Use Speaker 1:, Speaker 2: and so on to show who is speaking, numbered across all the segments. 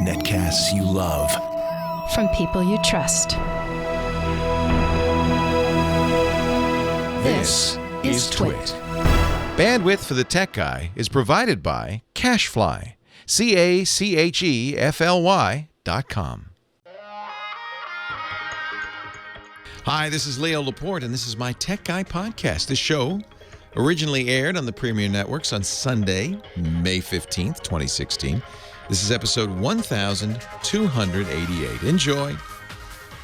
Speaker 1: Netcasts you love.
Speaker 2: From people you trust.
Speaker 1: This is Twit.
Speaker 3: Bandwidth for the Tech Guy is provided by Cachefly. CACHEFLY.com. Hi, this is Leo Laporte, and this is my Tech Guy podcast. This show originally aired on the Premier Networks on Sunday, May 15th, 2016. This is episode 1288. Enjoy.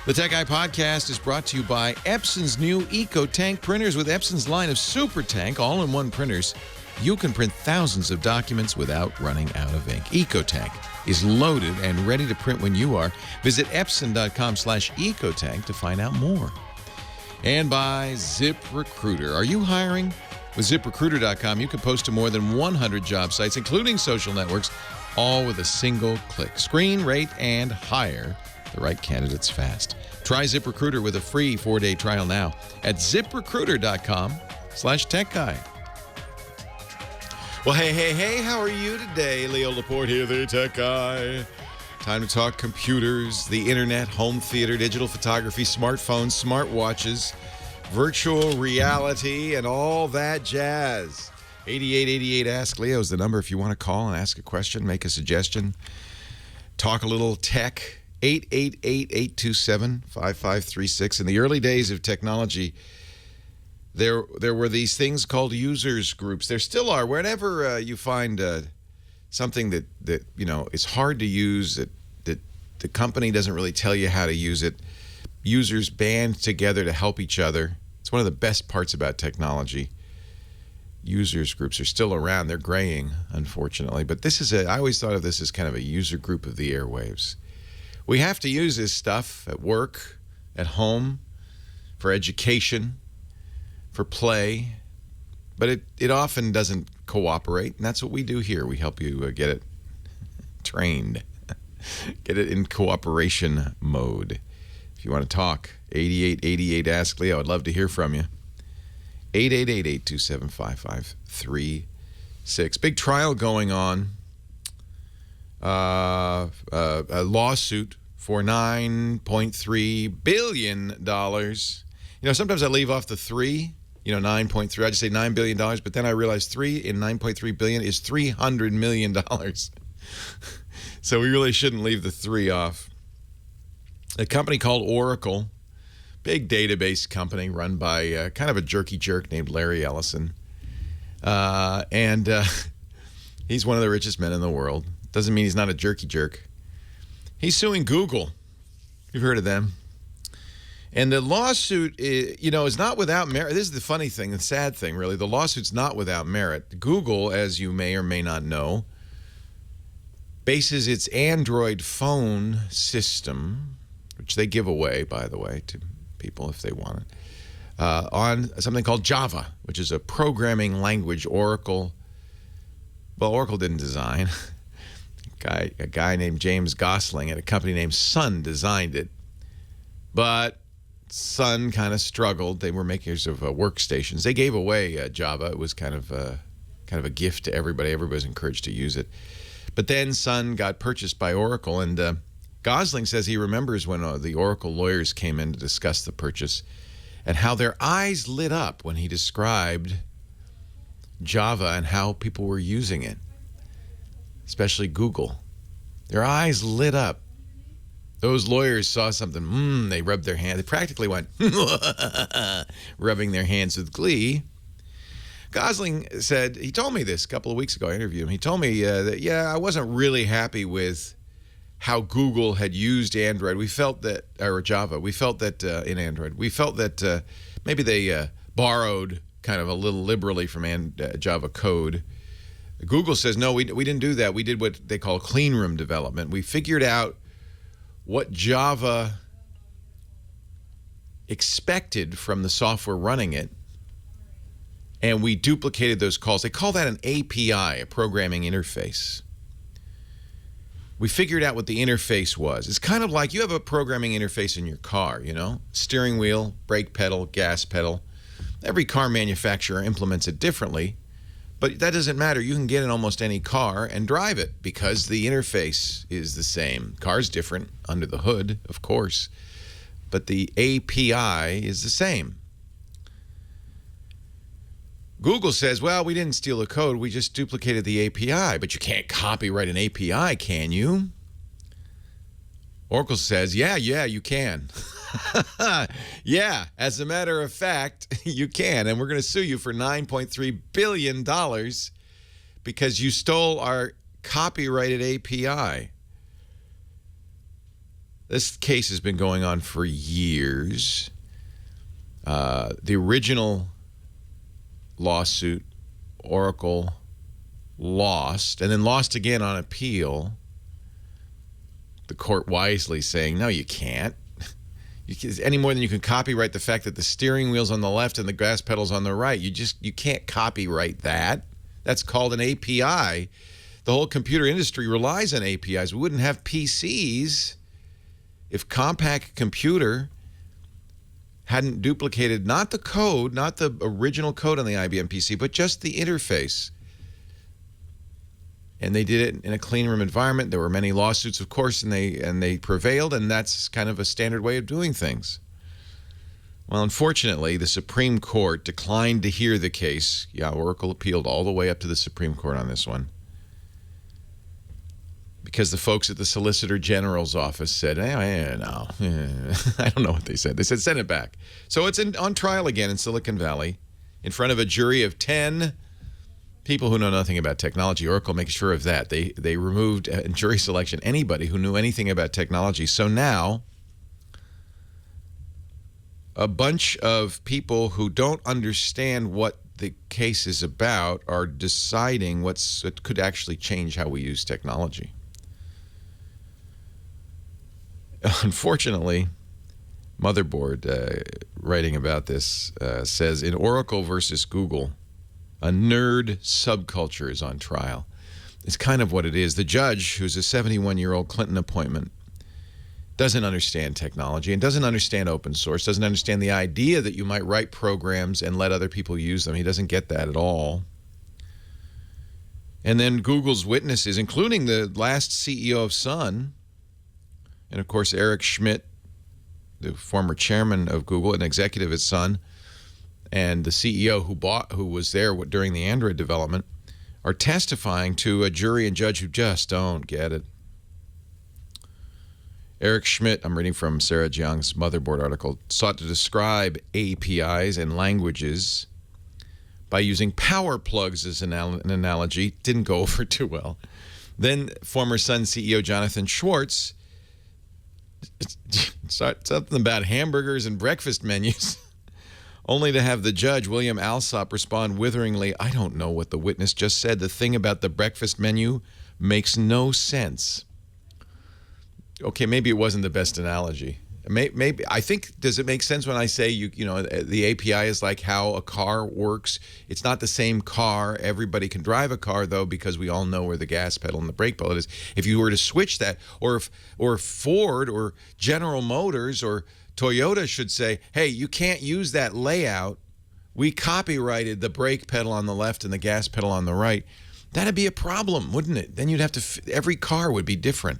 Speaker 3: The Tech Guy podcast is brought to you by Epson's new EcoTank printers. With Epson's line of Super Tank all-in-one printers, you can print thousands of documents without running out of ink. EcoTank is loaded and ready to print when you are. Visit epson.com/ecotank to find out more. And by ZipRecruiter. Are you hiring? With ZipRecruiter.com, you can post to more than 100 job sites, including social networks, all with a single click. Screen, rate, and hire the right candidates fast. Try ZipRecruiter with a free 4-day trial now at ZipRecruiter.com/techguy. Well, hey, how are you today? Leo Laporte here, the Tech Guy. Time to talk computers, the internet, home theater, digital photography, smartphones, smartwatches, virtual reality, and all that jazz. 8888 Ask Leo is the number if you want to call and ask a question, make a suggestion, talk a little tech. 888-827-5536. In the early days of technology, there were these things called users groups. There still are. Whenever you find something that is hard to use, that the company doesn't really tell you how to use it, users band together to help each other. It's one of the best parts about technology. Users groups are still around. They're graying, unfortunately. But I always thought of this as kind of a user group of the airwaves. We have to use this stuff at work, at home, for education, for play, but it often doesn't cooperate, and that's what we do here. We help you get it trained, get it in cooperation mode. If you want to talk, 8888 Ask Leo. I'd love to hear from you. 888-827-5536. Big trial going on. A lawsuit for $9.3 billion. Sometimes I leave off the 3, 9.3. I just say $9 billion, but then I realize 3 in $9.3 billion is $300 million. So we really shouldn't leave the 3 off. A company called Oracle, big database company run by kind of a jerky jerk named Larry Ellison. And he's one of the richest men in the world. Doesn't mean he's not a jerky jerk. He's suing Google. You've heard of them. And the lawsuit, is not without merit. This is the funny thing, the sad thing, really. The lawsuit's not without merit. Google, as you may or may not know, bases its Android phone system, which they give away, by the way, to people if they want it, on something called Java, which is a programming language Oracle didn't design. A guy named James Gosling at a company named Sun designed it, but Sun kind of struggled. They were makers of workstations. They gave away Java. It was kind of a gift to everybody. Everybody was encouraged to use it. But then Sun got purchased by Oracle, and Gosling says he remembers when the Oracle lawyers came in to discuss the purchase and how their eyes lit up when he described Java and how people were using it. Especially Google. Their eyes lit up. Those lawyers saw something, they rubbed their hands. They practically went, rubbing their hands with glee. Gosling said, he told me this a couple of weeks ago, I interviewed him. He told me that, I wasn't really happy with how Google had used Android. We felt that, or Java, we felt that in Android, we felt that maybe they borrowed kind of a little liberally from Java code. Google says, no, we didn't do that. We did what they call clean room development. We figured out what Java expected from the software running it, and we duplicated those calls. They call that an API, a programming interface. We figured out what the interface was. It's kind of like you have a programming interface in your car, steering wheel, brake pedal, gas pedal. Every car manufacturer implements it differently. But that doesn't matter. You can get in almost any car and drive it because the interface is the same. Car's different under the hood, of course, but the API is the same. Google says, well, we didn't steal the code. We just duplicated the API. But you can't copyright an API, can you? Oracle says, yeah, you can. Yeah, as a matter of fact, you can. And we're going to sue you for $9.3 billion because you stole our copyrighted API. This case has been going on for years. The original lawsuit, Oracle lost, and then lost again on appeal. The court wisely saying, no, you can't. Any more than you can copyright the fact that the steering wheel's on the left and the gas pedal's on the right. You can't copyright that. That's called an API. The whole computer industry relies on APIs. We wouldn't have PCs if Compaq Computer hadn't duplicated not the code, not the original code on the IBM PC, but just the interface. And they did it in a clean room environment. There were many lawsuits, of course, and they prevailed, and that's kind of a standard way of doing things. Well, unfortunately, the Supreme Court declined to hear the case. Yeah, Oracle appealed all the way up to the Supreme Court on this one, because the folks at the Solicitor General's office said, no. I don't know what they said. They said, send it back. So it's on trial again in Silicon Valley in front of a jury of 10 people who know nothing about technology. Oracle makes sure of that. They removed in jury selection anybody who knew anything about technology. So now a bunch of people who don't understand what the case is about are deciding what could actually change how we use technology. Unfortunately, Motherboard, writing about this, says, in Oracle versus Google, a nerd subculture is on trial. It's kind of what it is. The judge, who's a 71-year-old Clinton appointment, doesn't understand technology and doesn't understand open source, doesn't understand the idea that you might write programs and let other people use them. He doesn't get that at all. And then Google's witnesses, including the last CEO of Sun, and of course Eric Schmidt, the former chairman of Google, an executive at Sun, and the CEO who was there during the Android development, are testifying to a jury and judge who just don't get it. Eric Schmidt, I'm reading from Sarah Jiang's Motherboard article, sought to describe APIs and languages by using power plugs as an analogy. Didn't go over too well. Then former Sun CEO Jonathan Schwartz, something about hamburgers and breakfast menus, only to have the judge, William Alsop, respond witheringly, I don't know what the witness just said. The thing about the breakfast menu makes no sense. Okay, maybe it wasn't the best analogy. Maybe I think, does it make sense when I say you know the API is like how a car works? It's not the same car. Everybody can drive a car though, because we all know where the gas pedal and the brake pedal is. If you were to switch that, or Ford or General Motors or Toyota should say, hey, you can't use that layout. We copyrighted the brake pedal on the left and the gas pedal on the right. That'd be a problem, wouldn't it? Then you'd have to, every car would be different.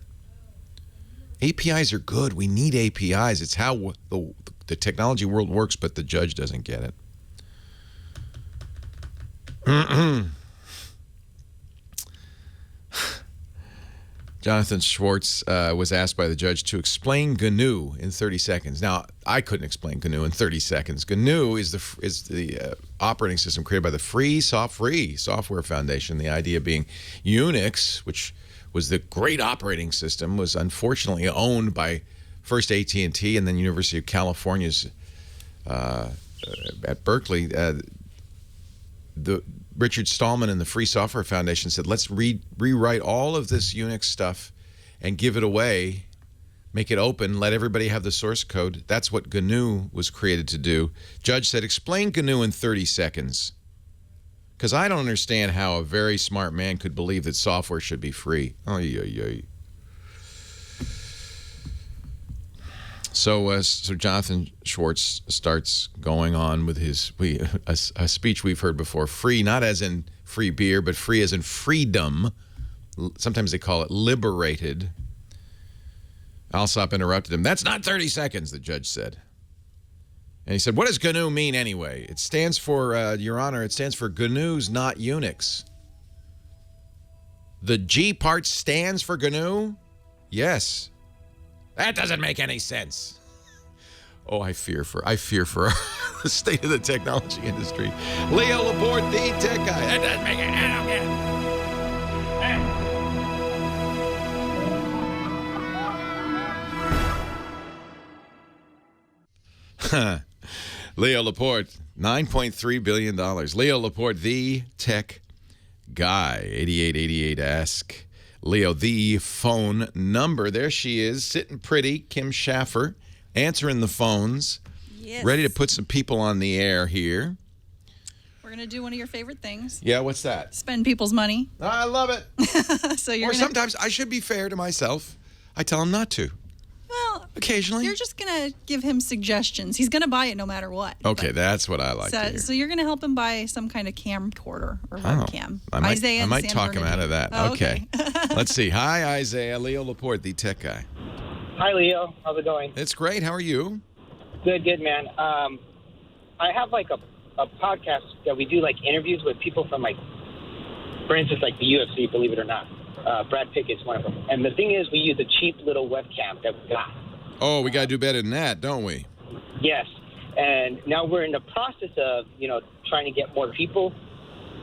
Speaker 3: APIs are good. We need APIs. It's how the technology world works, but the judge doesn't get it. Jonathan Schwartz was asked by the judge to explain GNU in 30 seconds. Now, I couldn't explain GNU in 30 seconds. GNU is the operating system created by the Free Software Foundation. The idea being Unix, which was the great operating system, was unfortunately owned by first AT&T and then University of California's at Berkeley. The Richard Stallman and the Free Software Foundation said, let's rewrite all of this Unix stuff and give it away, make it open, let everybody have the source code. That's what GNU was created to do. Judge said, explain GNU in 30 seconds. Because I don't understand how a very smart man could believe that software should be free. So Jonathan Schwartz starts going on with a speech we've heard before. Free, not as in free beer, but free as in freedom. Sometimes they call it liberated. Alsop interrupted him. That's not 30 seconds, the judge said. And he said, what does GNU mean anyway? It stands for, Your Honor, it stands for GNUs, not Unix. The G part stands for GNU? Yes. That doesn't make any sense. Oh, I fear for the state of the technology industry. Leo Laporte, the tech guy. That doesn't make it. I don't get it. Leo Laporte, $9.3 billion. Leo Laporte, the tech guy. 8888 ask Leo the phone number. There she is, sitting pretty, Kim Schaffer, answering the phones.
Speaker 1: Yes.
Speaker 3: Ready to put some people on the air here.
Speaker 1: We're going to do one of your favorite things.
Speaker 3: Yeah, what's that?
Speaker 1: Spend people's money.
Speaker 3: I love it.
Speaker 1: So you're
Speaker 3: sometimes I should be fair to myself. I tell him not to.
Speaker 1: Well,
Speaker 3: occasionally.
Speaker 1: You're just going to give him suggestions. He's going to buy it no matter what.
Speaker 3: Okay, that's what I like to hear.
Speaker 1: So you're going to help him buy some kind of camcorder or webcam.
Speaker 3: I might talk him out of that.
Speaker 1: Oh,
Speaker 3: okay. Let's see. Hi, Isaiah. Leo Laporte, the tech guy.
Speaker 4: Hi, Leo. How's it going?
Speaker 3: It's great. How are you?
Speaker 4: Good, man. I have like a podcast that we do like interviews with people from like, for instance, like the UFC, believe it or not. Brad Pitt is one of them. And the thing is, we use a cheap little webcam that we got.
Speaker 3: Oh, we got to do better than that, don't we?
Speaker 4: Yes. And now we're in the process of, trying to get more people.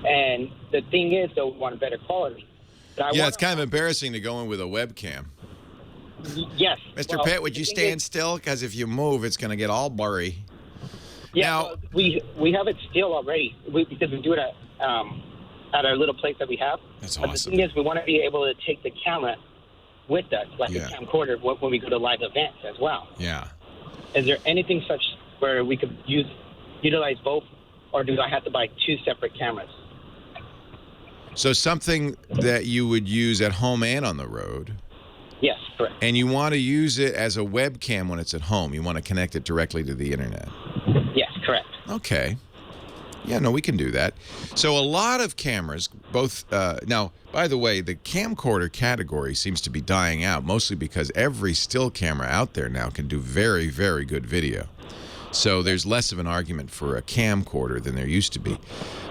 Speaker 4: And the thing is, though, we want a better quality.
Speaker 3: It's kind of embarrassing to go in with a webcam.
Speaker 4: Yes.
Speaker 3: Mr. Pitt, would you stand still? Because if you move, it's going to get all blurry.
Speaker 4: Yeah,
Speaker 3: now,
Speaker 4: we have it still already because we do it at our little place that we have.
Speaker 3: That's
Speaker 4: but
Speaker 3: awesome.
Speaker 4: The thing is, we want to be able to take the camera with us, like a camcorder, when we go to live events as well.
Speaker 3: Yeah.
Speaker 4: Is there anything such where we could utilize both, or do I have to buy two separate cameras?
Speaker 3: So something that you would use at home and on the road.
Speaker 4: Yes, correct.
Speaker 3: And you want to use it as a webcam when it's at home. You want to connect it directly to the internet.
Speaker 4: Yes, correct.
Speaker 3: Okay. Yeah, no, we can do that. So a lot of cameras, both now, by the way, the camcorder category seems to be dying out, mostly because every still camera out there now can do very, very good video. So there's less of an argument for a camcorder than there used to be.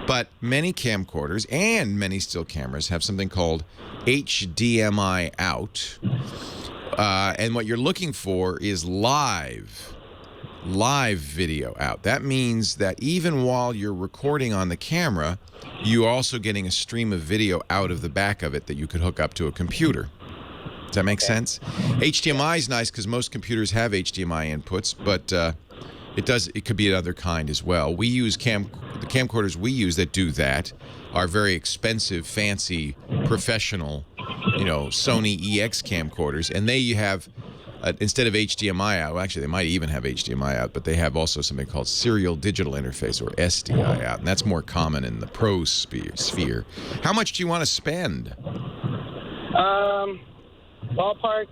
Speaker 3: But many camcorders and many still cameras have something called HDMI out. And what you're looking for is live video out. That means that even while you're recording on the camera, you're also getting a stream of video out of the back of it that you could hook up to a computer. Does that make sense? HDMI is nice because most computers have HDMI inputs, but it could be another kind as well. We use the camcorders we use that do that are very expensive, fancy, professional, Sony EX camcorders, and they have instead of HDMI out, well, actually they might even have HDMI out, but they have also something called serial digital interface, or SDI out, and that's more common in the pro sphere. How much do you want to spend?
Speaker 4: Ballpark.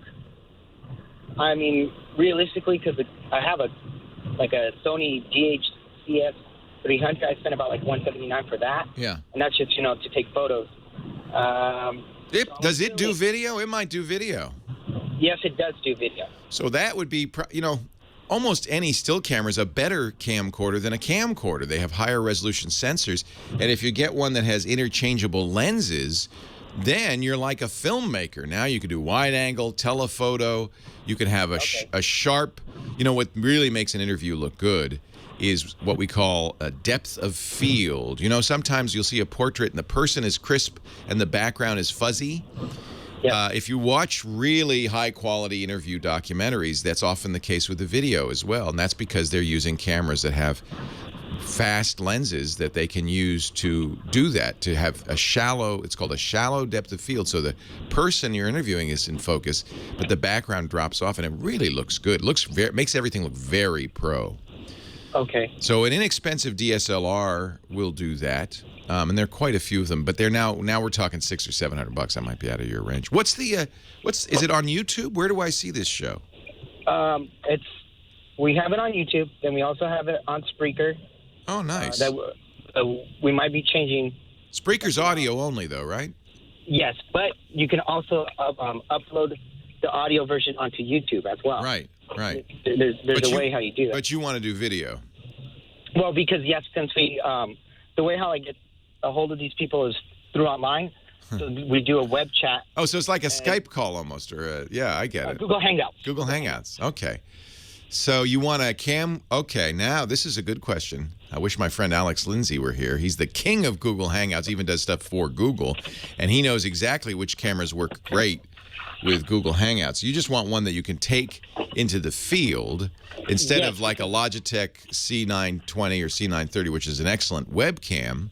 Speaker 4: I mean, realistically, because I have a Sony DHCS 300. I spent about like $179 for that.
Speaker 3: Yeah.
Speaker 4: And that's just to take photos.
Speaker 3: Does it do video? It might do video.
Speaker 4: Yes, it does do video.
Speaker 3: So that would be, almost any still camera is a better camcorder than a camcorder. They have higher resolution sensors. And if you get one that has interchangeable lenses, then you're like a filmmaker. Now you can do wide angle, telephoto. You can have a sharp, what really makes an interview look good is what we call a depth of field. Sometimes you'll see a portrait and the person is crisp and the background is fuzzy.
Speaker 4: Yep.
Speaker 3: If you watch really high-quality interview documentaries, that's often the case with the video as well, and that's because they're using cameras that have fast lenses that they can use to do that, to have it's called a shallow depth of field, so the person you're interviewing is in focus, but the background drops off, and it really looks good. Makes everything look very pro.
Speaker 4: Okay.
Speaker 3: So an inexpensive DSLR will do that. And there are quite a few of them, but they're now we're talking $600 or $700. That might be out of your range. Is it on YouTube? Where do I see this show?
Speaker 4: We have it on YouTube. Then we also have it on Spreaker.
Speaker 3: Oh, nice.
Speaker 4: We might be changing
Speaker 3: Spreaker's audio only, though, right?
Speaker 4: Yes, but you can also upload the audio version onto YouTube as well.
Speaker 3: Right.
Speaker 4: There's a way how you do that.
Speaker 3: But you want to do video.
Speaker 4: Well, because, yes, since we the way how I get a hold of these people is through online. So we do a web chat.
Speaker 3: Oh, so it's like a Skype call almost, or yeah, I get it.
Speaker 4: Google Hangouts.
Speaker 3: Google Hangouts. Okay. So you want a cam? Okay, now this is a good question. I wish my friend Alex Lindsay were here. He's the king of Google Hangouts, even does stuff for Google, and he knows exactly which cameras work great with Google Hangouts. You just want one that you can take into the field instead of like a Logitech C920 or C930, which is an excellent webcam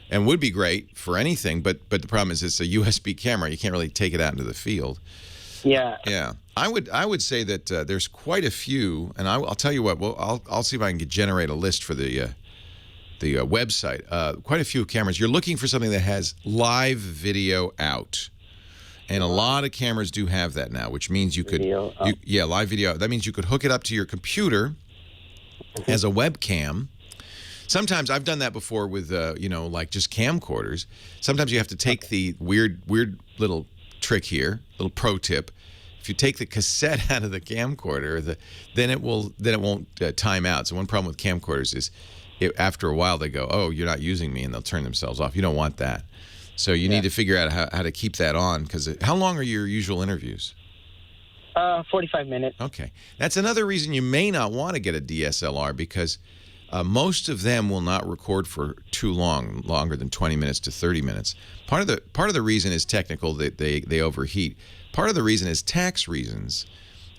Speaker 3: and would be great for anything, but the problem is it's a USB camera. You can't really take it out into the field.
Speaker 4: Yeah.
Speaker 3: Yeah. I would say that there's quite a few, and I'll tell you what. Well, I'll see if I can generate a list for the website. Quite a few cameras. You're looking for something that has live video out, and a lot of cameras do have that now, which means you could, live video. That means you could hook it up to your computer as a webcam. Sometimes I've done that before with like just camcorders. Sometimes you have to take the weird little trick here, little pro tip. If you take the cassette out of the camcorder, then it won't time out. So one problem with camcorders is after a while they go, oh, you're not using me, and they'll turn themselves off. You don't want that. So you need to figure out how to keep that on, because how long are your usual interviews?
Speaker 4: 45 minutes.
Speaker 3: Okay. That's another reason you may not want to get a DSLR, because most of them will not record for too long, longer than 20 minutes to 30 minutes. Part of the reason is technical, that they overheat. Part of the reason is tax reasons.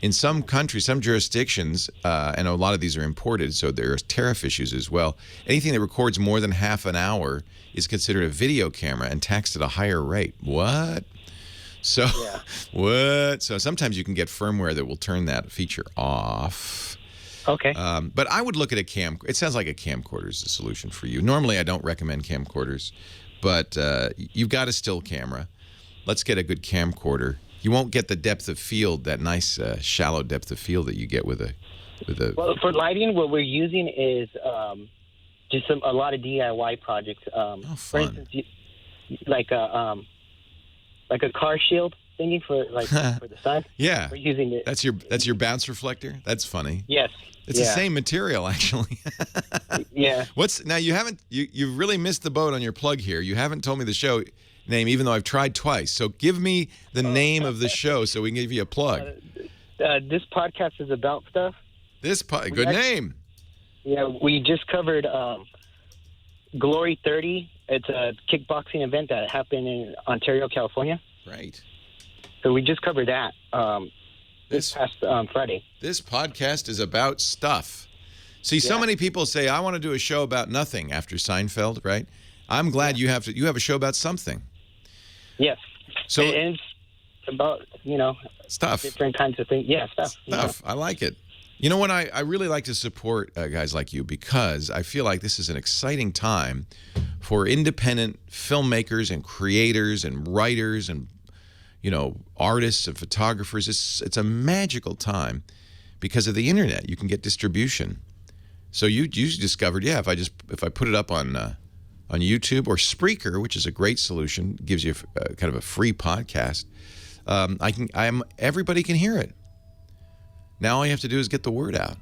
Speaker 3: In some countries, some jurisdictions, and a lot of these are imported, so there's tariff issues as well. Anything that records more than half an hour is considered a video camera and taxed at a higher rate. What? So, what? So sometimes you can get firmware that will turn that feature off.
Speaker 4: Okay.
Speaker 3: But I would look at a cam. It sounds like a camcorder is the solution for you. Normally, I don't recommend camcorders, but you've got a still camera. Let's get a good camcorder. You won't get the depth of field, that nice shallow depth of field that you get with a.
Speaker 4: Well, for lighting, what we're using is just a lot of DIY projects.
Speaker 3: Fun.
Speaker 4: For instance, like a car shield thingy for the sun.
Speaker 3: Yeah.
Speaker 4: We're using it.
Speaker 3: That's your bounce reflector. That's funny.
Speaker 4: Yes.
Speaker 3: It's the same material, actually.
Speaker 4: Yeah.
Speaker 3: Now you've really missed the boat on your plug here. You haven't told me the show name, even though I've tried twice. So give me the name of the show so we can give you a plug.
Speaker 4: This podcast is about stuff.
Speaker 3: Good name.
Speaker 4: Yeah, we just covered Glory 30. It's a kickboxing event that happened in Ontario, California.
Speaker 3: Right.
Speaker 4: So we just covered that this past Friday. This
Speaker 3: podcast is about stuff. See, so many people say, I want to do a show about nothing after Seinfeld, right? I'm glad you have a show about something.
Speaker 4: Yes.
Speaker 3: So
Speaker 4: it's about,
Speaker 3: stuff.
Speaker 4: Different kinds of things. Yeah, stuff.
Speaker 3: Stuff. I like it. You know what? I really like to support guys like you, because I feel like this is an exciting time for independent filmmakers and creators and writers and artists and photographers. It's a magical time because of the internet. You can get distribution. So you discovered, if I put it up on YouTube or Spreaker, which is a great solution, gives you kind of a free podcast. Everybody can hear it. Now all you have to do is get the word out.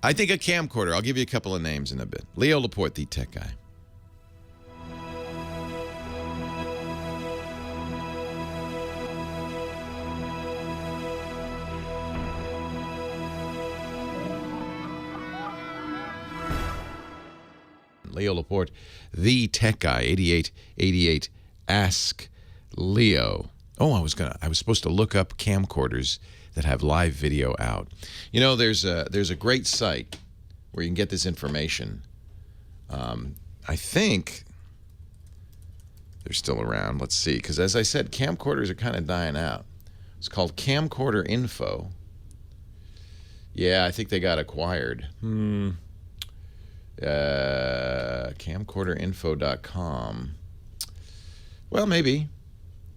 Speaker 3: I think a camcorder. I'll give you a couple of names in a bit. Leo Laporte, the tech guy. Leo Laporte, the tech guy, 8888 Ask Leo. Oh, I was supposed to look up camcorders that have live video out. There's a great site where you can get this information. I think they're still around. Let's see, because as I said, camcorders are kind of dying out. It's called Camcorder Info. Yeah, I think they got acquired. Camcorderinfo.com. Well, maybe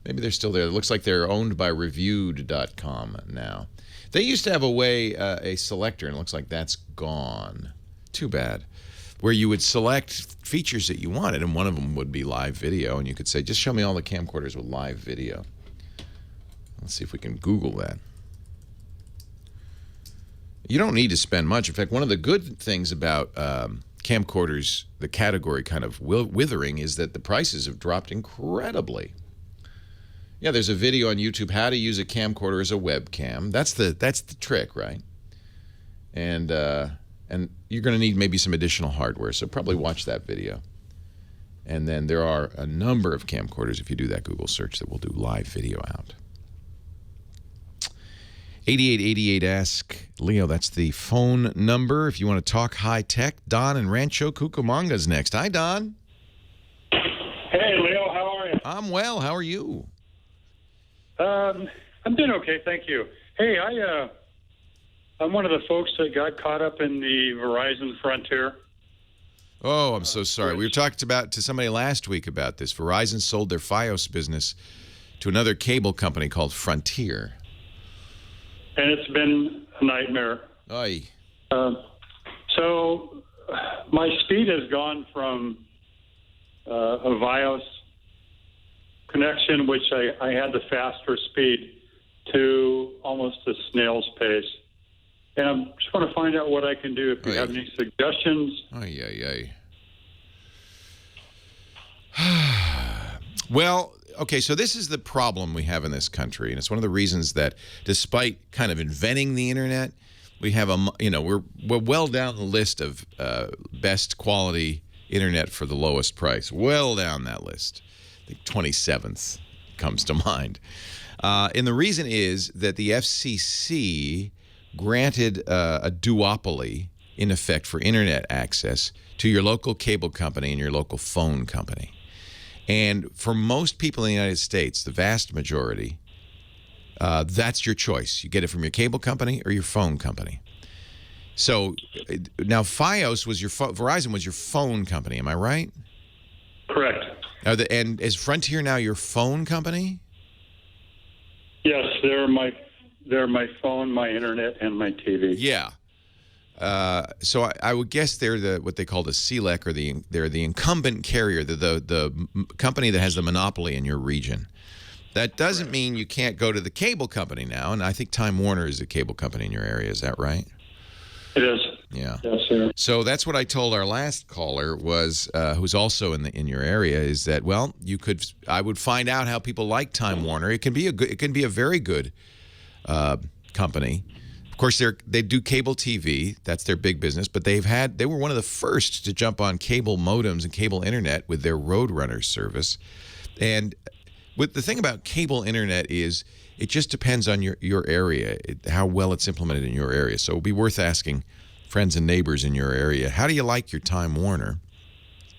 Speaker 3: they're still there. It looks like they're owned by reviewed.com now. They used to have a selector, and it looks like that's gone. Too bad. where you would select features that you wanted, and one of them would be live video, and you could say, just show me all the camcorders with live video. Let's see if we can Google that. You don't need to spend much. In fact, one of the good things about camcorders, the category kind of withering, is that the prices have dropped incredibly. Yeah, there's a video on YouTube, how to use a camcorder as a webcam. That's the trick, right? And you're going to need maybe some additional hardware, so probably watch that video. And then there are a number of camcorders, if you do that Google search, that will do live video out. 8888 Ask Leo, that's the phone number. If you want to talk high tech, Don in Rancho Cucamonga's next. Hi, Don.
Speaker 5: Hey, Leo, how are you?
Speaker 3: I'm well. How are you?
Speaker 5: I'm doing okay, thank you. Hey, I'm one of the folks that got caught up in the Verizon Frontier.
Speaker 3: Oh, I'm so sorry. We were talking to somebody last week about this. Verizon sold their Fios business to another cable company called Frontier.
Speaker 5: And it's been a nightmare.
Speaker 3: Oy.
Speaker 5: So my speed has gone from a Fios connection, which I had the faster speed, to almost a snail's pace. And I just want to find out what I can do, if you have any suggestions.
Speaker 3: Well, okay, so this is the problem we have in this country, and it's one of the reasons that, despite kind of inventing the internet, we have we're well down the list of best quality internet for the lowest price. Well down that list. I think 27th comes to mind. And the reason is that the FCC granted a duopoly, in effect, for internet access to your local cable company and your local phone company. And for most people in the United States, the vast majority, that's your choice. You get it from your cable company or your phone company. So now Fios was Verizon was your phone company, am I right?
Speaker 5: Correct.
Speaker 3: And is Frontier now your phone company?
Speaker 5: Yes, they're my phone, my internet, and my TV.
Speaker 3: Yeah. So I would guess they're what they call the CLEC, or they're the incumbent carrier, the company that has the monopoly in your region. That doesn't mean you can't go to the cable company now, and I think Time Warner is a cable company in your area. Is that right?
Speaker 5: It is.
Speaker 3: Yeah.
Speaker 5: Yes, sir.
Speaker 3: So that's what I told our last caller, was who's also in your area, is that, well, I would find out how people like Time Warner. It can be a very good company. Of course, they do cable TV. That's their big business. But they were one of the first to jump on cable modems and cable internet with their Roadrunner service. And the thing about cable internet is it just depends on your area, how well it's implemented in your area. So it would be worth asking friends and neighbors in your area, how do you like your Time Warner?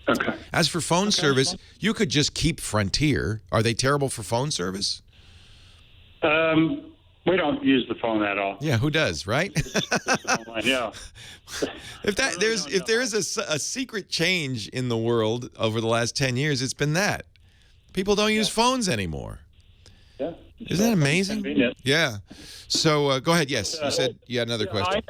Speaker 5: Okay.
Speaker 3: As for phone service, you could just keep Frontier. Are they terrible for phone service?
Speaker 5: We don't use the phone at all.
Speaker 3: Yeah, who does, right?
Speaker 5: Yeah.
Speaker 3: If there is a secret change in the world over the last 10 years, it's been that people don't use phones anymore.
Speaker 5: Yeah.
Speaker 3: Isn't that amazing?
Speaker 5: Convenient.
Speaker 3: Yeah. So go ahead. Yes, you said you had another question.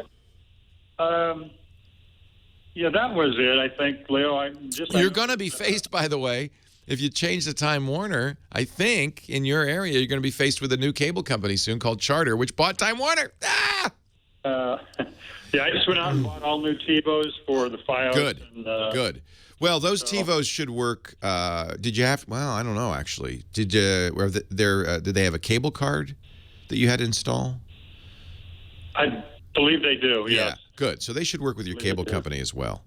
Speaker 5: Yeah, that was it. I think, Leo.
Speaker 3: You're going to be faced, by the way. If you change the Time Warner, I think in your area you're going to be faced with a new cable company soon called Charter, which bought Time Warner. Ah!
Speaker 5: Yeah, I just went out and bought all new TiVos for the Fios.
Speaker 3: Good.
Speaker 5: And,
Speaker 3: Good. Well, those TiVos should work. Did you have? Well, I don't know actually. Did they have a cable card that you had to install?
Speaker 5: I believe they do. Yes.
Speaker 3: Yeah. Good. So they should work with your cable company as well.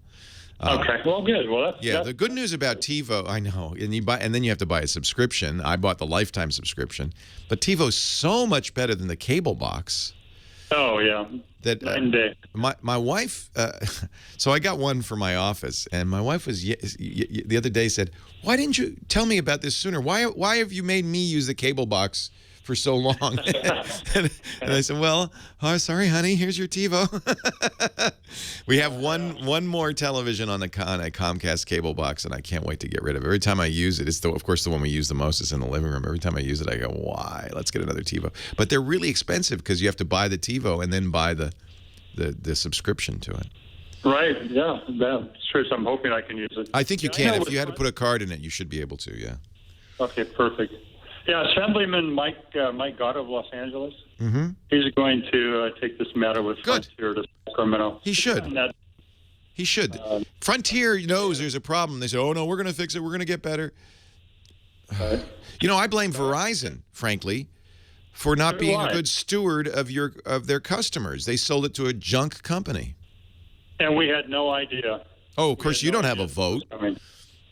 Speaker 5: Okay. Well, good. Well,
Speaker 3: the good news about TiVo, I know, and then you have to buy a subscription. I bought the lifetime subscription, but TiVo's so much better than the cable box.
Speaker 5: Oh yeah.
Speaker 3: That my wife. So I got one for my office, and my wife was the other day said, "Why didn't you tell me about this sooner? Why have you made me use the cable box for so long?" and I said, "Well, sorry, honey. Here's your TiVo." We have one more television on a Comcast cable box, and I can't wait to get rid of it. Every time I use it, of course the one we use the most is in the living room. Every time I use it, I go, "Why? Let's get another TiVo." But they're really expensive because you have to buy the TiVo and then buy the subscription to it.
Speaker 5: Right, yeah. That's true. So I'm hoping I can use it.
Speaker 3: I think you
Speaker 5: Yeah, I
Speaker 3: can.
Speaker 5: know
Speaker 3: If you had to
Speaker 5: what-
Speaker 3: put a card in it, you should be able to, yeah.
Speaker 5: Okay, perfect. Yeah, Assemblyman Mike Gott of Los Angeles.
Speaker 3: Mm-hmm.
Speaker 5: He's going to take this matter with
Speaker 3: Good.
Speaker 5: Frontier to Sacramento.
Speaker 3: He should.
Speaker 5: And that,
Speaker 3: He should. Frontier knows there's a problem. They say, oh, no, we're going to fix it. We're going to get better. You know, I blame Verizon, frankly, for not being a good steward of their customers. They sold it to a junk company.
Speaker 5: and we had no idea.
Speaker 3: Oh, of course, you don't have a vote.
Speaker 5: I mean,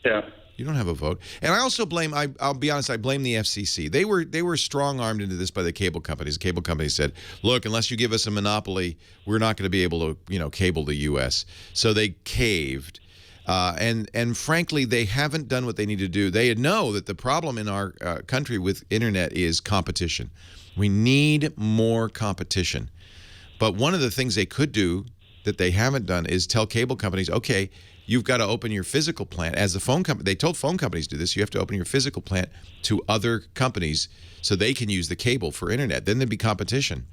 Speaker 5: yeah.
Speaker 3: You don't have a vote. And I also blame, I'll be honest, I blame the FCC. They were strong-armed into this by the cable companies. The cable companies said, look, unless you give us a monopoly, we're not going to be able to, cable the U.S. So they caved. And frankly, they haven't done what they need to do. They know that the problem in our country with internet is competition. We need more competition. But one of the things they could do that they haven't done is tell cable companies, okay, you've got to open your physical plant. As the phone company, they told phone companies to do this. You have to open your physical plant to other companies so they can use the cable for internet. Then there'd be competition.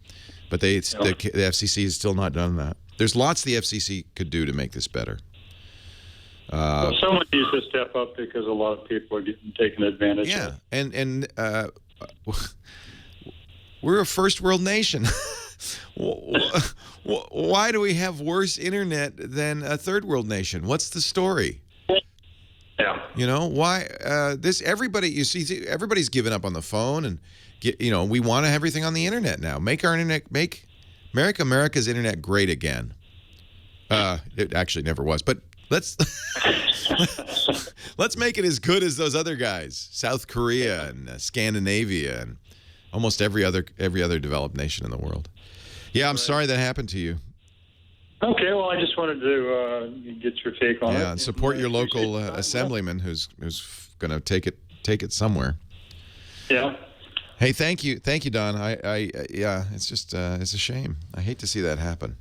Speaker 3: But the FCC has still not done that. There's lots the FCC could do to make this better.
Speaker 5: Well, someone needs to step up because a lot of people are getting taken advantage of.
Speaker 3: Yeah, and we're a first world nation. Why do we have worse internet than a third world nation? What's the story?
Speaker 5: Yeah.
Speaker 3: Why everybody's given up on the phone, and we want everything on the internet now. Make America's internet great again. It actually never was, but let's make it as good as those other guys, South Korea and Scandinavia and almost every other developed nation in the world. Yeah, I'm sorry that happened to you.
Speaker 5: Okay, well, I just wanted to get your take on it.
Speaker 3: Yeah, and support your local assemblyman who's going to take it somewhere.
Speaker 5: Yeah.
Speaker 3: Hey, thank you, Don. Yeah, it's just it's a shame. I hate to see that happen.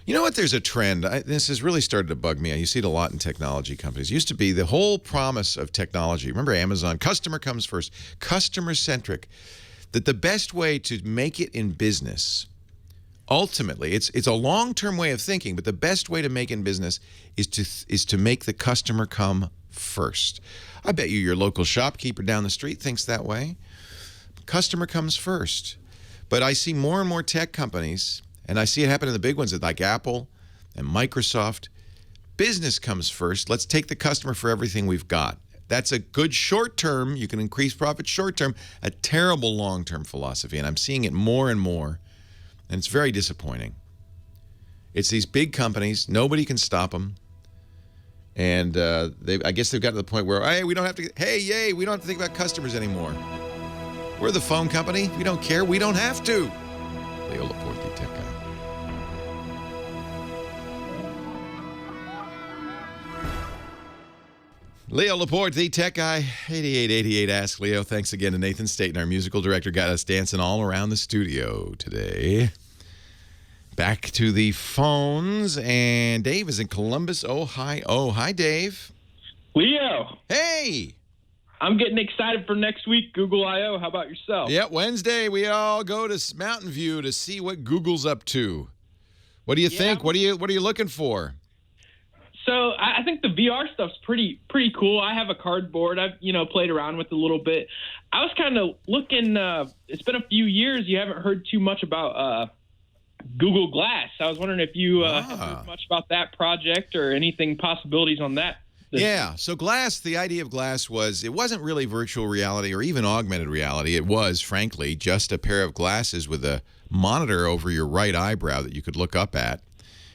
Speaker 3: You know what? There's a trend. This has really started to bug me. You see it a lot in technology companies. It used to be the whole promise of technology. Remember Amazon? Customer comes first. Customer-centric. That the best way to make it in business, ultimately, it's a long-term way of thinking, but the best way to make it in business is to make the customer come first. I bet you your local shopkeeper down the street thinks that way. Customer comes first. But I see more and more tech companies, and I see it happen in the big ones like Apple and Microsoft. Business comes first. Let's take the customer for everything we've got. That's a good short-term, you can increase profits short-term, a terrible long-term philosophy, and I'm seeing it more and more, and it's very disappointing. It's these big companies, nobody can stop them, and I guess they've got to the point where, we don't have to think about customers anymore. We're the phone company, we don't care, we don't have to. Leo Laporte, the tech guy. Leo Laporte, the tech guy, 8888 Ask Leo. Thanks again to Nathan Staten, our musical director, got us dancing all around the studio today. Back to the phones, and Dave is in Columbus, Ohio. Hi, Dave.
Speaker 6: Leo.
Speaker 3: Hey.
Speaker 6: I'm getting excited for next week, Google I/O. How about yourself?
Speaker 3: Yeah, Wednesday we all go to Mountain View to see what Google's up to. What do you think? What are you looking for?
Speaker 6: So I think the VR stuff's pretty cool. I have a cardboard. I've played around with it a little bit. I was kind of looking. It's been a few years. You haven't heard too much about Google Glass. I was wondering if you have heard much about that project or anything possibilities on that.
Speaker 3: Yeah. So Glass, the idea of Glass was it wasn't really virtual reality or even augmented reality. It was, frankly, just a pair of glasses with a monitor over your right eyebrow that you could look up at,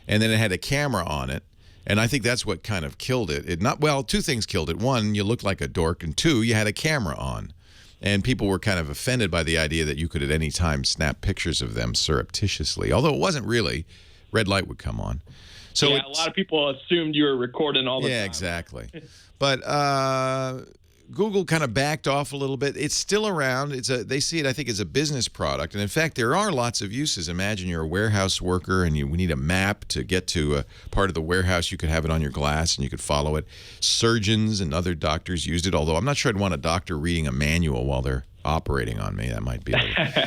Speaker 3: and then it had a camera on it. And I think that's what kind of killed it. Two things killed it. One, you looked like a dork, and two, you had a camera on. And people were kind of offended by the idea that you could at any time snap pictures of them surreptitiously, although it wasn't really. Red light would come on. So
Speaker 6: a lot of people assumed you were recording all the time.
Speaker 3: Yeah, exactly. But Google kind of backed off a little bit. It's still around. They see it, I think, as a business product. And in fact, there are lots of uses. Imagine you're a warehouse worker and we need a map to get to a part of the warehouse. You could have it on your glass and you could follow it. Surgeons and other doctors used it, although I'm not sure I'd want a doctor reading a manual while they're operating on me. That might be a little...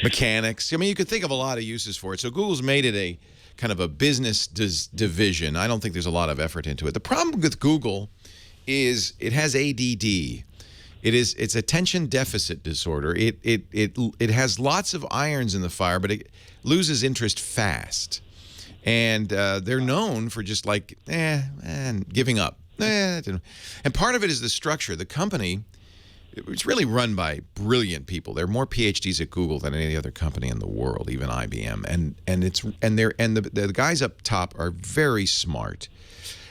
Speaker 3: Mechanics. I mean, you could think of a lot of uses for it. So Google's made it a kind of a business division. I don't think there's a lot of effort into it. The problem with Google is it has ADD. It's attention deficit disorder. It has lots of irons in the fire, but it loses interest fast. And they're known for just like, and giving up. And part of it is the structure. The company, it's really run by brilliant people. There are more PhDs at Google than any other company in the world, even IBM. The guys up top are very smart.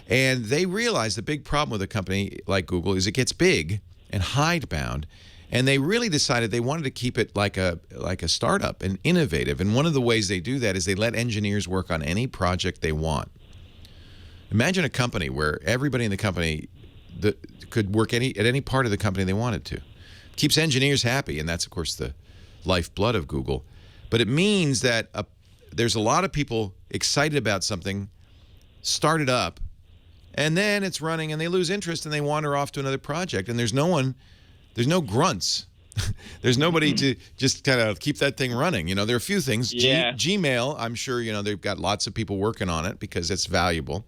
Speaker 3: And they realize the big problem with a company like Google is it gets big and hidebound, and they really decided they wanted to keep it like a startup and innovative. And one of the ways they do that is they let engineers work on any project they want. Imagine a company where everybody in the company could work at any part of the company they wanted to. Keeps engineers happy, and that's, of course, the lifeblood of Google. But it means that there's a lot of people excited about something, start it up, and then it's running, and they lose interest, and they wander off to another project, and there's no grunts. There's nobody to just kind of keep that thing running. You know, there are a few things.
Speaker 6: Yeah.
Speaker 3: Gmail, I'm sure, you know, they've got lots of people working on it because it's valuable.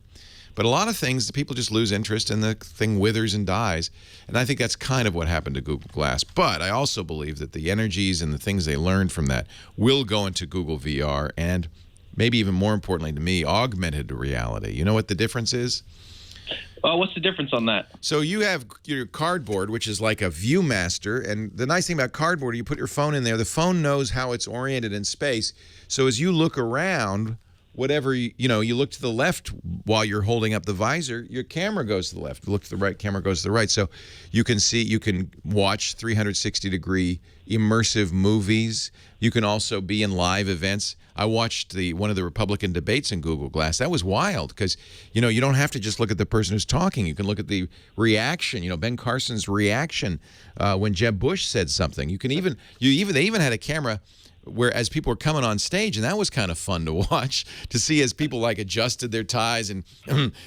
Speaker 3: But a lot of things, the people just lose interest, and the thing withers and dies. And I think that's kind of what happened to Google Glass. But I also believe that the energies and the things they learned from that will go into Google VR and maybe even more importantly to me, augmented reality. You know what the difference is?
Speaker 6: What's the difference on that?
Speaker 3: So you have your Cardboard, which is like a ViewMaster, and the nice thing about Cardboard, you put your phone in there, the phone knows how it's oriented in space. So as you look around, whatever, you look to the left while you're holding up the visor, your camera goes to the left. Look to the right, camera goes to the right. So you can watch 360-degree immersive movies. You can also be in live events. I watched one of the Republican debates in Google Glass. That was wild because, you don't have to just look at the person who's talking. You can look at the reaction, Ben Carson's reaction when Jeb Bush said something. They even had a camera where as people were coming on stage, and that was kind of fun to watch, to see as people like adjusted their ties and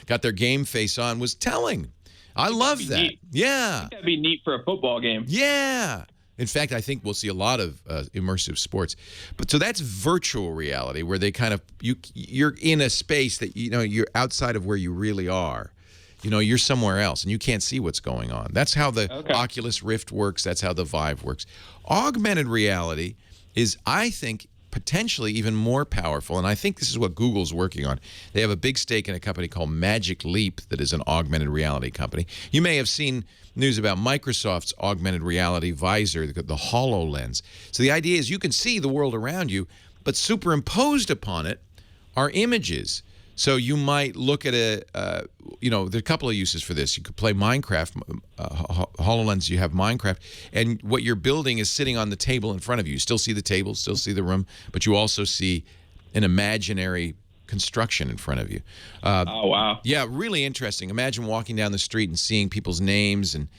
Speaker 3: got their game face on, was telling. I love that.
Speaker 6: Neat.
Speaker 3: Yeah.
Speaker 6: That'd be neat for a football game.
Speaker 3: Yeah. In fact, I think we'll see a lot of immersive sports. But so that's virtual reality, where they kind of you're in a space that you're outside of where you really are. You're somewhere else and you can't see what's going on. That's how the Oculus Rift works. That's how the Vive works. Augmented reality is, I think, potentially even more powerful, and I think this is what Google's working on. They have a big stake in a company called Magic Leap that is an augmented reality company. You may have seen news about Microsoft's augmented reality visor, the HoloLens. So the idea is you can see the world around you, but superimposed upon it are images. So you might look at there are a couple of uses for this. You could play Minecraft. HoloLens, you have Minecraft, and what you're building is sitting on the table in front of you. You still see the table, still see the room, but you also see an imaginary construction in front of you.
Speaker 6: Oh, wow.
Speaker 3: Yeah, really interesting. Imagine walking down the street and seeing people's names, and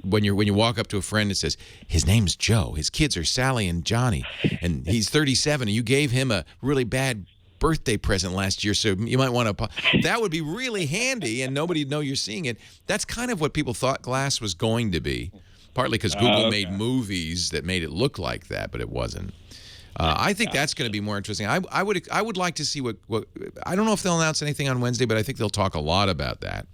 Speaker 3: when you walk up to a friend, it says, his name's Joe, his kids are Sally and Johnny, and he's 37, and you gave him a really bad birthday present last year, so you might want to. That would be really handy, and nobody'd know you're seeing it. That's kind of what people thought Glass was going to be, partly because Google made movies that made it look like that, but it wasn't. I think that's going to be more interesting. I would like to see what I don't know if they'll announce anything on Wednesday, but I think they'll talk a lot about that.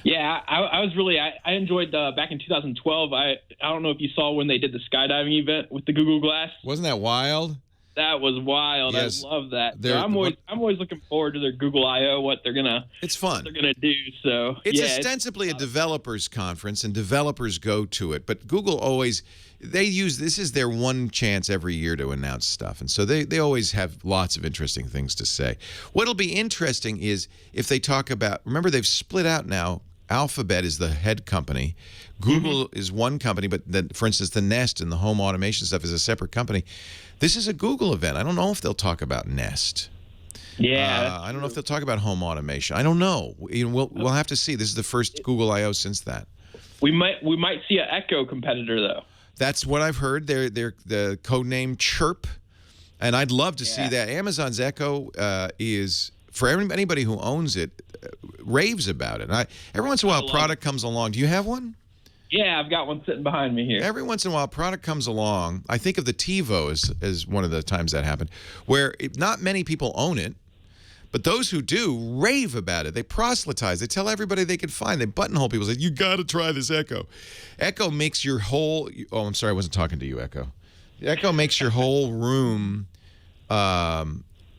Speaker 6: Yeah, I enjoyed back in 2012. I don't know if you saw when they did the skydiving event with the Google Glass.
Speaker 3: Wasn't that wild?
Speaker 6: That was wild. Yes. I love that. So I'm always looking forward to their Google I/O. What they're gonna.
Speaker 3: It's fun.
Speaker 6: What they're gonna do. So
Speaker 3: it's ostensibly a developers conference, and developers go to it. But Google always this is their one chance every year to announce stuff, and so they always have lots of interesting things to say. What'll be interesting is if they talk about. Remember, they've split out now. Alphabet is the head company. Google is one company, but for instance, the Nest and the home automation stuff is a separate company. This is a Google event. I don't know if they'll talk about Nest.
Speaker 6: Yeah.
Speaker 3: I don't know if they'll talk about home automation. I don't know. We'll have to see. This is the first Google I/O since that.
Speaker 6: We might see an Echo competitor though.
Speaker 3: That's what I've heard. They're the codename Chirp, and I'd love to see that. Amazon's Echo is, for anybody who owns it, raves about it. And every once in a while, a product comes along. Do you have one?
Speaker 6: Yeah, I've got one sitting behind me here.
Speaker 3: Every once in a while, a product comes along. I think of the TiVo as one of the times that happened, where not many people own it, But those who do rave about it. They proselytize. They tell everybody they can find. They buttonhole people. Say, you got to try this Echo. Echo makes your whole... Oh, I'm sorry. I wasn't talking to you, Echo. Echo makes your whole room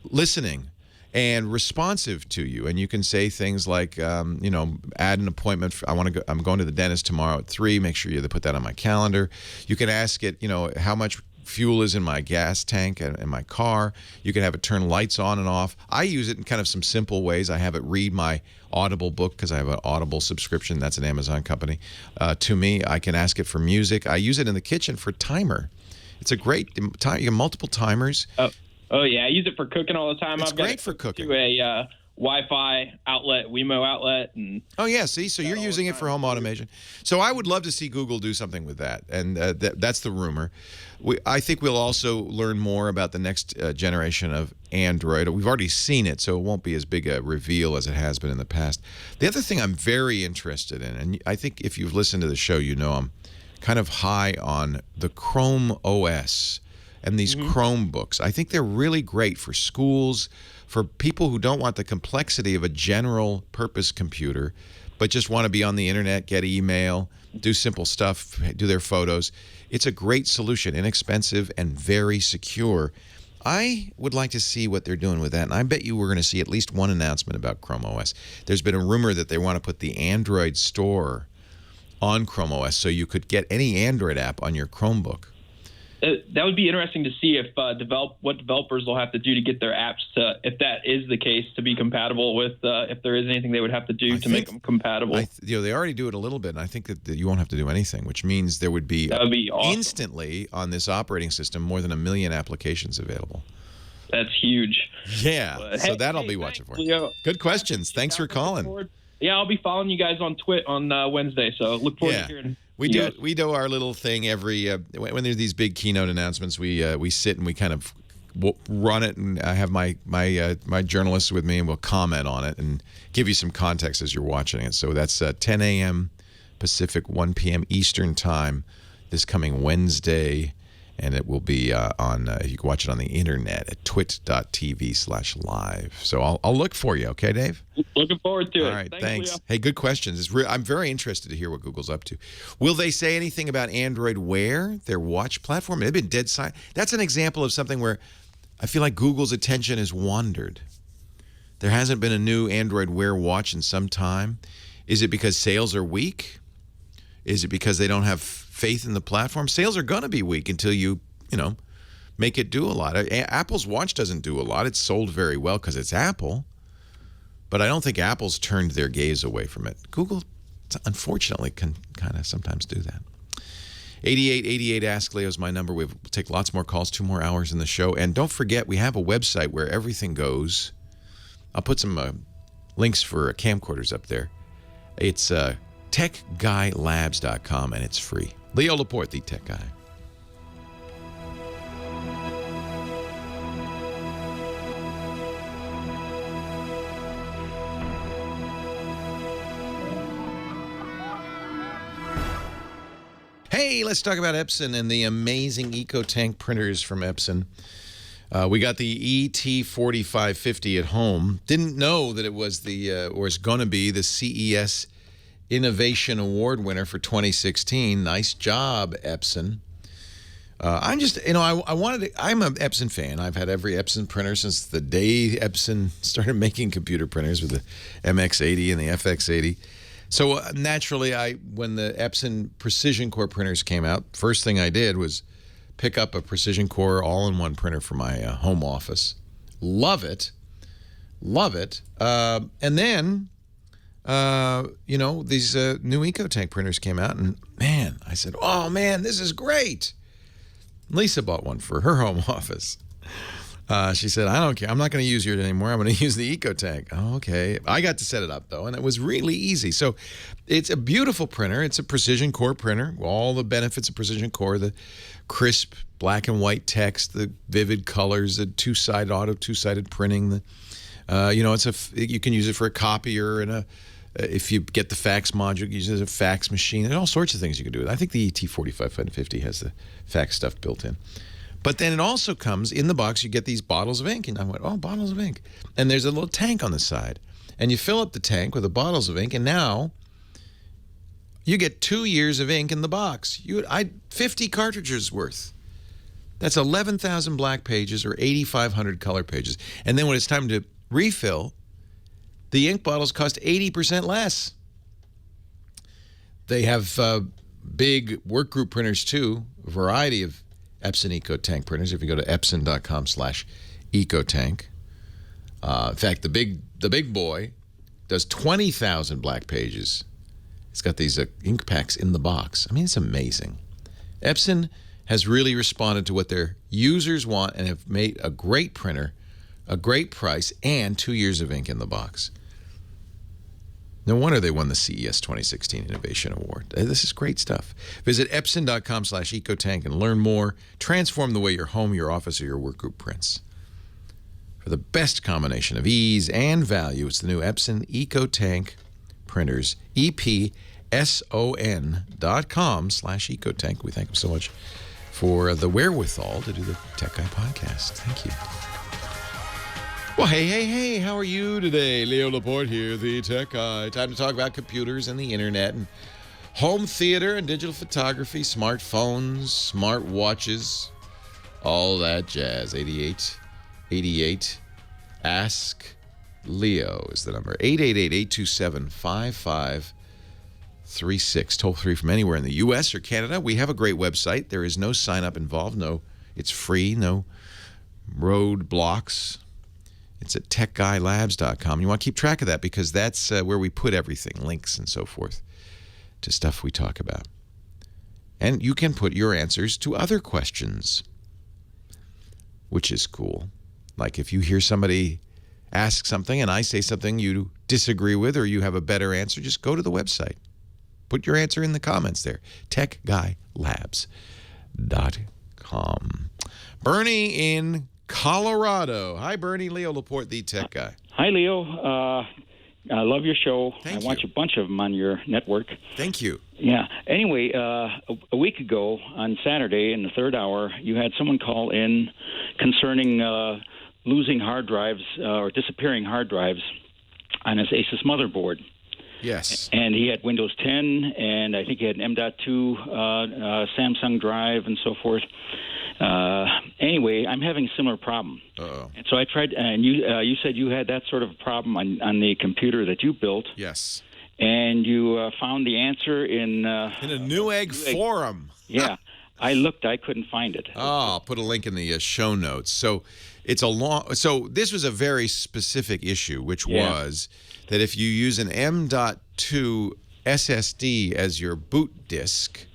Speaker 3: listening and responsive to you. And you can say things like, you know, add an appointment. I'm going to the dentist tomorrow at 3. Make sure you put that on my calendar. You can ask it, you know, how much fuel is in my gas tank and in my car. You can have it turn lights on and off. I use it in kind of some simple ways. I have it read my Audible book because I have an Audible subscription. That's an Amazon company. To me, I can ask it for music. I use it in the kitchen for timer. It's a great time. You have multiple timers.
Speaker 6: Oh yeah, I use it for cooking all the time.
Speaker 3: It's
Speaker 6: I've
Speaker 3: great
Speaker 6: got
Speaker 3: for cooking.
Speaker 6: To a Wi-Fi outlet, Wemo outlet, and
Speaker 3: oh yeah, see, so you're using it for home automation. So I would love to see Google do something with that, and that's the rumor. I think we'll also learn more about the next generation of Android. We've already seen it, so it won't be as big a reveal as it has been in the past. The other thing I'm very interested in, and I think if you've listened to the show, you know I'm kind of high on the Chrome OS and these Chromebooks. I think they're really great for schools, for people who don't want the complexity of a general purpose computer, but just want to be on the internet, get email, do simple stuff, do their photos. It's a great solution, inexpensive and very secure. I would like to see what they're doing with that, and I bet you we're going to see at least one announcement about Chrome OS. There's been a rumor that they want to put the Android store on Chrome OS so you could get any Android app on your Chromebook.
Speaker 6: That would be interesting to see if what developers will have to do to get their apps to, if that is the case, to be compatible with. If there is anything they would have to do to make them compatible.
Speaker 3: You know, they already do it a little bit, and I think that you won't have to do anything, which means there would be,
Speaker 6: awesome.
Speaker 3: Instantly on this operating system more than 1 million applications available.
Speaker 6: That's huge.
Speaker 3: Yeah,
Speaker 6: But,
Speaker 3: so that I'll be watching for.
Speaker 6: Leo.
Speaker 3: Good questions. Thanks for calling.
Speaker 6: Yeah, I'll be following you guys on on Wednesday, so look forward to hearing.
Speaker 3: We do our little thing every when there's these big keynote announcements. We sit and we kind of run it, and I have my journalists with me, and we'll comment on it and give you some context as you're watching it. So that's 10 a.m. Pacific, 1 p.m. Eastern time this coming Wednesday, and it will be on. You can watch it on the internet at twit.tv/live. So I'll look for you. Okay, Dave?
Speaker 6: Looking forward to it.
Speaker 3: All right, thanks.
Speaker 6: Leo.
Speaker 3: Hey, good questions. I'm very interested to hear what Google's up to. Will they say anything about Android Wear, their watch platform? They've been dead silent. That's an example of something where I feel like Google's attention has wandered. There hasn't been a new Android Wear watch in some time. Is it because sales are weak? Is it because they don't have faith in the platform? Sales are going to be weak until you make it do a lot. Apple's watch doesn't do a lot. It's sold very well because it's Apple. But I don't think Apple's turned their gaze away from it. Google, unfortunately, can kind of sometimes do that. 8888 Ask Leo is my number. We'll take lots more calls, 2 more hours in the show. And don't forget, we have a website where everything goes. I'll put some links for camcorders up there. It's techguylabs.com, and it's free. Leo Laporte, the Tech Guy. Hey, let's talk about Epson and the amazing EcoTank printers from Epson. We got the ET4550 at home. Didn't know that it was or is going to be the CES Innovation Award winner for 2016. Nice job, Epson. I'm just, I'm an Epson fan. I've had every Epson printer since the day Epson started making computer printers with the MX80 and the FX80. So naturally, when the Epson Precision Core printers came out, first thing I did was pick up a Precision Core all-in-one printer for my home office. Love it. And then, these new EcoTank printers came out, and man, I said, oh man, this is great. Lisa bought one for her home office. She said, I don't care. I'm not going to use yours anymore. I'm going to use the EcoTank. Oh, okay. I got to set it up, though, and it was really easy. So it's a beautiful printer. It's a Precision Core printer. All the benefits of Precision Core, the crisp black and white text, the vivid colors, the two-sided printing. You can use it for a copier and if you get the fax module, you can use it as a fax machine. There's all sorts of things you can do with it. I think the ET4550 has the fax stuff built in. But then it also comes in the box, you get these bottles of ink. And I went, oh, bottles of ink. And there's a little tank on the side. And you fill up the tank with the bottles of ink, and now you get 2 years of ink in the box. 50 cartridges worth. That's 11,000 black pages or 8,500 color pages. And then when it's time to refill, the ink bottles cost 80% less. They have big workgroup printers too, a variety of Epson EcoTank printers. If you go to epson.com/EcoTank. In fact, the big boy does 20,000 black pages. It's got these ink packs in the box. I mean, it's amazing. Epson has really responded to what their users want and have made a great printer, a great price, and 2 years of ink in the box. No wonder they won the CES 2016 Innovation Award. This is great stuff. Visit epson.com/EcoTank and learn more. Transform the way your home, your office, or your workgroup prints. For the best combination of ease and value, it's the new Epson EcoTank printers, epson.com/EcoTank. We thank them so much for the wherewithal to do the Tech Guy podcast. Thank you. Well, hey, how are you today? Leo Laporte here, the Tech Guy. Time to talk about computers and the internet and home theater and digital photography, smartphones, smart watches, all that jazz. 8888. Ask Leo is the number. 888-827-5536. Toll free from anywhere in the U.S. or Canada. We have a great website. There is no sign-up involved. No, it's free. No roadblocks. It's at techguylabs.com. You want to keep track of that because that's where we put everything, links and so forth, to stuff we talk about. And you can put your answers to other questions, which is cool. Like if you hear somebody ask something and I say something you disagree with or you have a better answer, just go to the website. Put your answer in the comments there. techguylabs.com. Bernie in Colorado. Hi, Bernie. Leo Laporte, the Tech Guy.
Speaker 7: Hi, Leo. I love your show.
Speaker 3: Thank you.
Speaker 7: I watch a bunch of them on your network.
Speaker 3: Thank you.
Speaker 7: Yeah. Anyway, a week ago on Saturday in the third hour, you had someone call in concerning losing hard drives or disappearing hard drives on his Asus motherboard.
Speaker 3: Yes.
Speaker 7: And he had Windows 10, and I think he had an M.2 Samsung drive and so forth. Anyway, I'm having a similar problem.
Speaker 3: Uh-oh.
Speaker 7: And so I tried, and you said you had that sort of problem on the computer that you built.
Speaker 3: Yes.
Speaker 7: And you found the answer in
Speaker 3: a Newegg forum.
Speaker 7: Yeah. I looked, I couldn't find it.
Speaker 3: Oh, I'll put a link in the show notes. So it's so this was a very specific issue, which was that if you use an M.2 SSD as your boot disk,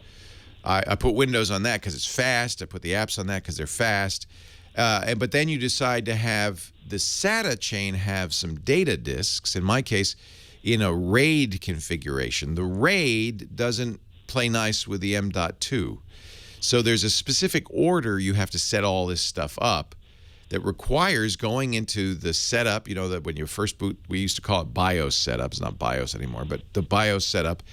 Speaker 3: I put Windows on that because it's fast. I put the apps on that because they're fast. But then you decide to have the SATA chain have some data disks. In my case, in a RAID configuration. The RAID doesn't play nice with the M.2. So there's a specific order you have to set all this stuff up that requires going into the setup. You know, that when you first boot, we used to call it BIOS setup. It's not BIOS anymore, but the BIOS setup.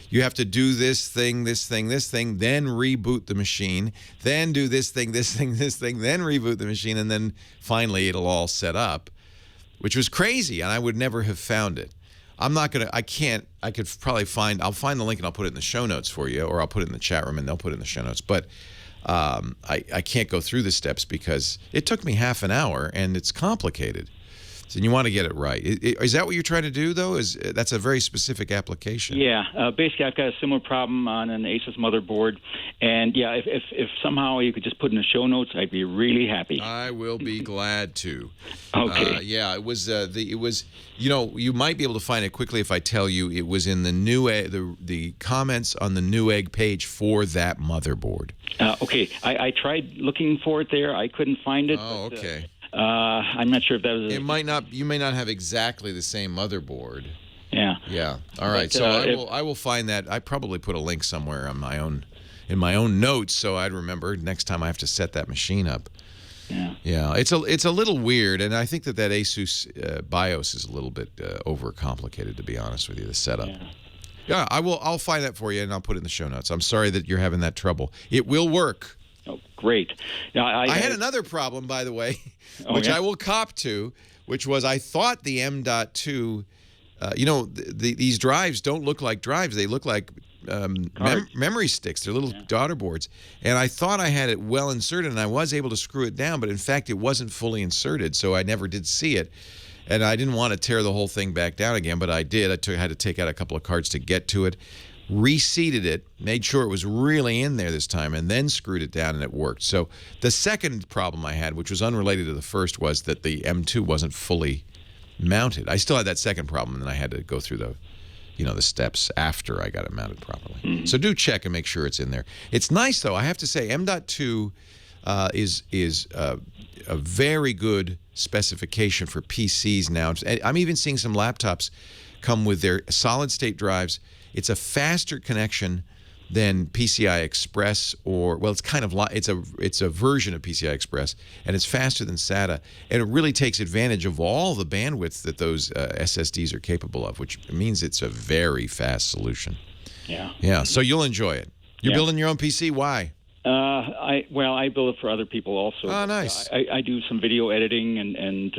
Speaker 3: You have to do this thing, then reboot the machine, then do this thing, then reboot the machine, and then finally it'll all set up, which was crazy, and I would never have found it. I'll find the link and I'll put it in the show notes for you, or I'll put it in the chat room and they'll put it in the show notes. But I can't go through the steps because it took me half an hour and it's complicated. So you want to get it right. Is that what you're trying to do, though? That's a very specific application?
Speaker 7: Yeah. Basically, I've got a similar problem on an Asus motherboard. And, yeah, if somehow you could just put in the show notes, I'd be really happy.
Speaker 3: I will be glad to.
Speaker 7: Okay.
Speaker 3: Yeah, it was, you know, you might be able to find it quickly if I tell you it was in the Newegg, the comments on the Newegg page for that motherboard.
Speaker 7: Okay. I tried looking for it there. I couldn't find it.
Speaker 3: Oh, okay.
Speaker 7: I'm not sure if that was.
Speaker 3: It might not. You may not have exactly the same motherboard.
Speaker 7: Yeah.
Speaker 3: Yeah. All right. So I will find that. I probably put a link somewhere on my own, in my own notes, so I'd remember next time I have to set that machine up.
Speaker 7: Yeah.
Speaker 3: Yeah. It's a little weird, and I think that Asus BIOS is a little bit overcomplicated, to be honest with you. The setup. Yeah. I'll find that for you, and I'll put it in the show notes. I'm sorry that you're having that trouble. It will work.
Speaker 7: Oh, great. Now, I
Speaker 3: had another problem, by the way, which
Speaker 7: yeah?
Speaker 3: I will cop to, which was I thought the M.2, these drives don't look like drives. They look like memory sticks. They're little daughter boards. And I thought I had it well inserted, and I was able to screw it down, but in fact, it wasn't fully inserted, so I never did see it. And I didn't want to tear the whole thing back down again, but I did. I had to take out a couple of cards to get to it, reseated it, made sure it was really in there this time, and then screwed it down, and it worked. So the second problem I had, which was unrelated to the first, was that the M2 wasn't fully mounted. I still had that second problem, and then I had to go through the steps after I got it mounted properly. So do check and make sure it's in there. It's nice, though. I have to say, M.2 is a very good specification for PCs now. I'm even seeing some laptops come with their solid-state drives. It's a faster connection than PCI Express, it's kind of it's a version of PCI Express, and it's faster than SATA, and it really takes advantage of all the bandwidth that those SSDs are capable of, which means it's a very fast solution. Yeah. So you'll enjoy it. You're building your own PC. Why?
Speaker 7: I build it for other people also.
Speaker 3: Oh, nice.
Speaker 7: I do some video editing and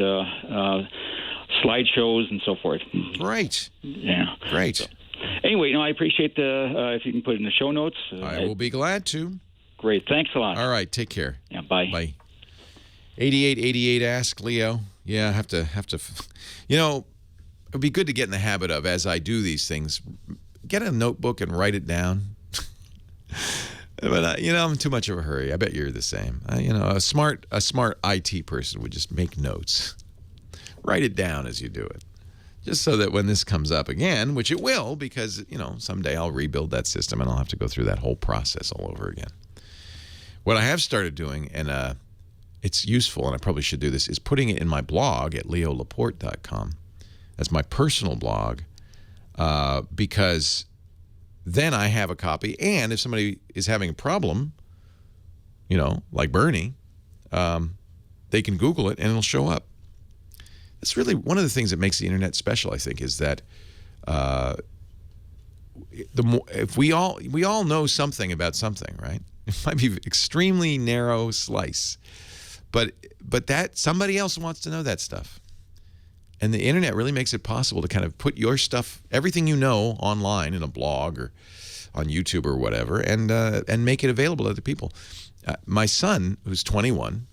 Speaker 7: slideshows and so forth.
Speaker 3: Great.
Speaker 7: Yeah.
Speaker 3: Great.
Speaker 7: So, anyway, I appreciate if you can put it in the show notes.
Speaker 3: I will be glad to.
Speaker 7: Great. Thanks a lot.
Speaker 3: All right. Take care.
Speaker 7: Yeah. Bye.
Speaker 3: Bye. 8888 Ask Leo. Yeah, I have to. It'd be good to get in the habit of, as I do these things, get a notebook and write it down. But I'm in too much of a hurry. I bet you're the same. A smart IT person would just make notes, write it down as you do it, just so that when this comes up again, which it will, because someday I'll rebuild that system and I'll have to go through that whole process all over again. What I have started doing, and it's useful, and I probably should do this, is putting it in my blog at leolaporte.com. That's my personal blog, because then I have a copy, and if somebody is having a problem, like Bernie, they can Google it and it'll show up. That's really one of the things that makes the internet special, I think, is that if we all know something about something, right? It might be extremely narrow slice, but that somebody else wants to know that stuff. And the internet really makes it possible to kind of put your stuff, everything you know, online in a blog or on YouTube or whatever, and make it available to other people. My son, who's 21,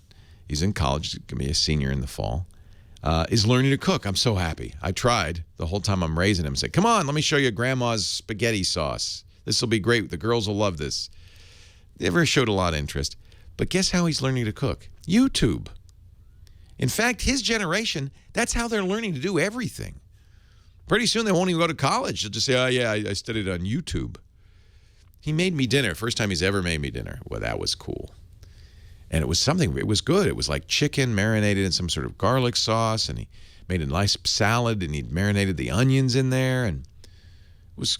Speaker 3: he's in college, he's going to be a senior in the fall, is learning to cook. I'm so happy. I tried the whole time I'm raising him. Say, come on, let me show you grandma's spaghetti sauce. This will be great. The girls will love this. Never showed a lot of interest. But guess how he's learning to cook? YouTube. In fact, his generation, that's how they're learning to do everything. Pretty soon they won't even go to college. They'll just say, oh, yeah, I studied on YouTube. He made me dinner. First time he's ever made me dinner. Well, that was cool. And it was good. It was like chicken marinated in some sort of garlic sauce, and he made a nice salad, and he marinated the onions in there, and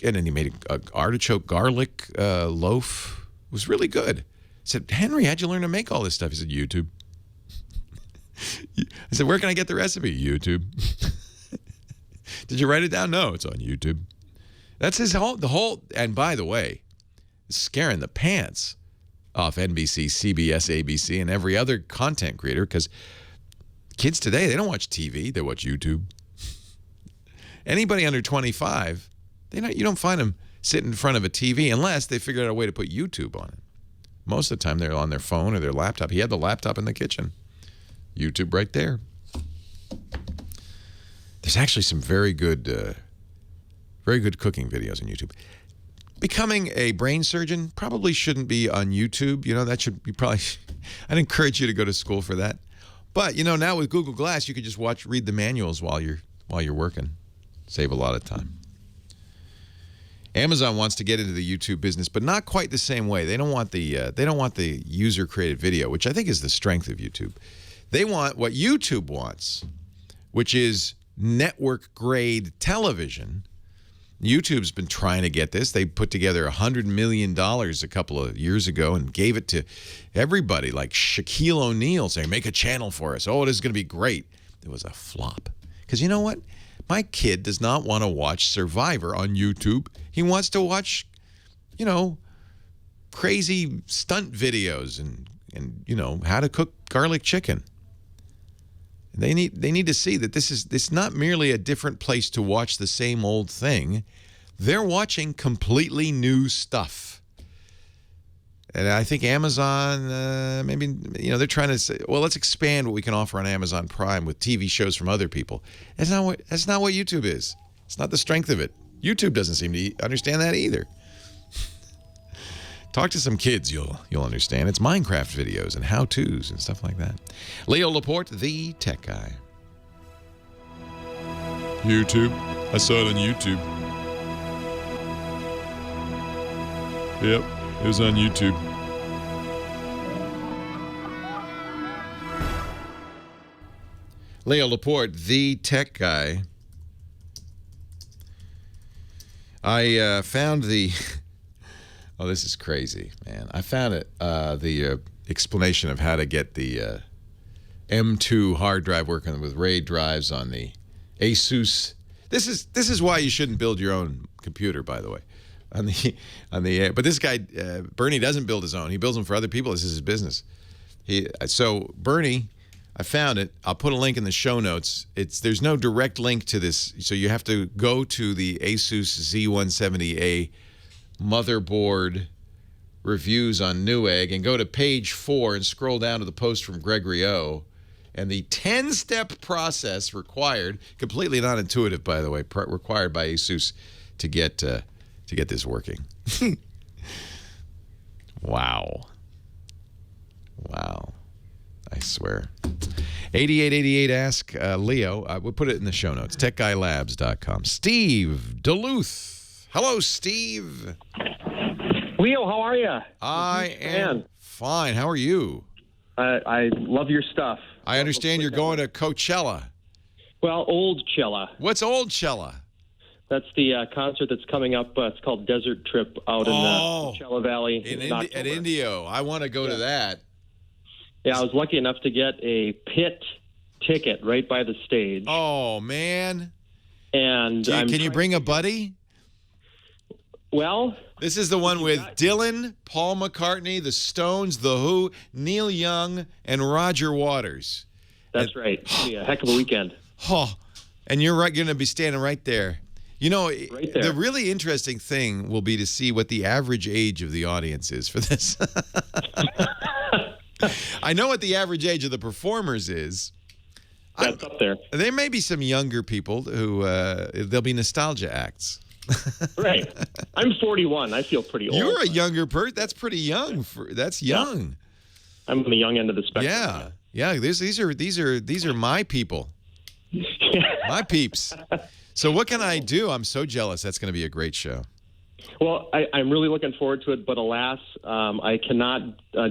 Speaker 3: then he made an artichoke garlic loaf. It was really good. I said, Henry, how'd you learn to make all this stuff? He said, YouTube. I said, where can I get the recipe? YouTube. Did you write it down? No, it's on YouTube. That's the whole, and by the way, scaring the pants off NBC, CBS, ABC, and every other content creator, because kids today, they don't watch TV, they watch YouTube. Anybody under 25, you don't find them sitting in front of a TV unless they figure out a way to put YouTube on it. Most of the time, they're on their phone or their laptop. He had the laptop in the kitchen. YouTube right there. There's actually some very good cooking videos on YouTube. Becoming a brain surgeon probably shouldn't be on YouTube. That should be probably. I'd encourage you to go to school for that. But now with Google Glass, you could just read the manuals while you're working. Save a lot of time. Amazon wants to get into the YouTube business, but not quite the same way. They don't want the user created video, which I think is the strength of YouTube. They want what YouTube wants, which is network-grade television. YouTube's been trying to get this. They put together $100 million a couple of years ago and gave it to everybody, like Shaquille O'Neal saying, make a channel for us. Oh, it is going to be great. It was a flop. Because you know what? My kid does not want to watch Survivor on YouTube. He wants to watch, crazy stunt videos and how to cook garlic chicken. They need to see that it's not merely a different place to watch the same old thing. They're watching completely new stuff. And I think Amazon, maybe, they're trying to say, well, let's expand what we can offer on Amazon Prime with TV shows from other people. That's not what YouTube is. It's not the strength of it. YouTube doesn't seem to understand that either. Talk to some kids, you'll understand. It's Minecraft videos and how-tos and stuff like that. Leo Laporte, the tech guy. YouTube. I saw it on YouTube. Yep, it was on YouTube. Leo Laporte, the tech guy. I found the... Oh, this is crazy, man. I found it, the explanation of how to get the M2 hard drive working with RAID drives on the Asus. This is why you shouldn't build your own computer, by the way. But this guy, Bernie, doesn't build his own. He builds them for other people. This is his business. So Bernie, I found it. I'll put a link in the show notes. There's no direct link to this, so you have to go to the Asus Z170A motherboard reviews on Newegg and go to page 4 and scroll down to the post from Gregory O. And the 10-step process required, completely not intuitive, by the way, required by Asus to get this working. Wow. I swear. 8888 Ask Leo. We'll put it in the show notes. TechGuyLabs.com. Steve Duluth. Hello, Steve.
Speaker 8: Leo, how are you?
Speaker 3: I am fine. How are you?
Speaker 8: I love your stuff.
Speaker 3: I understand you're going to Coachella.
Speaker 8: Well, Old Chella.
Speaker 3: What's Old Chella?
Speaker 8: That's the concert that's coming up. It's called Desert Trip out in the Coachella Valley.
Speaker 3: At Indio. I want to go to that.
Speaker 8: Yeah, I was lucky enough to get a pit ticket right by the stage.
Speaker 3: Oh, man.
Speaker 8: And
Speaker 3: can you bring a buddy?
Speaker 8: Well,
Speaker 3: this is the one with Dylan, Paul McCartney, the Stones, the Who, Neil Young, and Roger Waters.
Speaker 8: That's right. It's gonna be a heck of a weekend.
Speaker 3: Oh, and you're going to be standing right there.
Speaker 8: Right there.
Speaker 3: The really interesting thing will be to see what the average age of the audience is for this. I know what the average age of the performers is.
Speaker 8: That's up there.
Speaker 3: There may be some younger people who there'll be nostalgia acts.
Speaker 8: Right. I'm 41. I feel pretty old.
Speaker 3: You're a younger person. That's pretty young. That's young.
Speaker 8: Yeah. I'm on the young end of the spectrum.
Speaker 3: Yeah. These are my people. My peeps. So what can I do? I'm so jealous. That's going to be a great show.
Speaker 8: Well, I'm really looking forward to it, but alas, I cannot,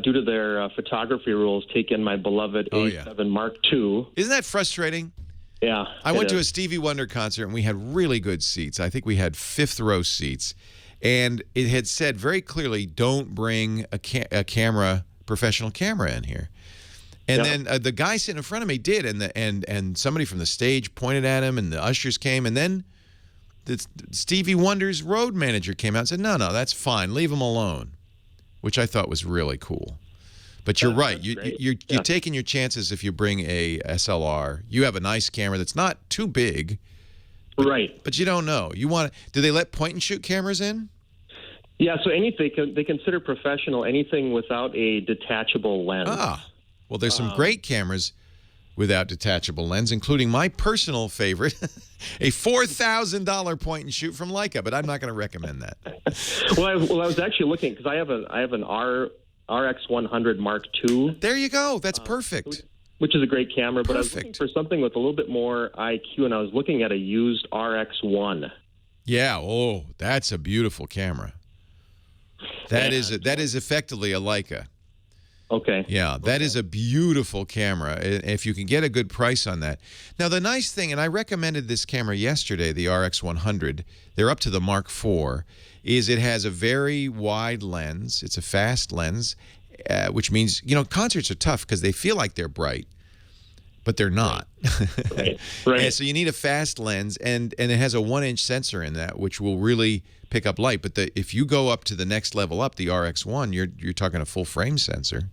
Speaker 8: due to their photography rules, take in my beloved A7 Mark II.
Speaker 3: Isn't that frustrating?
Speaker 8: Yeah.
Speaker 3: I went to a Stevie Wonder concert, and we had really good seats. I think we had fifth-row seats. And it had said very clearly, don't bring a professional camera in here. And then the guy sitting in front of me did, and somebody from the stage pointed at him, and the ushers came, and then Stevie Wonder's road manager came out and said, no, that's fine. Leave him alone, which I thought was really cool. But you're right. You're taking your chances if you bring a SLR. You have a nice camera that's not too big.
Speaker 8: Right.
Speaker 3: But you don't know. Do they let point-and-shoot cameras in?
Speaker 8: Yeah, so they consider professional anything without a detachable lens.
Speaker 3: Well, there's some great cameras without detachable lens, including my personal favorite, a $4,000 point-and-shoot from Leica, but I'm not going to recommend that.
Speaker 8: Well, I was actually looking because I have an RX100 Mark II.
Speaker 3: There you go. That's perfect.
Speaker 8: Which is a great camera, but I was looking for something with a little bit more IQ, and I was looking at a used RX1.
Speaker 3: Yeah. Oh, that's a beautiful camera. That is effectively a Leica.
Speaker 8: Okay.
Speaker 3: Yeah, that is a beautiful camera if you can get a good price on that. Now, the nice thing, and I recommended this camera yesterday, the RX100, they're up to the Mark IV, is it has a very wide lens. It's a fast lens, which means, concerts are tough because they feel like they're bright. but they're not.
Speaker 8: Right.
Speaker 3: And so you need a fast lens, and it has a 1-inch sensor in that, which will really pick up light. But if you go up to the next level up, the RX1, you're talking a full frame sensor.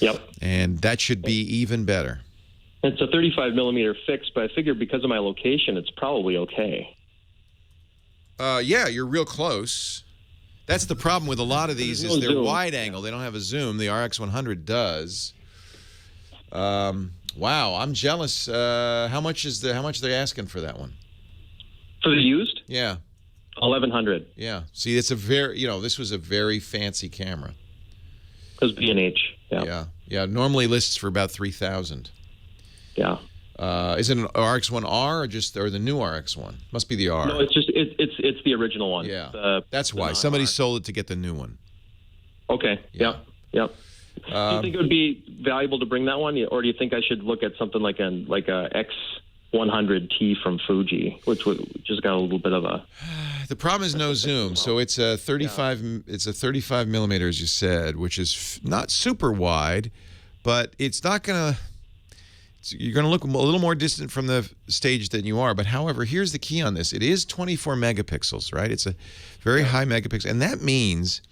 Speaker 8: Yep.
Speaker 3: And that should be even better.
Speaker 8: It's a 35 millimeter fixed, but I figure because of my location, it's probably okay.
Speaker 3: Yeah, you're real close. That's the problem with a lot of these is they're wide angle. They don't have a zoom. The RX100 does. Wow, I'm jealous. How much are they asking for that one?
Speaker 8: For the used?
Speaker 3: Yeah.
Speaker 8: 1100.
Speaker 3: Yeah. See, it's a very, this was a very fancy camera.
Speaker 8: Because B&H. Yeah.
Speaker 3: Yeah. Normally lists for about 3,000.
Speaker 8: Yeah.
Speaker 3: Is it an RX1R or the new RX1? Must be the R.
Speaker 8: No, it's the original one.
Speaker 3: Yeah. That's why somebody sold it to get the new one.
Speaker 8: Okay.
Speaker 3: Yeah.
Speaker 8: Yep. Do you think it would be valuable to bring that one, or do you think I should look at something like a X100T from Fuji, which just got a little bit of a?
Speaker 3: The problem is no zoom, so it's a 35. Yeah. It's a 35 millimeter, as you said, which is not super wide, but it's not gonna. You're going to look a little more distant from the stage than you are. But however, here's the key on this: it is 24 megapixels, right? It's a very high megapixel, and that means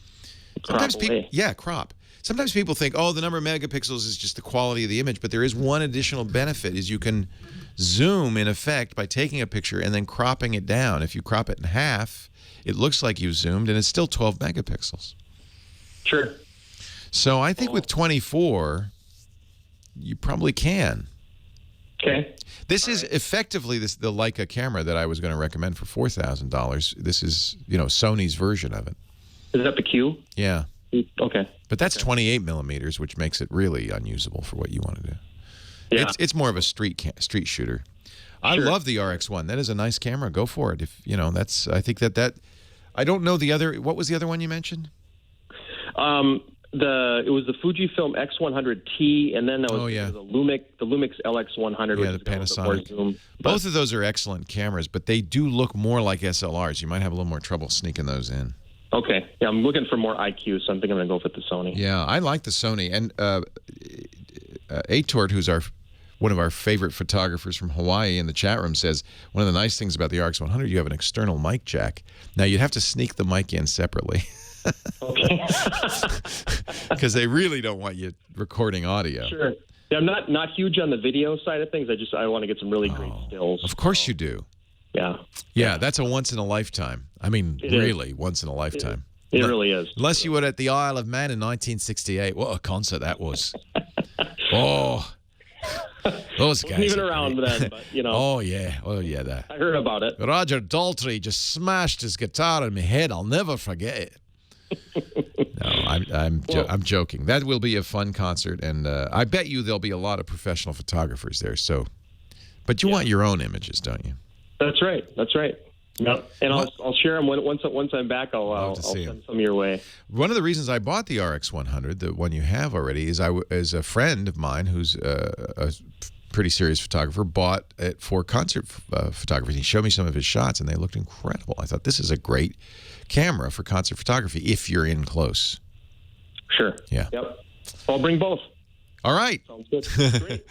Speaker 3: sometimes people, crop. Sometimes people think, oh, the number of megapixels is just the quality of the image, but there is one additional benefit: is you can zoom in effect by taking a picture and then cropping it down. If you crop it in half, it looks like you've zoomed, and it's still 12 megapixels.
Speaker 8: Sure.
Speaker 3: So I think with 24, you probably can.
Speaker 8: Okay.
Speaker 3: This is effectively the Leica camera that I was going to recommend for $4,000. This is, Sony's version of it.
Speaker 8: Is that the Q?
Speaker 3: Yeah.
Speaker 8: Okay.
Speaker 3: But that's 28 millimeters, which makes it really unusable for what you want to do.
Speaker 8: Yeah.
Speaker 3: It's more of a street shooter. I love the RX1. That is a nice camera. Go for it. If I think that I don't know the other. What was the other one you mentioned?
Speaker 8: It was the Fujifilm X100T, and then that was the Lumix LX100.
Speaker 3: Yeah, the Panasonic. Both of those are excellent cameras, but they do look more like SLRs. You might have a little more trouble sneaking those in.
Speaker 8: Okay. Yeah, I'm looking for more IQ, so I think I'm going to go with the Sony.
Speaker 3: Yeah, I like the Sony. And Atort, who's one of our favorite photographers from Hawaii in the chat room, says one of the nice things about the RX100, you have an external mic jack. Now, you'd have to sneak the mic in separately.
Speaker 8: Okay.
Speaker 3: Because they really don't want you recording audio.
Speaker 8: Sure. Yeah, I'm not huge on the video side of things. I want to get some really great stills.
Speaker 3: Of course you do.
Speaker 8: Yeah.
Speaker 3: Yeah, that's a once in a lifetime. I mean, really, once in a lifetime.
Speaker 8: It really is.
Speaker 3: Unless you were at the Isle of Man in 1968. What a concert that was. Oh. Those guys.
Speaker 8: Wasn't even around then, but
Speaker 3: Oh yeah. That.
Speaker 8: I heard about it.
Speaker 3: Roger Daltrey just smashed his guitar in my head. I'll never forget it. No, I'm joking. That will be a fun concert, and I bet you there'll be a lot of professional photographers there. So, but you want your own images, don't you?
Speaker 8: That's right. Yeah, and I'll share them once I'm back. I'll send some your way.
Speaker 3: One of the reasons I bought the RX100, the one you have already, is as a friend of mine who's a pretty serious photographer bought it for concert photography. He showed me some of his shots, and they looked incredible. I thought this is a great camera for concert photography if you're in close.
Speaker 8: Sure.
Speaker 3: Yeah.
Speaker 8: Yep. I'll bring both.
Speaker 3: All right.
Speaker 8: Sounds good. Great.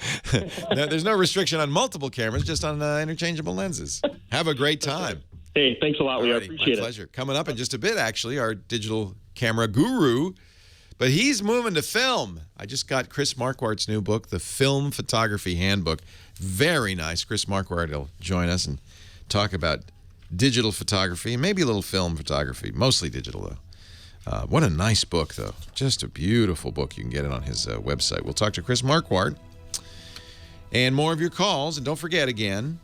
Speaker 3: There's no restriction on multiple cameras, just on interchangeable lenses. Have a great time.
Speaker 8: Hey, thanks a lot. We appreciate it.
Speaker 3: My pleasure. Coming up in just a bit, actually, our digital camera guru, but he's moving to film. I just got Chris Marquardt's new book, The Film Photography Handbook. Very nice. Chris Marquardt will join us and talk about digital photography and maybe a little film photography, mostly digital, though. What a nice book, though. Just a beautiful book. You can get it on his website. We'll talk to Chris Marquardt and more of your calls. And don't forget, again,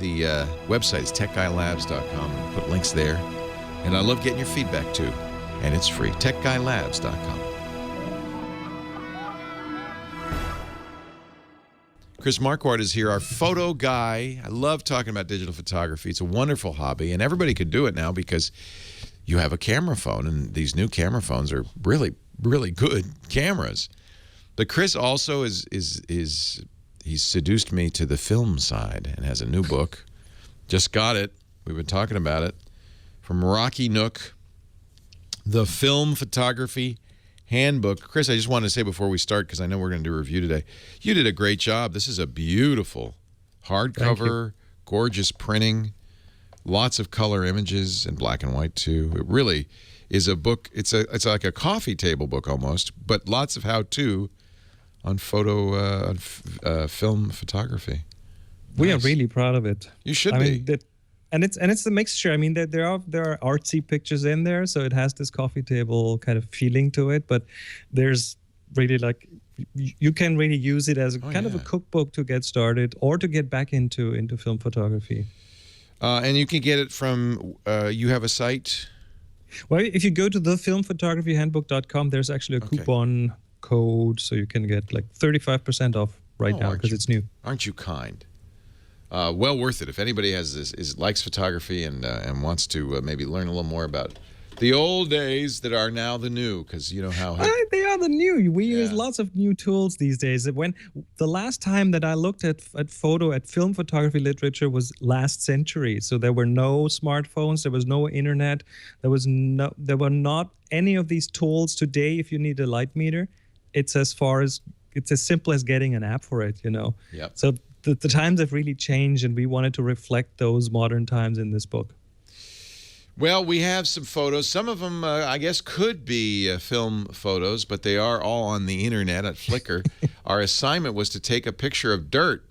Speaker 3: the website is techguylabs.com. We'll put links there. And I love getting your feedback, too. And it's free. techguylabs.com. Chris Marquardt is here, our photo guy. I love talking about digital photography. It's a wonderful hobby, and everybody can do it now because you have a camera phone, and these new camera phones are really, really good cameras. But Chris also he's seduced me to the film side and has a new book. Just got it. We've been talking about it. From Rocky Nook, The Film Photography handbook. Chris, I just wanted to say before we start, because I know we're going to do a review today, you did a great job. This is a beautiful hardcover, gorgeous printing, lots of color images and black and white too. It really is a book. It's like a coffee table book almost, but lots of how-to on film photography.
Speaker 9: We are really proud of it.
Speaker 3: You should be.
Speaker 9: And it's the mixture. I mean, there are artsy pictures in there, so it has this coffee table kind of feeling to it. But there's really like you can really use it as a kind of a cookbook to get started or to get back into film photography.
Speaker 3: And you can get it from. You have a site.
Speaker 9: Well, if you go to thefilmphotographyhandbook.com, there's actually a coupon code, so you can get like 35% off now because it's new.
Speaker 3: Aren't you kind? Well worth it. If anybody likes photography and wants to maybe learn a little more about the old days that are now the new, because you know how
Speaker 9: they are the new. We use lots of new tools these days. When the last time that I looked at film photography literature was last century, so there were no smartphones, there was no internet, there were not any of these tools. Today, if you need a light meter, it's as simple as getting an app for it.
Speaker 3: Yep.
Speaker 9: So the times have really changed, and we wanted to reflect those modern times in this book.
Speaker 3: Well, we have some photos. Some of them, I guess, could be film photos, but they are all on the internet at Flickr. Our assignment was to take a picture of dirt.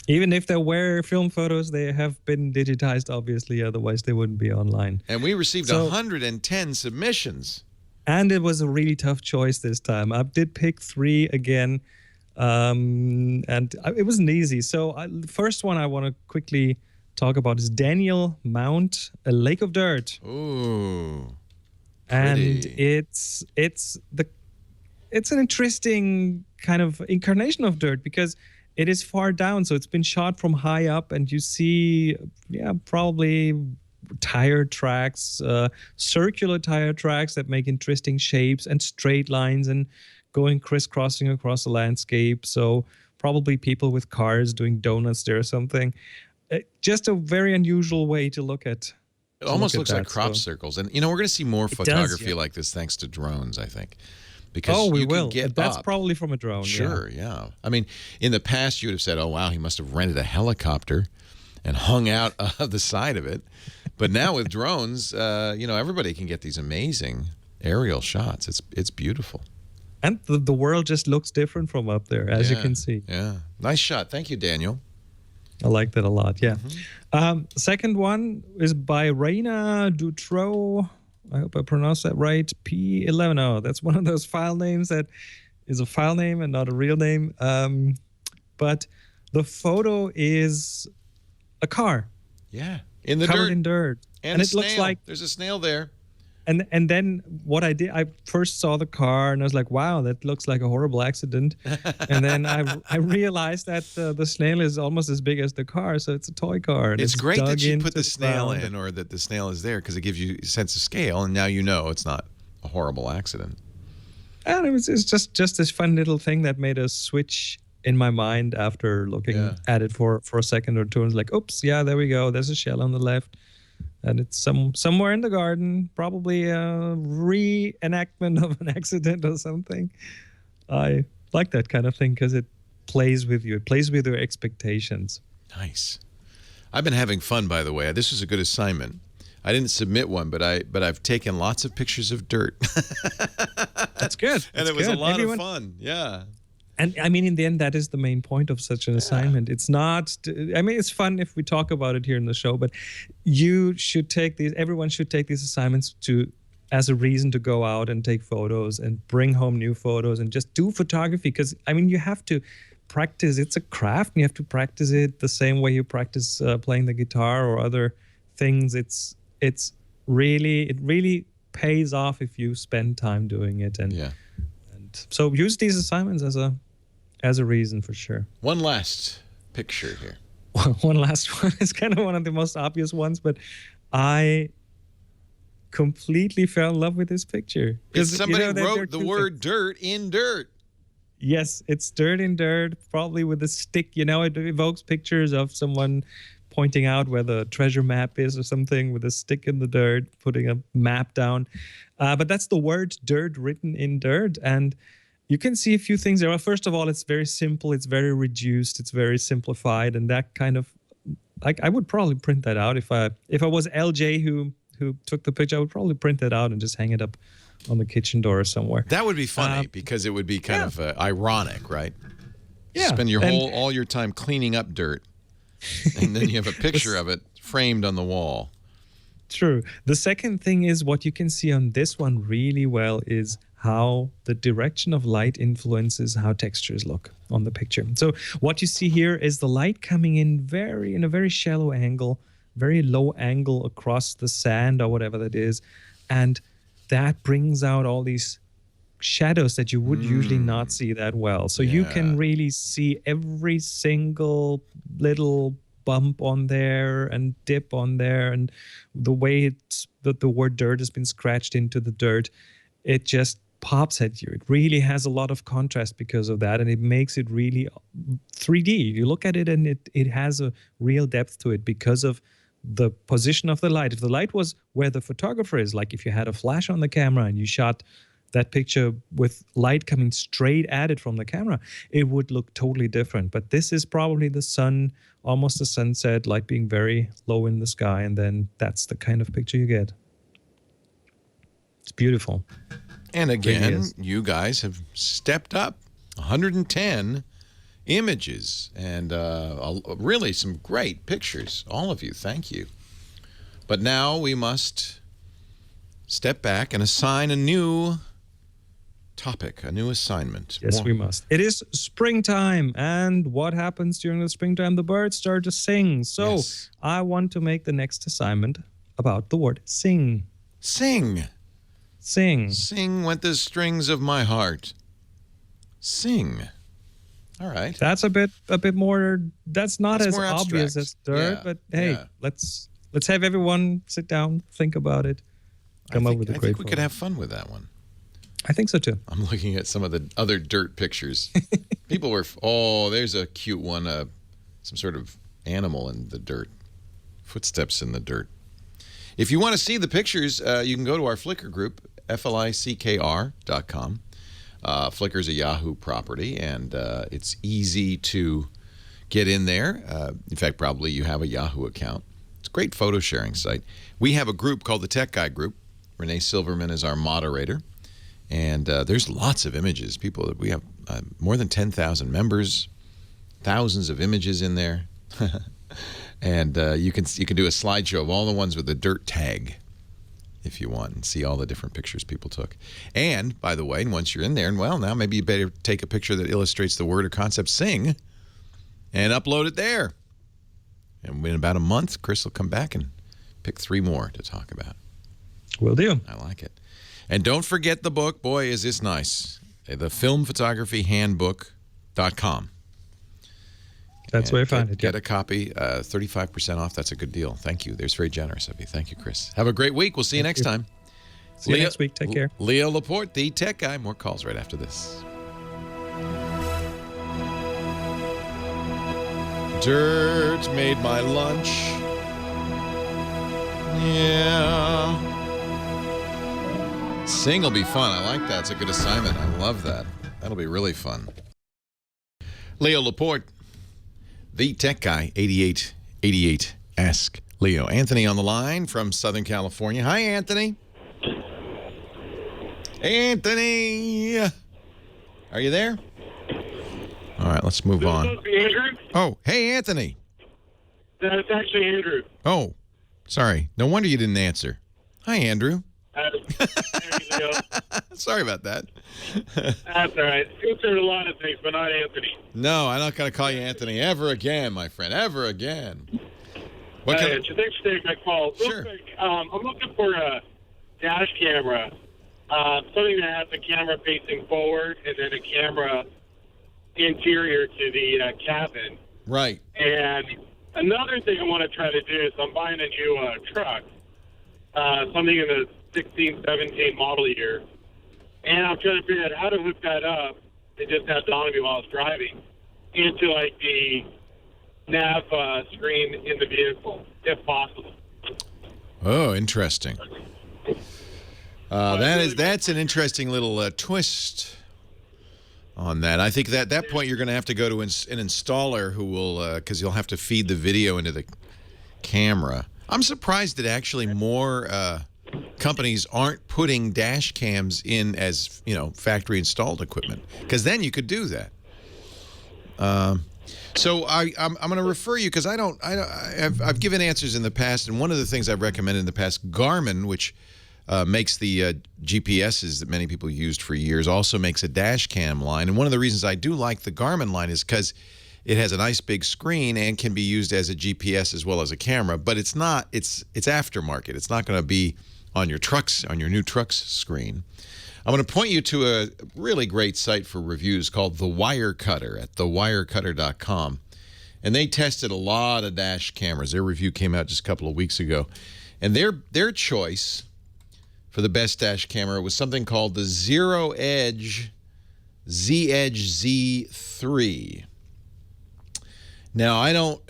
Speaker 9: Even if there were film photos, they have been digitized, obviously, otherwise they wouldn't be online.
Speaker 3: And we received 110 submissions.
Speaker 9: And it was a really tough choice this time. I did pick 3 again. And it wasn't easy. So the first one I want to quickly talk about is Daniel Mount, A Lake of Dirt.
Speaker 3: Ooh,
Speaker 9: and
Speaker 3: pretty.
Speaker 9: it's an interesting kind of incarnation of dirt because it is far down. So it's been shot from high up, and you see, probably tire tracks, circular tire tracks that make interesting shapes and straight lines and going crisscrossing across the landscape. So probably people with cars doing donuts there or something. Just a very unusual way to look at.
Speaker 3: It almost looks like crop circles. And, we're going to see more photography like this thanks to drones, I think. Because
Speaker 9: we
Speaker 3: you
Speaker 9: will.
Speaker 3: Can get
Speaker 9: That's
Speaker 3: up.
Speaker 9: Probably from a drone.
Speaker 3: Sure, yeah. I mean, in the past, you would have said, oh, wow, he must have rented a helicopter and hung out of the side of it. But now with drones, everybody can get these amazing aerial shots. It's beautiful.
Speaker 9: And the world just looks different from up there, as you can see.
Speaker 3: Yeah. Nice shot. Thank you, Daniel.
Speaker 9: I like that a lot, yeah. Second one is by Raina Dutroux. I hope I pronounced that right. P11. Oh, that's one of those file names that is a file name and not a real name. But the photo is a car.
Speaker 3: Yeah. In the
Speaker 9: covered
Speaker 3: dirt.
Speaker 9: in dirt.
Speaker 3: And
Speaker 9: it looks like
Speaker 3: there's a snail there.
Speaker 9: And then what I did, I first saw the car and I was like, wow, that looks like a horrible accident. And then I realized that the snail is almost as big as the car, so it's a toy car. And
Speaker 3: it's great that you put the snail
Speaker 9: ground.
Speaker 3: in, or that the snail is there, because it gives you a sense of scale, and now you know it's not a horrible accident.
Speaker 9: And it's just this fun little thing that made a switch in my mind after looking at it for a second or two. And it's like, oops, yeah, there we go. There's a shell on the left. And it's somewhere in the garden, probably a reenactment of an accident or something. I like that kind of thing because it plays with you. It plays with your expectations.
Speaker 3: Nice. I've been having fun, by the way. This was a good assignment. I didn't submit one, but I've taken lots of pictures of dirt.
Speaker 9: That's good.
Speaker 3: And it was a lot of fun. Yeah.
Speaker 9: And I mean, in the end, that is the main point of such an assignment. It's not, I mean, it's fun if we talk about it here in the show, but everyone should take these assignments as a reason to go out and take photos and bring home new photos and just do photography. Because, I mean, you have to practice. It's a craft, and you have to practice it the same way you practice playing the guitar or other things. It really pays off if you spend time doing it. And so use these assignments as a reason for sure.
Speaker 3: One last picture here.
Speaker 9: One last one. It's kind of one of the most obvious ones, but I completely fell in love with this picture.
Speaker 3: Because somebody wrote the word dirt in dirt.
Speaker 9: Yes, it's dirt in dirt, probably with a stick. It evokes pictures of someone pointing out where the treasure map is or something with a stick in the dirt, putting a map down. But that's the word dirt written in dirt. And you can see a few things there. Well, first of all, it's very simple. It's very reduced. It's very simplified. And that kind of, like, I would probably print that out. If I was LJ who took the picture, I would probably print that out and just hang it up on the kitchen door or somewhere.
Speaker 3: That would be funny because it would be kind of ironic, right?
Speaker 9: Yeah.
Speaker 3: Spend all your time cleaning up dirt, and then you have a picture of it framed on the wall.
Speaker 9: True. The second thing is what you can see on this one really well is how the direction of light influences how textures look on the picture. So what you see here is the light coming in a very shallow angle, very low angle across the sand or whatever that is, and that brings out all these shadows that you would usually not see that well. So you can really see every single little bump on there and dip on there, and the way that the word dirt has been scratched into the dirt, it just pops at you. It really has a lot of contrast because of that, and it makes it really 3D. You look at it and it has a real depth to it because of the position of the light. If the light was where the photographer is, like if you had a flash on the camera and you shot that picture with light coming straight at it from the camera, it would look totally different. But this is probably the sun, almost a sunset, light being very low in the sky, and then that's the kind of picture you get. It's beautiful.
Speaker 3: And again,
Speaker 9: really
Speaker 3: you guys have stepped up 110 images and really some great pictures. All of you, thank you. But now we must step back and assign a new topic, a new assignment.
Speaker 9: Yes, we must. It is springtime, and what happens during the springtime? The birds start to sing. So
Speaker 3: Yes.
Speaker 9: I want to make the next assignment about the word sing.
Speaker 3: Sing.
Speaker 9: Sing.
Speaker 3: Sing with the strings of my heart. Sing. All right.
Speaker 9: That's a bit more. That's not
Speaker 3: That's
Speaker 9: as
Speaker 3: more
Speaker 9: obvious
Speaker 3: abstract.
Speaker 9: as dirt,
Speaker 3: Yeah,
Speaker 9: but hey,
Speaker 3: yeah.
Speaker 9: let's have everyone sit down, think about it, come up with a
Speaker 3: I
Speaker 9: great
Speaker 3: think we could
Speaker 9: photo.
Speaker 3: have fun with that one.
Speaker 9: I think so too.
Speaker 3: I'm looking at some of the other dirt pictures. People were, there's a cute one, some sort of animal in the dirt, footsteps in the dirt. If you want to see the pictures, you can go to our Flickr group, flickr.com. Flickr is a Yahoo property, and it's easy to get in there. In fact, probably you have a Yahoo account. It's a great photo sharing site. We have a group called the Tech Guy Group. Renee Silverman is our moderator. And there's lots of images. We have more than 10,000 members, thousands of images in there. And you can do a slideshow of all the ones with the dirt tag if you want, and see all the different pictures people took. And, by the way, once you're in there, and now maybe you better take a picture that illustrates the word or concept sing and upload it there. And in about a month, Chris will come back and pick 3 more to talk about.
Speaker 9: Will do.
Speaker 3: I like it. And don't forget the book. Boy, is this nice. The filmphotographyhandbook.com.
Speaker 9: That's where I found it.
Speaker 3: Get a copy, 35% off. That's a good deal. Thank you. There's very generous of you. Thank you, Chris. Have a great week. We'll see you next time.
Speaker 9: See you next week. Take care.
Speaker 3: Leo Laporte, the Tech Guy. More calls right after this. Dirt made my lunch. Yeah. Sing will be fun. I like that. It's a good assignment. I love that. That'll be really fun. Leo Laporte, the Tech Guy, 8888. Ask Leo. Anthony on the line from Southern California. Hi, Anthony. Anthony. Are you there? All right, let's move on.
Speaker 10: This is Andrew?
Speaker 3: Oh, hey, Anthony.
Speaker 10: That's actually Andrew.
Speaker 3: Oh, sorry. No wonder you didn't answer. Hi, Andrew. Sorry about that.
Speaker 10: That's all right. Answered a lot of things, but not Anthony.
Speaker 3: No, I'm not going to call you Anthony ever again, my friend. Ever again.
Speaker 10: Thanks for taking my call.
Speaker 3: Sure.
Speaker 10: Real quick, I'm looking for a dash camera, something that has a camera facing forward and then a camera interior to the cabin.
Speaker 3: Right.
Speaker 10: And another thing I want to try to do is I'm buying a new truck, something in the 16, 17 model year. And I'm trying to figure out how to hook that up. It just had dawned on me while I was driving into like the nav screen in the vehicle, if possible.
Speaker 3: Oh, interesting. That's an interesting little twist on that. I think that at that point you're going to have to go to an installer who will, because you'll have to feed the video into the camera. I'm surprised that actually more companies aren't putting dash cams in as, you know, factory installed equipment, because then you could do that. So I'm going to refer you, because I've given answers in the past, and one of the things I've recommended in the past, Garmin, which makes the GPSs that many people used for years, also makes a dash cam line. And one of the reasons I do like the Garmin line is because it has a nice big screen and can be used as a GPS as well as a camera, but it's aftermarket. It's not going to be on your new truck's screen. I'm going to point you to a really great site for reviews called The Wirecutter at thewirecutter.com. And they tested a lot of dash cameras. Their review came out just a couple of weeks ago. And their choice for the best dash camera was something called the Zero Edge Z-Edge Z3. Now, I don't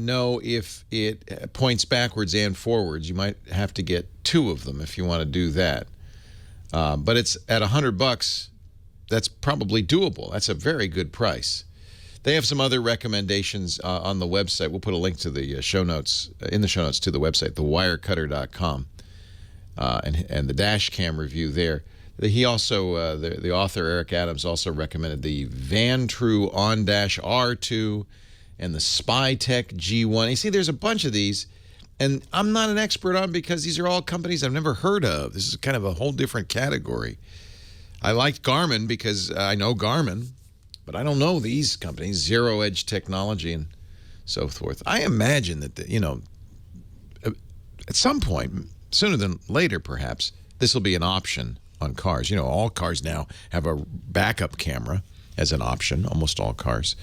Speaker 3: know if it points backwards and forwards. You might have to get two of them if you want to do that. But it's at $100. That's probably doable. That's a very good price. They have some other recommendations on the website. We'll put a link to the show notes, in the show notes to the website, thewirecutter.com, and the dash cam review there. He also, the author Eric Adams also recommended the Vantrue OnDash R2 and the Spytech G1. You see, there's a bunch of these, and I'm not an expert on, because these are all companies I've never heard of. This is kind of a whole different category. I liked Garmin because I know Garmin, but I don't know these companies, Zero Edge Technology and so forth. I imagine that, you know, at some point, sooner than later perhaps, this will be an option on cars. You know, all cars now have a backup camera as an option, almost all cars.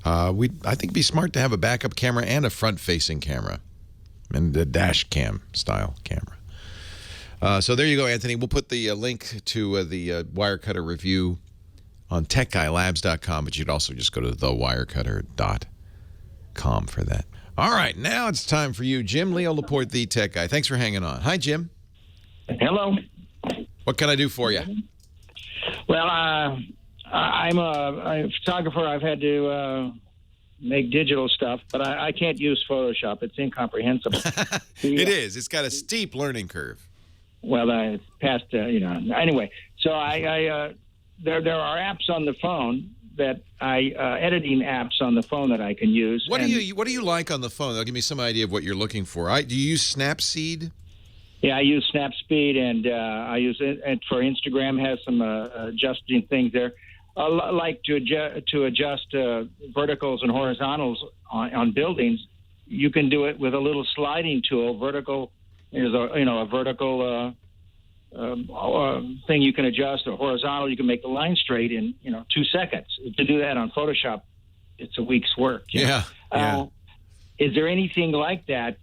Speaker 3: I think it'd be smart to have a backup camera and a front-facing camera, and the dash cam style camera. So there you go, Anthony. We'll put the link to the Wirecutter review on techguylabs.com, but you'd also just go to thewirecutter.com for that. All right, now it's time for you, Jim Leo Laporte, the tech guy. Thanks for hanging on. Hi, Jim.
Speaker 11: Hello.
Speaker 3: What can I do for you?
Speaker 11: Well, I'm a photographer. I've had to make digital stuff, but I can't use Photoshop. It's incomprehensible.
Speaker 3: It is. It's got a steep learning curve.
Speaker 11: Well, it's past, Anyway, so there are apps on the phone that editing apps on the phone that I can use.
Speaker 3: What do you like on the phone? That'll give me some idea of what you're looking for. Do you use Snapseed?
Speaker 11: Yeah, I use Snapseed, and I use it. And for Instagram, has some adjusting things there. I like to adjust verticals and horizontals on buildings. You can do it with a little sliding tool. Vertical is a vertical thing you can adjust. A horizontal, you can make the line straight in 2 seconds. To do that on Photoshop, it's a week's work.
Speaker 3: Yeah.
Speaker 11: Is there anything like that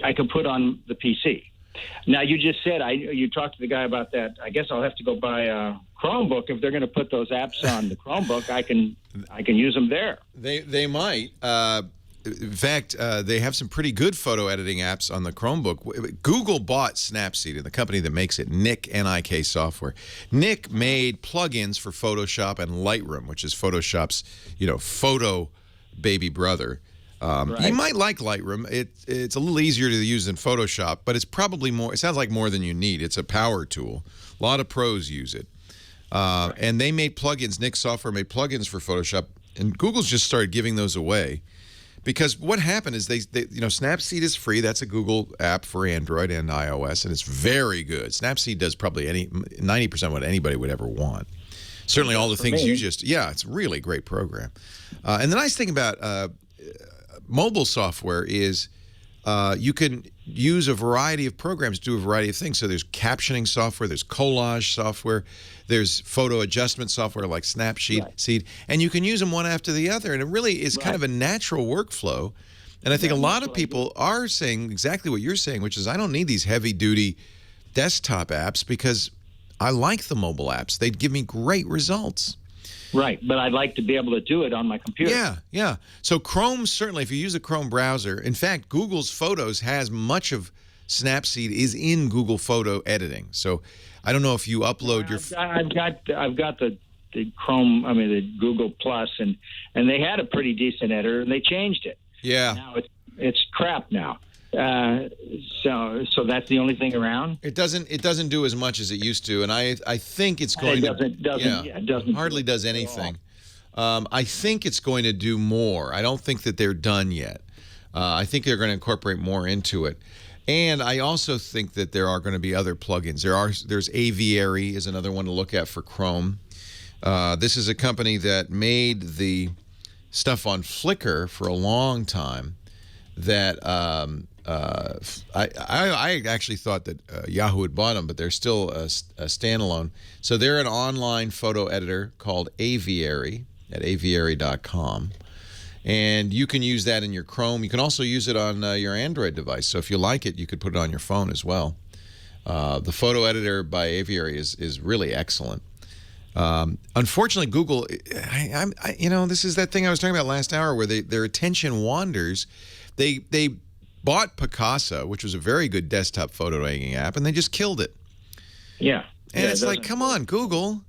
Speaker 11: I could put on the PC? Now, you just said you talked to the guy about that. I guess I'll have to go buy a Chromebook. If they're going to put those apps on the Chromebook, I can use them there. They
Speaker 3: might. In fact, they have some pretty good photo editing apps on the Chromebook. Google bought Snapseed, and the company that makes it, Nik Software. Nik made plugins for Photoshop and Lightroom, which is Photoshop's, photo baby brother.
Speaker 11: Right.
Speaker 3: You might like Lightroom. It's a little easier to use than Photoshop, but it's probably more. It sounds like more than you need. It's a power tool. A lot of pros use it. And they made plugins. Nik Software made plugins for Photoshop, and Google's just started giving those away. Because what happened is they Snapseed is free. That's a Google app for Android and iOS, and it's very good. Snapseed does probably 90% of what anybody would ever want. Certainly all the things it's a really great program. And the nice thing about mobile software is you can use a variety of programs to do a variety of things. So there's captioning software, there's collage software, there's photo adjustment software like Snapseed, and you can use them one after the other. And it really is kind of a natural workflow. And I think a lot of people are saying exactly what you're saying, which is I don't need these heavy-duty desktop apps because I like the mobile apps. They'd give me great results.
Speaker 11: Right, but I'd like to be able to do it on my computer.
Speaker 3: Yeah. So Chrome, certainly, if you use a Chrome browser, in fact, Google's Photos has much of Snapseed is in Google Photo Editing. So I don't know if you upload your...
Speaker 11: I've got the Chrome, the Google Plus, and they had a pretty decent editor, and they changed it.
Speaker 3: Yeah.
Speaker 11: Now it's crap now. So that's the only thing around.
Speaker 3: It doesn't do as much as it used to, and I think it's going
Speaker 11: it doesn't
Speaker 3: hardly does anything. I think it's going to do more. I don't think that they're done yet. I think they're going to incorporate more into it. And I also think that there are going to be other plugins. There's Aviary is another one to look at for Chrome. This is a company that made the stuff on Flickr for a long time. That I actually thought that Yahoo had bought them, but they're still a standalone. So they're an online photo editor called Aviary at aviary.com. And you can use that in your Chrome. You can also use it on your Android device. So if you like it, you could put it on your phone as well. The photo editor by Aviary is really excellent. Unfortunately, Google, this is that thing I was talking about last hour where their attention wanders. They bought Picasa, which was a very good desktop photo taking app, and they just killed it.
Speaker 11: Yeah.
Speaker 3: And it's like, come on, Google.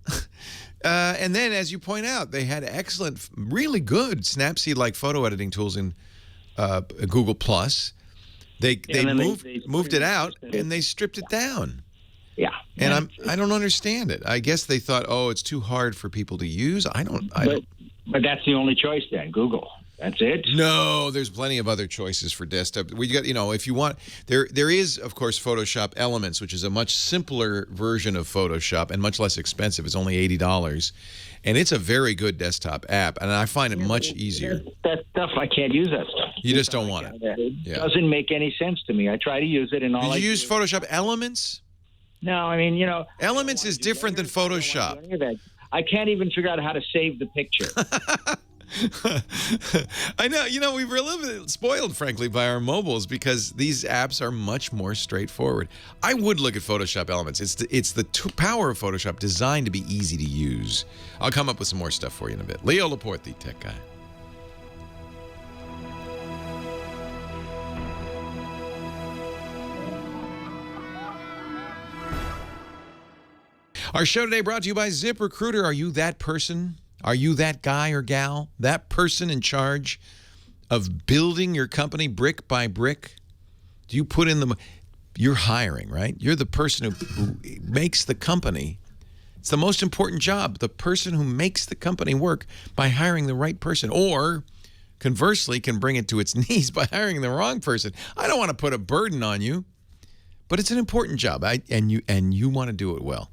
Speaker 3: And then, as you point out, they had excellent, really good Snapseed-like photo editing tools in Google Plus. They moved it out and they stripped it down.
Speaker 11: Yeah.
Speaker 3: And I don't understand it. I guess they thought, it's too hard for people to use.
Speaker 11: But that's the only choice then, Google. That's it?
Speaker 3: No, there's plenty of other choices for desktop. We got, if you want, there is, of course, Photoshop Elements, which is a much simpler version of Photoshop and much less expensive. It's only $80. And it's a very good desktop app, and I find it much easier.
Speaker 11: That stuff, I can't use that stuff.
Speaker 3: You just don't want it.
Speaker 11: It doesn't make any sense to me. I try to use it, and all
Speaker 3: Did you use Photoshop Elements?
Speaker 11: No,
Speaker 3: Elements is different than Photoshop.
Speaker 11: I can't even figure out how to save the picture.
Speaker 3: I know, we were a little bit spoiled, frankly, by our mobiles because these apps are much more straightforward. I would look at Photoshop Elements. It's the power of Photoshop designed to be easy to use. I'll come up with some more stuff for you in a bit. Leo Laporte, the tech guy. Our show today brought to you by ZipRecruiter. Are you that person? Are you that guy or gal? That person in charge of building your company brick by brick? Do you put in you're hiring, right? You're the person who makes the company. It's the most important job, the person who makes the company work by hiring the right person, or conversely can bring it to its knees by hiring the wrong person. I don't want to put a burden on you, but it's an important job, and you want to do it well.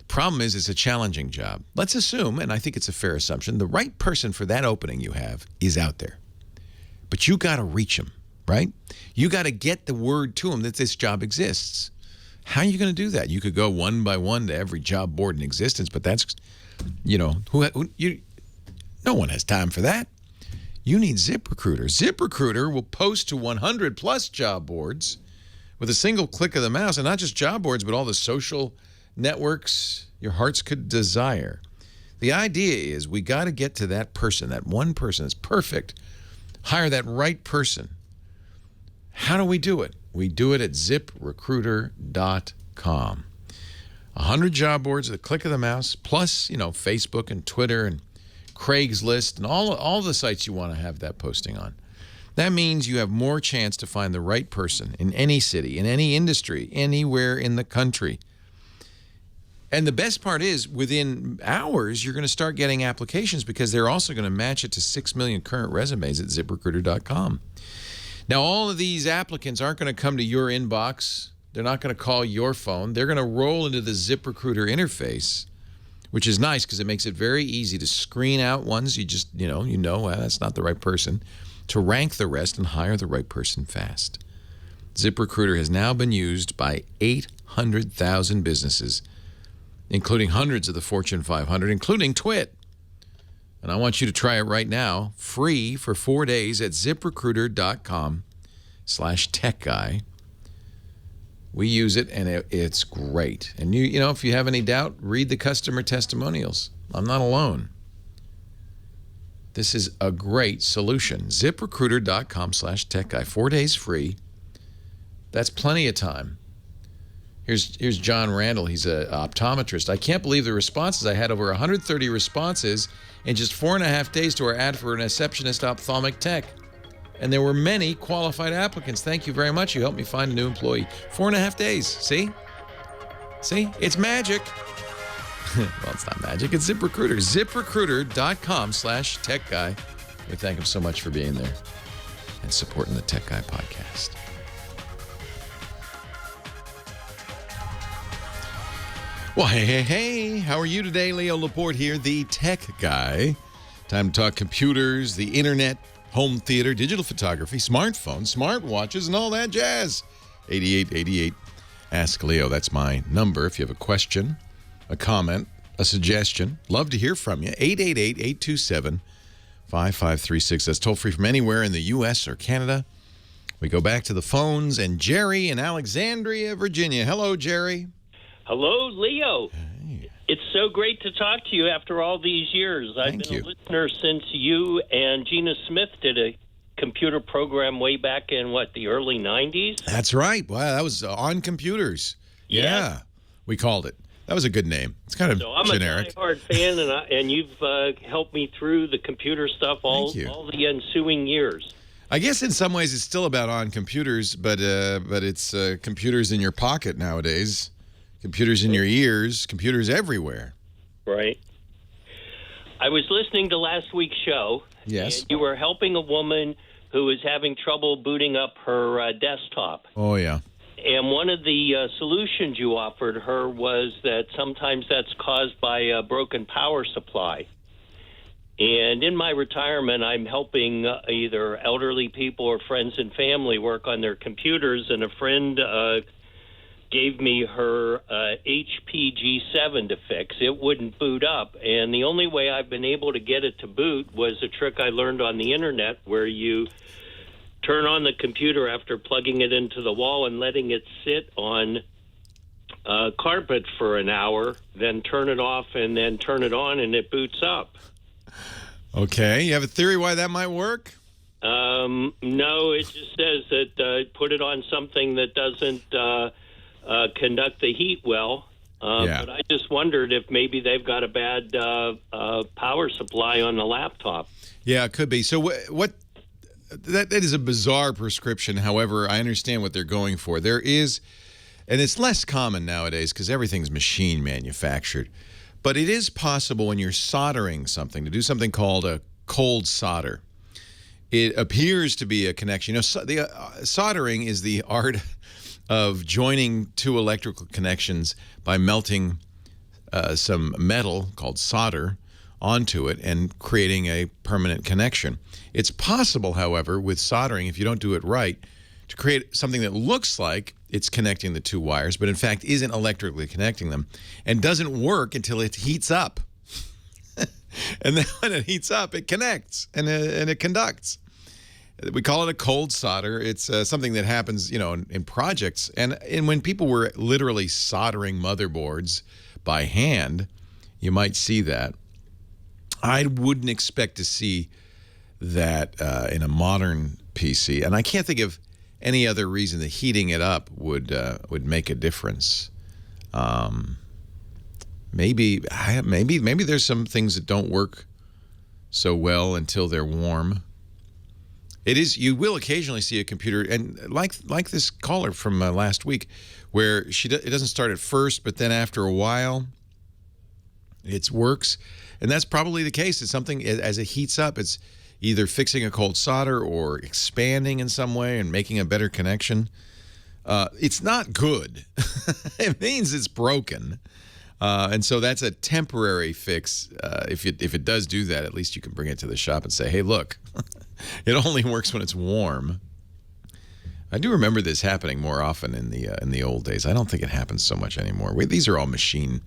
Speaker 3: Problem is, it's a challenging job. Let's assume, and I think it's a fair assumption, the right person for that opening you have is out there. But you got to reach them, right? You got to get the word to them that this job exists. How are you going to do that? You could go one by one to every job board in existence, but that's, no one has time for that. You need ZipRecruiter. ZipRecruiter will post to 100 plus job boards with a single click of the mouse, and not just job boards, but all the social networks your hearts could desire. The idea is we got to get to that person, that one person is perfect. Hire that right person. How do we do it? We do it at ZipRecruiter.com. 100 job boards at the click of the mouse, plus, Facebook and Twitter and Craigslist and all the sites you want to have that posting on. That means you have more chance to find the right person in any city, in any industry, anywhere in the country. And the best part is, within hours, you're going to start getting applications because they're also going to match it to 6 million current resumes at ZipRecruiter.com. Now, all of these applicants aren't going to come to your inbox. They're not going to call your phone. They're going to roll into the ZipRecruiter interface, which is nice because it makes it very easy to screen out ones you just, that's not the right person, to rank the rest and hire the right person fast. ZipRecruiter has now been used by 800,000 businesses, including hundreds of the Fortune 500, including Twit. And I want you to try it right now, free for 4 days at ZipRecruiter.com/techguy. We use it, and it's great. And if you have any doubt, read the customer testimonials. I'm not alone. This is a great solution. ZipRecruiter.com/techguy. 4 days free. That's plenty of time. Here's John Randall. He's an optometrist. I can't believe the responses. I had over 130 responses in just 4.5 days to our ad for an receptionist ophthalmic tech. And there were many qualified applicants. Thank you very much. You helped me find a new employee. 4.5 days. See? It's magic. Well, it's not magic. It's ZipRecruiter. ZipRecruiter.com/techguy. We thank him so much for being there and supporting the Tech Guy podcast. Well, hey. How are you today? Leo Laporte here, the Tech Guy. Time to talk computers, the internet, home theater, digital photography, smartphones, smartwatches, and all that jazz. 8888. Ask Leo. That's my number. If you have a question, a comment, a suggestion, love to hear from you. 888-827-5536. That's toll free from anywhere in the U.S. or Canada. We go back to the phones, and Jerry in Alexandria, Virginia. Hello, Jerry.
Speaker 12: Hello, Leo.
Speaker 3: Hey.
Speaker 12: It's so great to talk to you after all these years. I've been a listener since you and Gina Smith did a computer program way back in, the early 90s?
Speaker 3: That's right. Wow, that was On Computers. Yeah, we called it. That was a good name. It's kind of generic.
Speaker 12: I'm a diehard fan, and you've helped me through the computer stuff all the ensuing years.
Speaker 3: I guess in some ways it's still about On Computers, but it's computers in your pocket nowadays, computers in your ears, computers everywhere.
Speaker 12: Right. I was listening to last week's show.
Speaker 3: Yes.
Speaker 12: And you were helping a woman who was having trouble booting up her desktop.
Speaker 3: Oh, yeah.
Speaker 12: And one of the solutions you offered her was that sometimes that's caused by a broken power supply. And in my retirement, I'm helping either elderly people or friends and family work on their computers, and a friend gave me her HP G7 to fix. It wouldn't boot up, and the only way I've been able to get it to boot was a trick I learned on the internet where you turn on the computer after plugging it into the wall and letting it sit on carpet for an hour, then turn it off and then turn it on, and it boots up.
Speaker 3: Okay. You have a theory why that might work?
Speaker 12: No, it just says that put it on something that doesn't conduct the heat well. But I just wondered if maybe they've got a bad power supply on the laptop.
Speaker 3: Yeah, it could be. So what? That is a bizarre prescription. However, I understand what they're going for. There is, and it's less common nowadays because everything's machine manufactured. But it is possible when you're soldering something to do something called a cold solder. It appears to be a connection. Soldering is the art of joining two electrical connections by melting some metal called solder onto it and creating a permanent connection. It's possible, however, with soldering, if you don't do it right, to create something that looks like it's connecting the two wires, but in fact isn't electrically connecting them and doesn't work until it heats up. And then when it heats up, it connects and it conducts. We call it a cold solder. It's something that happens, in projects. And when people were literally soldering motherboards by hand, you might see that. I wouldn't expect to see that in a modern PC. And I can't think of any other reason that heating it up would make a difference. Maybe there's some things that don't work so well until they're warm. It is. You will occasionally see a computer, and like this caller from last week, where it doesn't start at first, but then after a while, it works, and that's probably the case. It's something as it heats up, it's either fixing a cold solder or expanding in some way and making a better connection. It's not good. It means it's broken, and so that's a temporary fix. If it does do that, at least you can bring it to the shop and say, "Hey, look." It only works when it's warm. I do remember this happening more often in the old days. I don't think it happens so much anymore. These are all machine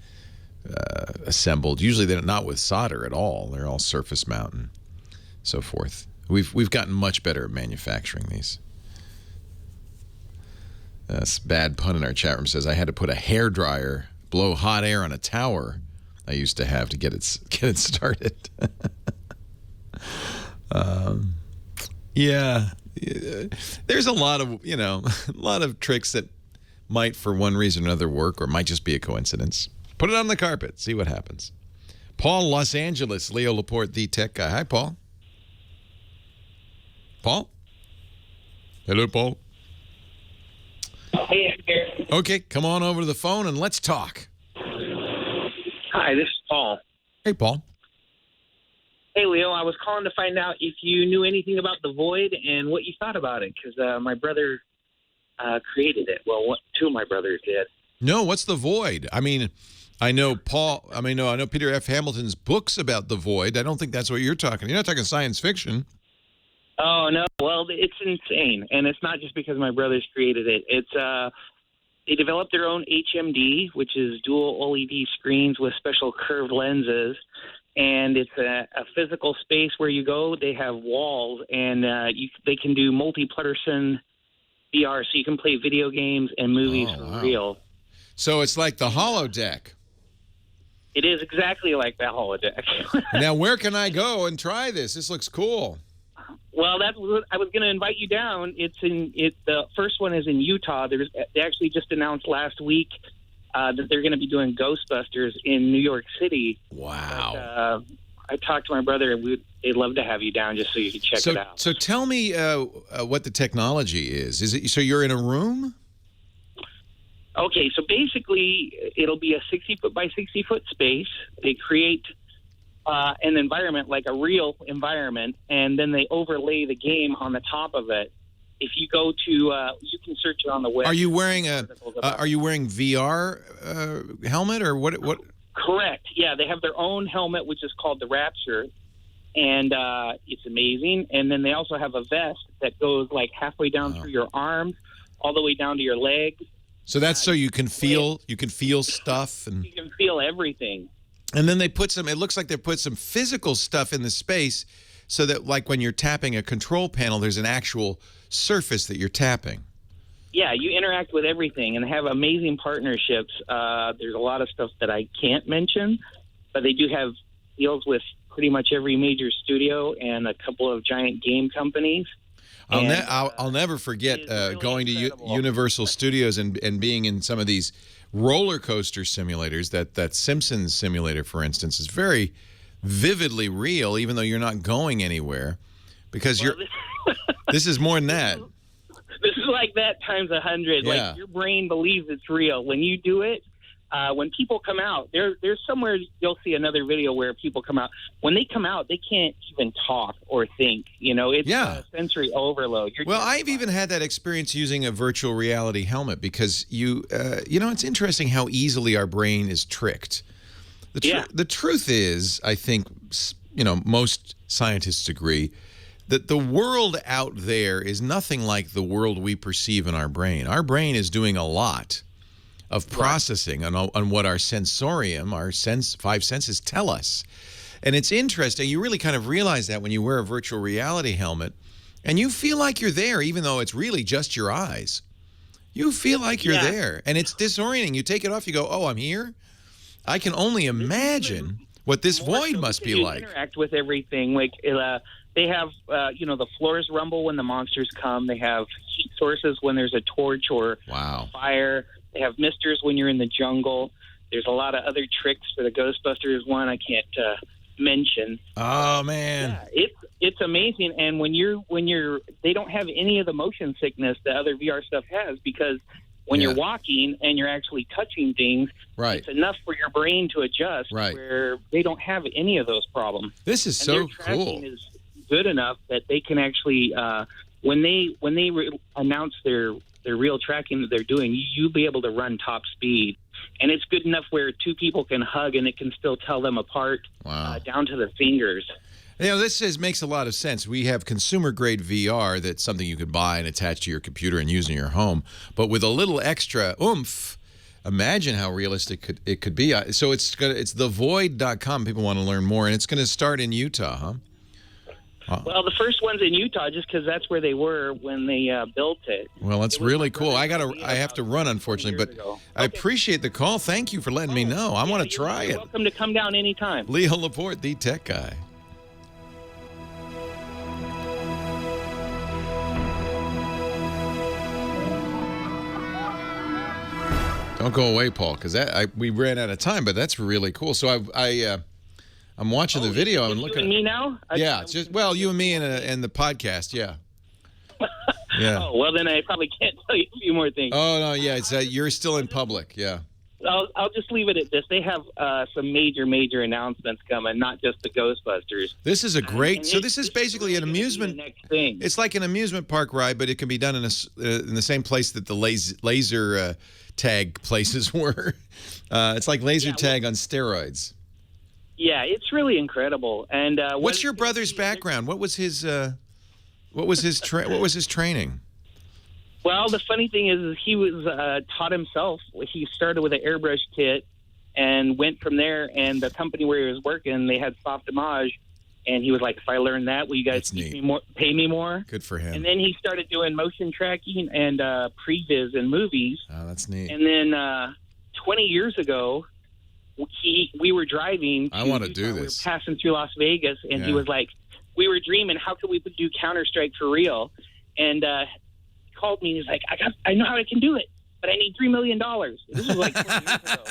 Speaker 3: assembled. Usually they're not with solder at all. They're all surface mount and so forth. We've gotten much better at manufacturing these. This bad pun in our chat room says I had to put a hairdryer, blow hot air on a tower I used to have to get it started. Yeah. There's a lot of, a lot of tricks that might, for one reason or another, work, or might just be a coincidence. Put it on the carpet. See what happens. Paul, Los Angeles. Leo Laporte, the tech guy. Hi, Paul. Paul? Hello, Paul.
Speaker 4: Hey, Eric.
Speaker 3: Okay, come on over to the phone and let's talk.
Speaker 4: Hi, this is Paul.
Speaker 3: Hey, Paul.
Speaker 4: Hey, Leo. I was calling to find out if you knew anything about the Void and what you thought about it, because my brother created it. Well, two of my brothers did.
Speaker 3: No, what's the Void? I mean, I know I know Peter F. Hamilton's books about the Void. I don't think that's what you're talking. You're not talking science fiction.
Speaker 4: Oh, no. Well, it's insane. And it's not just because my brothers created it. It's they developed their own HMD, which is dual OLED screens with special curved lenses. And it's a physical space where you go. They have walls, and they can do multi-person VR, so you can play video games and movies for real.
Speaker 3: So it's like the holodeck.
Speaker 4: It is exactly like that holodeck.
Speaker 3: Now, where can I go and try this? This looks cool.
Speaker 4: Well, that's what I was going to invite you down. The first one is in Utah. They actually just announced last week that they're going to be doing Ghostbusters in New York City.
Speaker 3: Wow.
Speaker 4: But, I talked to my brother, and they'd love to have you down just so you can check it out.
Speaker 3: So tell me what the technology is. Is it so you're in a room?
Speaker 4: Okay, so basically it'll be a 60-foot by 60-foot space. They create an environment, like a real environment, and then they overlay the game on the top of it. If you go to, you can search it on the web.
Speaker 3: Are you wearing VR helmet or what?
Speaker 4: Correct. Yeah, they have their own helmet, which is called the Rapture, and it's amazing. And then they also have a vest that goes like halfway down through your arms, all the way down to your legs.
Speaker 3: So that's so you can feel stuff, and
Speaker 4: you can feel everything.
Speaker 3: And then they put some. It looks like they put some physical stuff in the space, so that like when you're tapping a control panel, there's an actual surface that you're tapping.
Speaker 4: Yeah, you interact with everything and have amazing partnerships. There's a lot of stuff that I can't mention, but they do have deals with pretty much every major studio and a couple of giant game companies.
Speaker 3: I'll never forget going to Universal Studios and being in some of these roller coaster simulators. That Simpsons simulator, for instance, is very vividly real, even though you're not going anywhere, because this is more than that.
Speaker 4: This is like that times 100.
Speaker 3: Yeah.
Speaker 4: Like your brain believes it's real. When you do it, when people come out, there's somewhere you'll see another video where people come out. When they come out, they can't even talk or think. It's a sensory overload.
Speaker 3: I've even had that experience using a virtual reality helmet because it's interesting how easily our brain is tricked. The truth is, I think, most scientists agree that the world out there is nothing like the world we perceive in our brain. Our brain is doing a lot of processing on what our sensorium, five senses tell us. And it's interesting. You really kind of realize that when you wear a virtual reality helmet and you feel like you're there, even though it's really just your eyes. You feel like you're there. And it's disorienting. You take it off, you go, oh, I'm here? I can only imagine what this void must be like.
Speaker 4: Interact with everything. Like they have, the floors rumble when the monsters come. They have heat sources when there's a torch or fire. They have misters when you're in the jungle. There's a lot of other tricks for the Ghostbusters one I can't mention.
Speaker 3: Oh man,
Speaker 4: it's amazing. And when you're they don't have any of the motion sickness that other VR stuff has, because when you're walking and you're actually touching things, it's enough for your brain to adjust. Where they don't have any of those problems.
Speaker 3: This is so cool.
Speaker 4: Is good enough that they can actually when they announce their real tracking that they're doing, you'll be able to run top speed. And it's good enough where two people can hug and it can still tell them apart down to the fingers.
Speaker 3: This makes a lot of sense. We have consumer-grade VR that's something you could buy and attach to your computer and use in your home. But with a little extra oomph, imagine how realistic it could be. So it's thevoid.com. People want to learn more. And it's going to start in Utah, huh?
Speaker 4: Well, the first one's in Utah, just because that's where they were when they built it.
Speaker 3: Well, that's really cool. I have to run, unfortunately, but I appreciate the call. Thank you for letting me know. I want to try it.
Speaker 4: You're welcome to come down anytime.
Speaker 3: Leo Laporte, the tech guy. Don't go away, Paul, because we ran out of time, but that's really cool. So I'm watching the video and looking.
Speaker 4: You and me now?
Speaker 3: You and me and the podcast, yeah. Yeah.
Speaker 4: Oh, well, then I probably can't tell you a few more things.
Speaker 3: Oh, no, yeah, it's you're still in public, yeah.
Speaker 4: I'll just leave it at this. They have some major announcements coming, not just the Ghostbusters.
Speaker 3: This is a great. So this is basically an amusement.
Speaker 4: Next thing.
Speaker 3: It's like an amusement park ride, but it can be done in the same place that the laser tag places were. It's like laser tag on steroids.
Speaker 4: Yeah, it's really incredible. And
Speaker 3: what's your brother's background? What was his training?
Speaker 4: Well, the funny thing is he was taught himself. He started with an airbrush kit and went from there. And the company where he was working, they had soft image. And he was like, if I learn that, will you guys pay me more?
Speaker 3: Good for him.
Speaker 4: And then he started doing motion tracking and previs in movies.
Speaker 3: Oh, that's neat.
Speaker 4: And then 20 years ago, we were driving.
Speaker 3: I want to do this.
Speaker 4: We were passing through Las Vegas, and he was like, we were dreaming, how could we do Counter-Strike for real? And he called me, and he's like, I know how I can do it, but I need $3 million. This was like 20 years ago.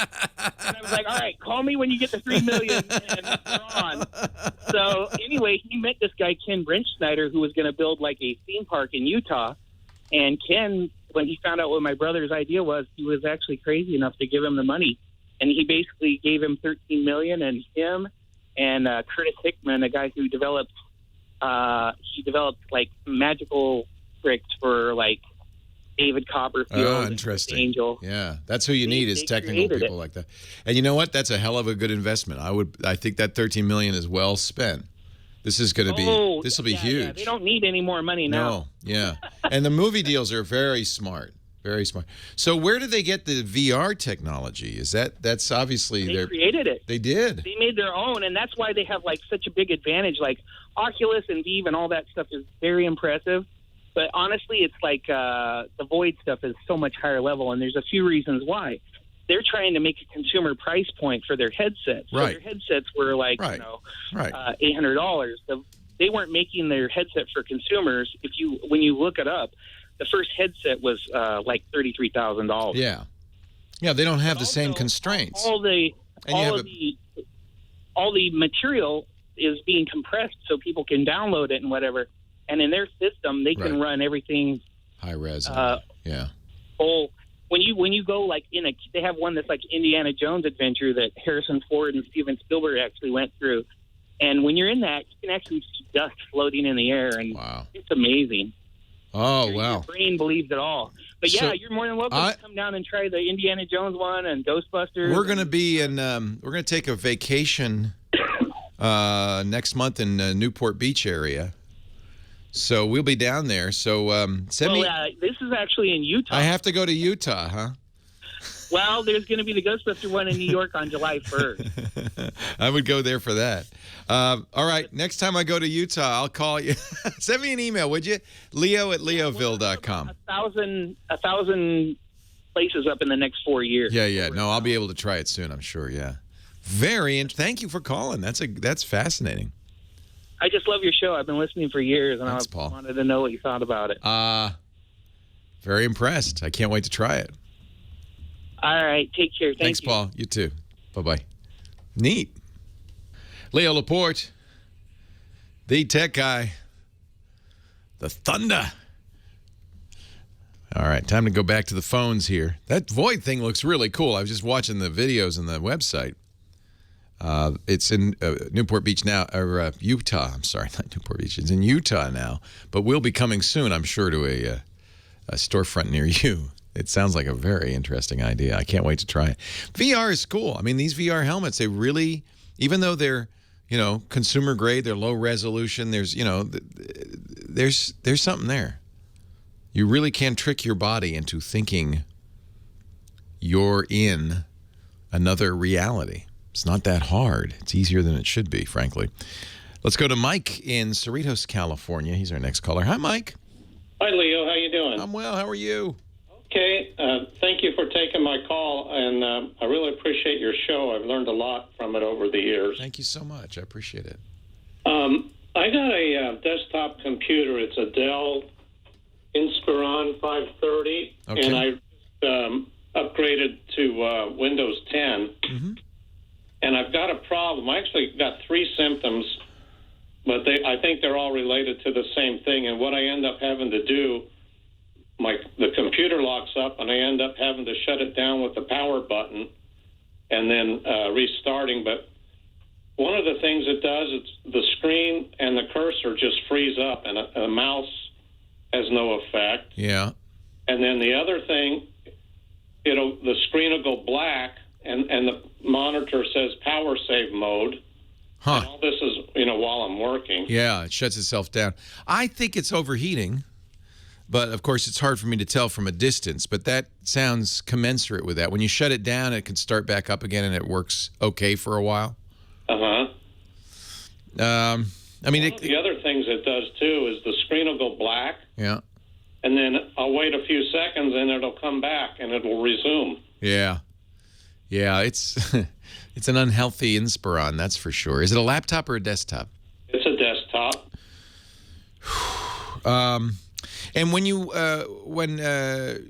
Speaker 4: And I was like, all right, call me when you get the $3 million, and we're on. So anyway, he met this guy, Ken Brinch-Snyder, who was going to build like a theme park in Utah. And Ken, when he found out what my brother's idea was, he was actually crazy enough to give him the money. And he basically gave him $13 million, and him and Curtis Hickman, a guy who developed like magical tricks for like David Copperfield.
Speaker 3: Oh, interesting.
Speaker 4: Angel.
Speaker 3: Yeah, that's who you need is technical people like that. And you know what? That's a hell of a good investment. I think that $13 million is well spent. This is going to be. This will be huge.
Speaker 4: Yeah. They don't need any more money now.
Speaker 3: No. Yeah. And the movie deals are very smart. Very smart. So where did they get the VR technology? That's obviously
Speaker 4: they created it.
Speaker 3: They did.
Speaker 4: They made their own, and that's why they have like such a big advantage. Like Oculus and Vive and all that stuff is very impressive. But honestly, it's like the Void stuff is so much higher level, and there's a few reasons why. They're trying to make a consumer price point for their headsets. So their headsets were like $800. They weren't making their headset for consumers. When you look it up, the first headset was like $33,000.
Speaker 3: Yeah, they don't have the same constraints.
Speaker 4: All the material is being compressed so people can download it and whatever. And in their system, they can run everything
Speaker 3: high res.
Speaker 4: Full. When you go like they have one that's like Indiana Jones adventure that Harrison Ford and Steven Spielberg actually went through. And when you're in that, you can actually see dust floating in the air, and it's amazing.
Speaker 3: Oh, wow.
Speaker 4: Your brain believes it all. But yeah, you're more than welcome to come down and try the Indiana Jones one and Ghostbusters.
Speaker 3: We're going to be we're going to take a vacation next month in Newport Beach area. So we'll be down there. So send me.
Speaker 4: This is actually in Utah.
Speaker 3: I have to go to Utah, huh?
Speaker 4: Well, there's going to be the Ghostbuster one in New York on July 1st.
Speaker 3: I would go there for that. All right. Next time I go to Utah, I'll call you. Send me an email, would you? Leo@leoville.com.
Speaker 4: A thousand places up in the next 4 years.
Speaker 3: Yeah. No, I'll be able to try it soon, I'm sure. Yeah. Thank you for calling. That's fascinating.
Speaker 4: I just love your show. I've been listening for years, and
Speaker 3: Thanks,
Speaker 4: I
Speaker 3: Paul.
Speaker 4: wanted to know what you thought about it.
Speaker 3: Very impressed. I can't wait to try it.
Speaker 4: All right. Take care.
Speaker 3: Thanks, Paul. You too. Bye-bye. Neat. Leo Laporte, the tech guy, the Thunder. All right, time to go back to the phones here. That Void thing looks really cool. I was just watching the videos on the website. It's in Newport Beach now, or Utah. I'm sorry, not Newport Beach. It's in Utah now, but we'll be coming soon, I'm sure, to a storefront near you. It sounds like a very interesting idea. I can't wait to try it. VR is cool. I mean, these VR helmets, they really, even though they're, consumer grade, they're low resolution, there's something there. You really can trick your body into thinking you're in another reality. It's not that hard. It's easier than it should be, frankly. Let's go to Mike in Cerritos, California. He's our next caller. Hi, Mike.
Speaker 13: Hi, Leo. How you doing?
Speaker 3: I'm well. How are you?
Speaker 13: Okay. Thank you for taking my call, and I really appreciate your show. I've learned a lot from it over the years.
Speaker 3: Thank you so much. I appreciate it.
Speaker 13: I got a desktop computer. It's a Dell Inspiron 530, and I upgraded to Windows 10, and I've got a problem. I actually got 3 symptoms, but I think they're all related to the same thing. And what I end up having to do, the computer locks up, and I end up having to shut it down with the power button and then restarting. But one of the things it does is the screen and the cursor just freeze up, and a mouse has no effect.
Speaker 3: Yeah.
Speaker 13: And then the other thing, the screen will go black, and the monitor says power save mode.
Speaker 3: Huh.
Speaker 13: And all this is, while I'm working.
Speaker 3: Yeah, it shuts itself down. I think it's overheating, but of course it's hard for me to tell from a distance, but that sounds commensurate with that. When you shut it down, it can start back up again, and it works okay for a while.
Speaker 13: Uh-huh.
Speaker 3: I mean,
Speaker 13: one of the other things it does, too, is the screen will go black.
Speaker 3: Yeah.
Speaker 13: And then I'll wait a few seconds, and it'll come back, and it will resume.
Speaker 3: Yeah. Yeah, it's it's an unhealthy Inspiron, that's for sure. Is it a laptop or a desktop?
Speaker 13: It's a desktop.
Speaker 3: And when you upgraded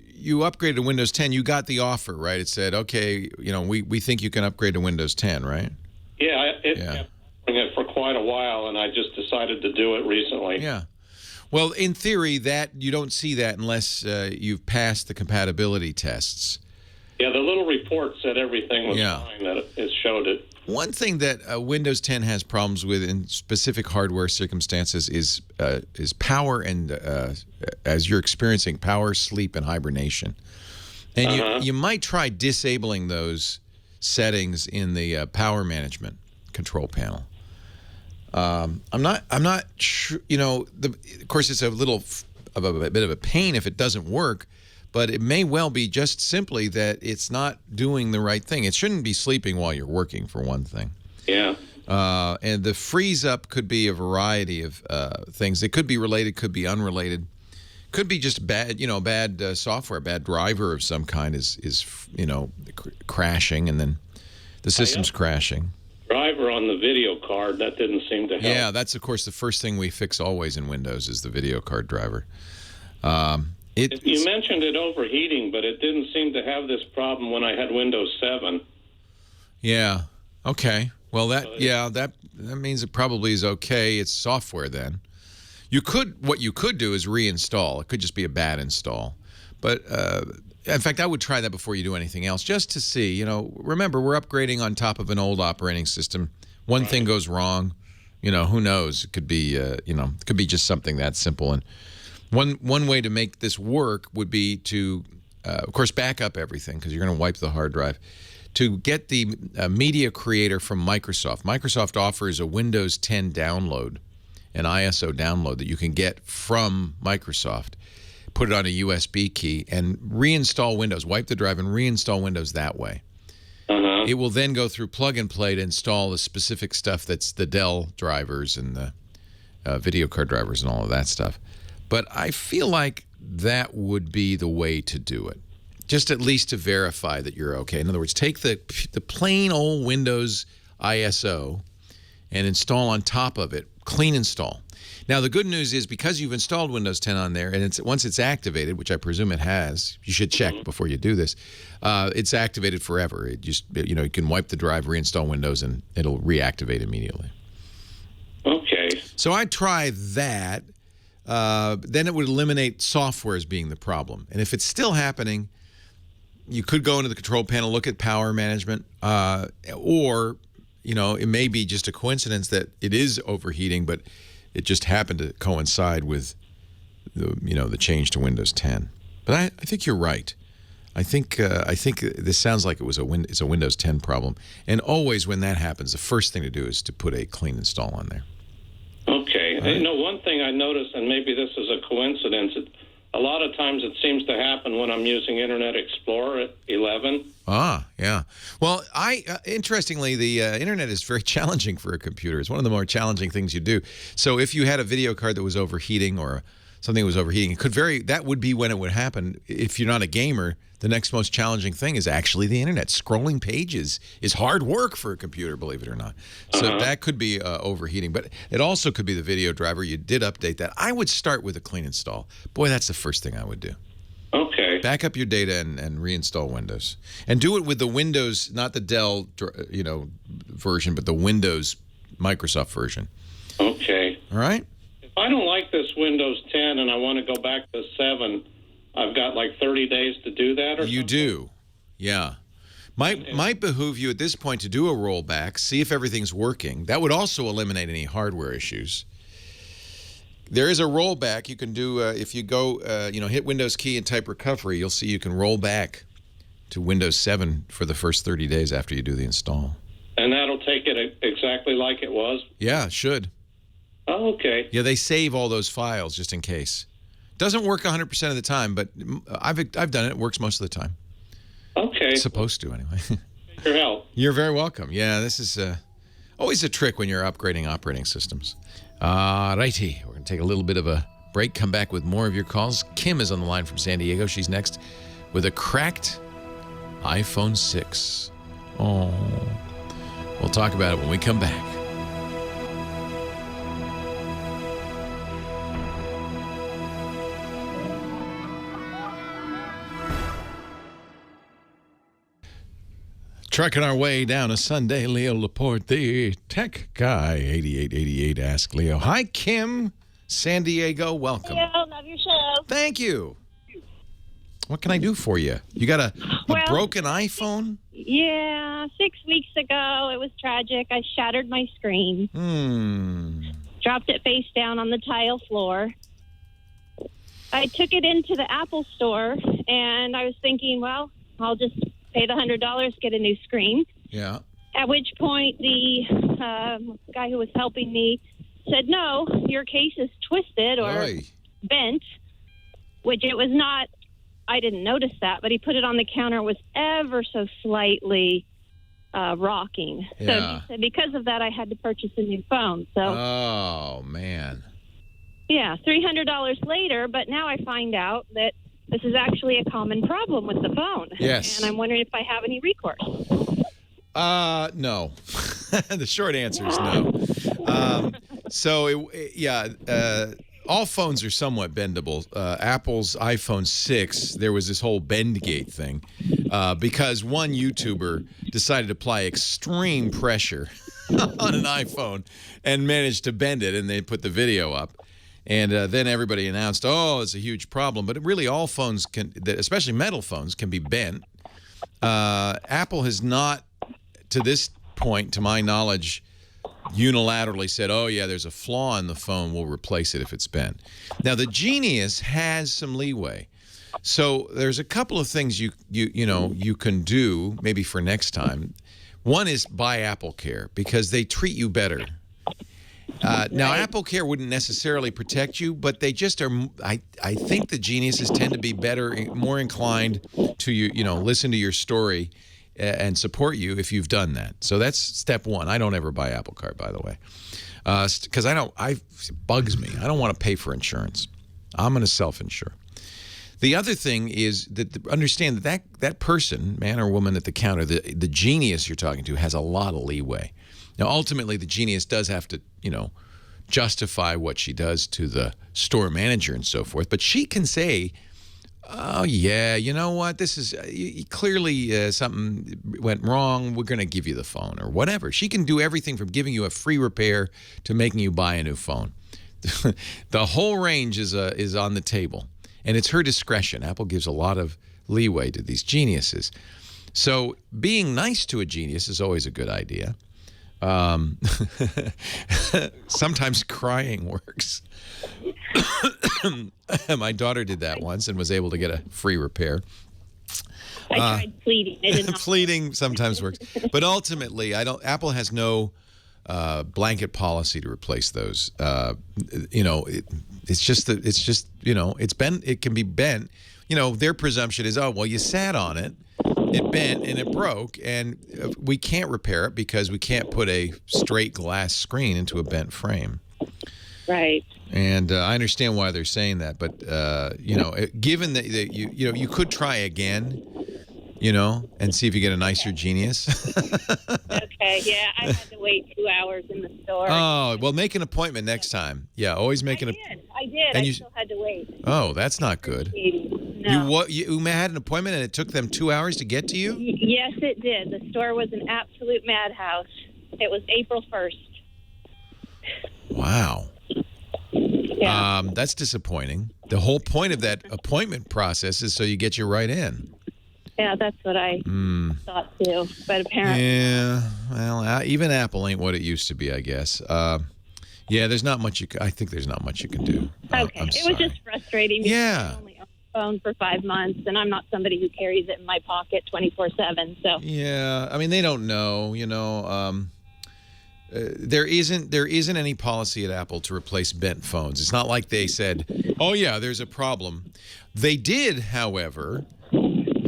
Speaker 3: to Windows 10, you got the offer, right? It said, okay, we think you can upgrade to Windows 10, right?
Speaker 13: Yeah, it kept doing it for quite a while, and I just decided to do it recently.
Speaker 3: Yeah. Well, in theory, that you don't see that unless you've passed the compatibility tests.
Speaker 13: Yeah, the little report said everything was fine, that it showed it.
Speaker 3: One thing that Windows 10 has problems with in specific hardware circumstances is power and, as you're experiencing, power, sleep, and hibernation. And you might try disabling those settings in the power management control panel. I'm not sure. Of course, it's a little of a bit of a pain if it doesn't work. But it may well be just simply that it's not doing the right thing. It shouldn't be sleeping while you're working, for one thing.
Speaker 13: Yeah.
Speaker 3: And the freeze up could be a variety of things. It could be related, could be unrelated, could be just bad, bad software, bad driver of some kind is crashing, and then the system's crashing.
Speaker 13: Driver on the video card, that didn't seem to help.
Speaker 3: Yeah, that's of course the first thing we fix always in Windows is the video card driver.
Speaker 13: You mentioned it overheating, but it didn't seem to have this problem when I had Windows 7.
Speaker 3: Yeah. Okay. Well, that means it probably is okay. It's software then. What you could do is reinstall. It could just be a bad install. But in fact, I would try that before you do anything else, just to see. Remember, we're upgrading on top of an old operating system. One thing goes wrong. Who knows? It could be it could be just something that simple. And one way to make this work would be to, of course, back up everything because you're going to wipe the hard drive. To get the media creator from Microsoft. Microsoft offers a Windows 10 download, an ISO download that you can get from Microsoft. Put it on a USB key and reinstall Windows. Wipe the drive and reinstall Windows that way. It will then go through plug and play to install the specific stuff that's the Dell drivers and the video card drivers and all of that stuff. But I feel like that would be the way to do it, just at least to verify that you're okay. In other words, take the plain old Windows ISO and install on top of it, clean install. Now, the good news is because you've installed Windows 10 on there, and once it's activated, which I presume it has, you should check before you do this, it's activated forever. It just, you can wipe the drive, reinstall Windows, and it'll reactivate immediately.
Speaker 13: Okay.
Speaker 3: So I'd try that. Then it would eliminate software as being the problem. And if it's still happening, you could go into the control panel, look at power management, or, it may be just a coincidence that it is overheating, but it just happened to coincide with the change to Windows 10. But I think you're right. I think this sounds like it's a Windows 10 problem. And always when that happens, the first thing to do is to put a clean install on there.
Speaker 13: Okay. Right. One thing I noticed, and maybe this is a coincidence, a lot of times it seems to happen when I'm using Internet Explorer 11.
Speaker 3: Ah, yeah. Well, interestingly, the Internet is very challenging for a computer. It's one of the more challenging things you do. So if you had a video card that was overheating or something that was overheating, that would be when it would happen. If you're not a gamer, the next most challenging thing is actually the Internet. Scrolling pages is hard work for a computer, believe it or not. So that could be overheating. But it also could be the video driver. You did update that. I would start with a clean install. Boy, that's the first thing I would do.
Speaker 13: Okay.
Speaker 3: Back up your data and reinstall Windows. And do it with the Windows, not the Dell, version, but the Windows Microsoft version.
Speaker 13: Okay.
Speaker 3: All right?
Speaker 13: If I don't like this Windows 10 and I want to go back to 7, I've got like 30 days to do that or
Speaker 3: You
Speaker 13: something?
Speaker 3: do. Yeah. Might behoove you at this point to do a rollback, see if everything's working. That would also eliminate any hardware issues. There is a rollback you can do if you go, hit Windows key and type recovery. You'll see you can roll back to Windows 7 for the first 30 days after you do the install.
Speaker 13: And that'll take it exactly like it was?
Speaker 3: Yeah, it should.
Speaker 13: Oh, okay.
Speaker 3: Yeah, they save all those files just in case. Doesn't work 100% of the time, but I've done it. It works most of the time.
Speaker 13: Okay.
Speaker 3: It's supposed to, anyway.
Speaker 13: Thanks for your help.
Speaker 3: You're very welcome. Yeah, this is always a trick when you're upgrading operating systems. Righty. We're going to take a little bit of a break, come back with more of your calls. Kim is on the line from San Diego. She's next with a cracked iPhone 6. Oh. We'll talk about it when we come back. Trucking our way down a Sunday, Leo Laporte, the tech guy, 8888 Ask Leo. Hi, Kim, San Diego. Welcome.
Speaker 14: Leo, love your show.
Speaker 3: Thank you. What can I do for you? You got a broken iPhone?
Speaker 14: Yeah, 6 weeks ago, it was tragic. I shattered my screen. Dropped it face down on the tile floor. I took it into the Apple store, and I was thinking, well, I'll just pay the $100, get a new screen.
Speaker 3: Yeah.
Speaker 14: At which point, the guy who was helping me said, no, your case is twisted or bent, which it was not. I didn't notice that, but he put it on the counter. It was ever so slightly rocking.
Speaker 3: Yeah.
Speaker 14: So he said because of that, I had to purchase a new phone. So,
Speaker 3: oh, man.
Speaker 14: yeah, $300 later, but now I find out that this is actually a common problem with the phone.
Speaker 3: Yes.
Speaker 14: And I'm wondering if I have any recourse.
Speaker 3: No. The short answer is no. All phones are somewhat bendable. Apple's iPhone 6, there was this whole Bendgate thing because one YouTuber decided to apply extreme pressure on an iPhone and managed to bend it, and they put the video up. And then everybody announced, oh, it's a huge problem. But really, all phones can, especially metal phones, can be bent. Apple has not, to this point, to my knowledge, unilaterally said, oh, yeah, there's a flaw in the phone. We'll replace it if it's bent. Now, the Genius has some leeway. So there's a couple of things you can do, maybe for next time. One is buy Apple Care because they treat you better. Now, Apple Care wouldn't necessarily protect you, but they just are. I think the Geniuses tend to be better, more inclined to listen to your story and support you if you've done that. So that's step one. I don't ever buy Apple Card, by the way, because it bugs me. I don't want to pay for insurance. I'm going to self-insure. The other thing is that understand that person, man or woman at the counter, the Genius you're talking to, has a lot of leeway. Now, ultimately, the Genius does have to, justify what she does to the store manager and so forth. But she can say, oh, yeah, you know what? This is clearly something went wrong. We're going to give you the phone or whatever. She can do everything from giving you a free repair to making you buy a new phone. The whole range is on the table, and it's her discretion. Apple gives a lot of leeway to these Geniuses. So being nice to a Genius is always a good idea. Sometimes crying works. My daughter did that once and was able to get a free repair.
Speaker 14: I tried pleading. It did not
Speaker 3: pleading sometimes works, but ultimately, Apple has no blanket policy to replace those. It can be bent. Their presumption is, oh well, you sat on it. It bent and it broke, and we can't repair it because we can't put a straight glass screen into a bent frame.
Speaker 14: Right.
Speaker 3: And I understand why they're saying that, but given that you could try again, and see if you get a nicer Genius.
Speaker 14: Okay. Yeah, I had to wait 2 hours in the store.
Speaker 3: Oh well, make an appointment next time. Yeah, always make
Speaker 14: I did.
Speaker 3: And
Speaker 14: I
Speaker 3: you
Speaker 14: still had to wait.
Speaker 3: Oh, that's not good.
Speaker 14: No.
Speaker 3: You had an appointment and it took them 2 hours to get to you?
Speaker 14: Yes, it did. The store was an absolute madhouse. It was April 1st.
Speaker 3: Wow.
Speaker 14: Yeah.
Speaker 3: That's disappointing. The whole point of that appointment process is so you get you right in.
Speaker 14: Yeah, that's what I thought too. But apparently,
Speaker 3: Yeah. Well, even Apple ain't what it used to be, I guess. Yeah, there's not much I think there's not much you can do.
Speaker 14: okay. It was just frustrating. Because
Speaker 3: Yeah.
Speaker 14: I only owned a phone for 5 months, and I'm not somebody who carries it in my pocket 24/7. So.
Speaker 3: Yeah, I mean they don't know. There isn't any policy at Apple to replace bent phones. It's not like they said, "Oh yeah, there's a problem." They did, however,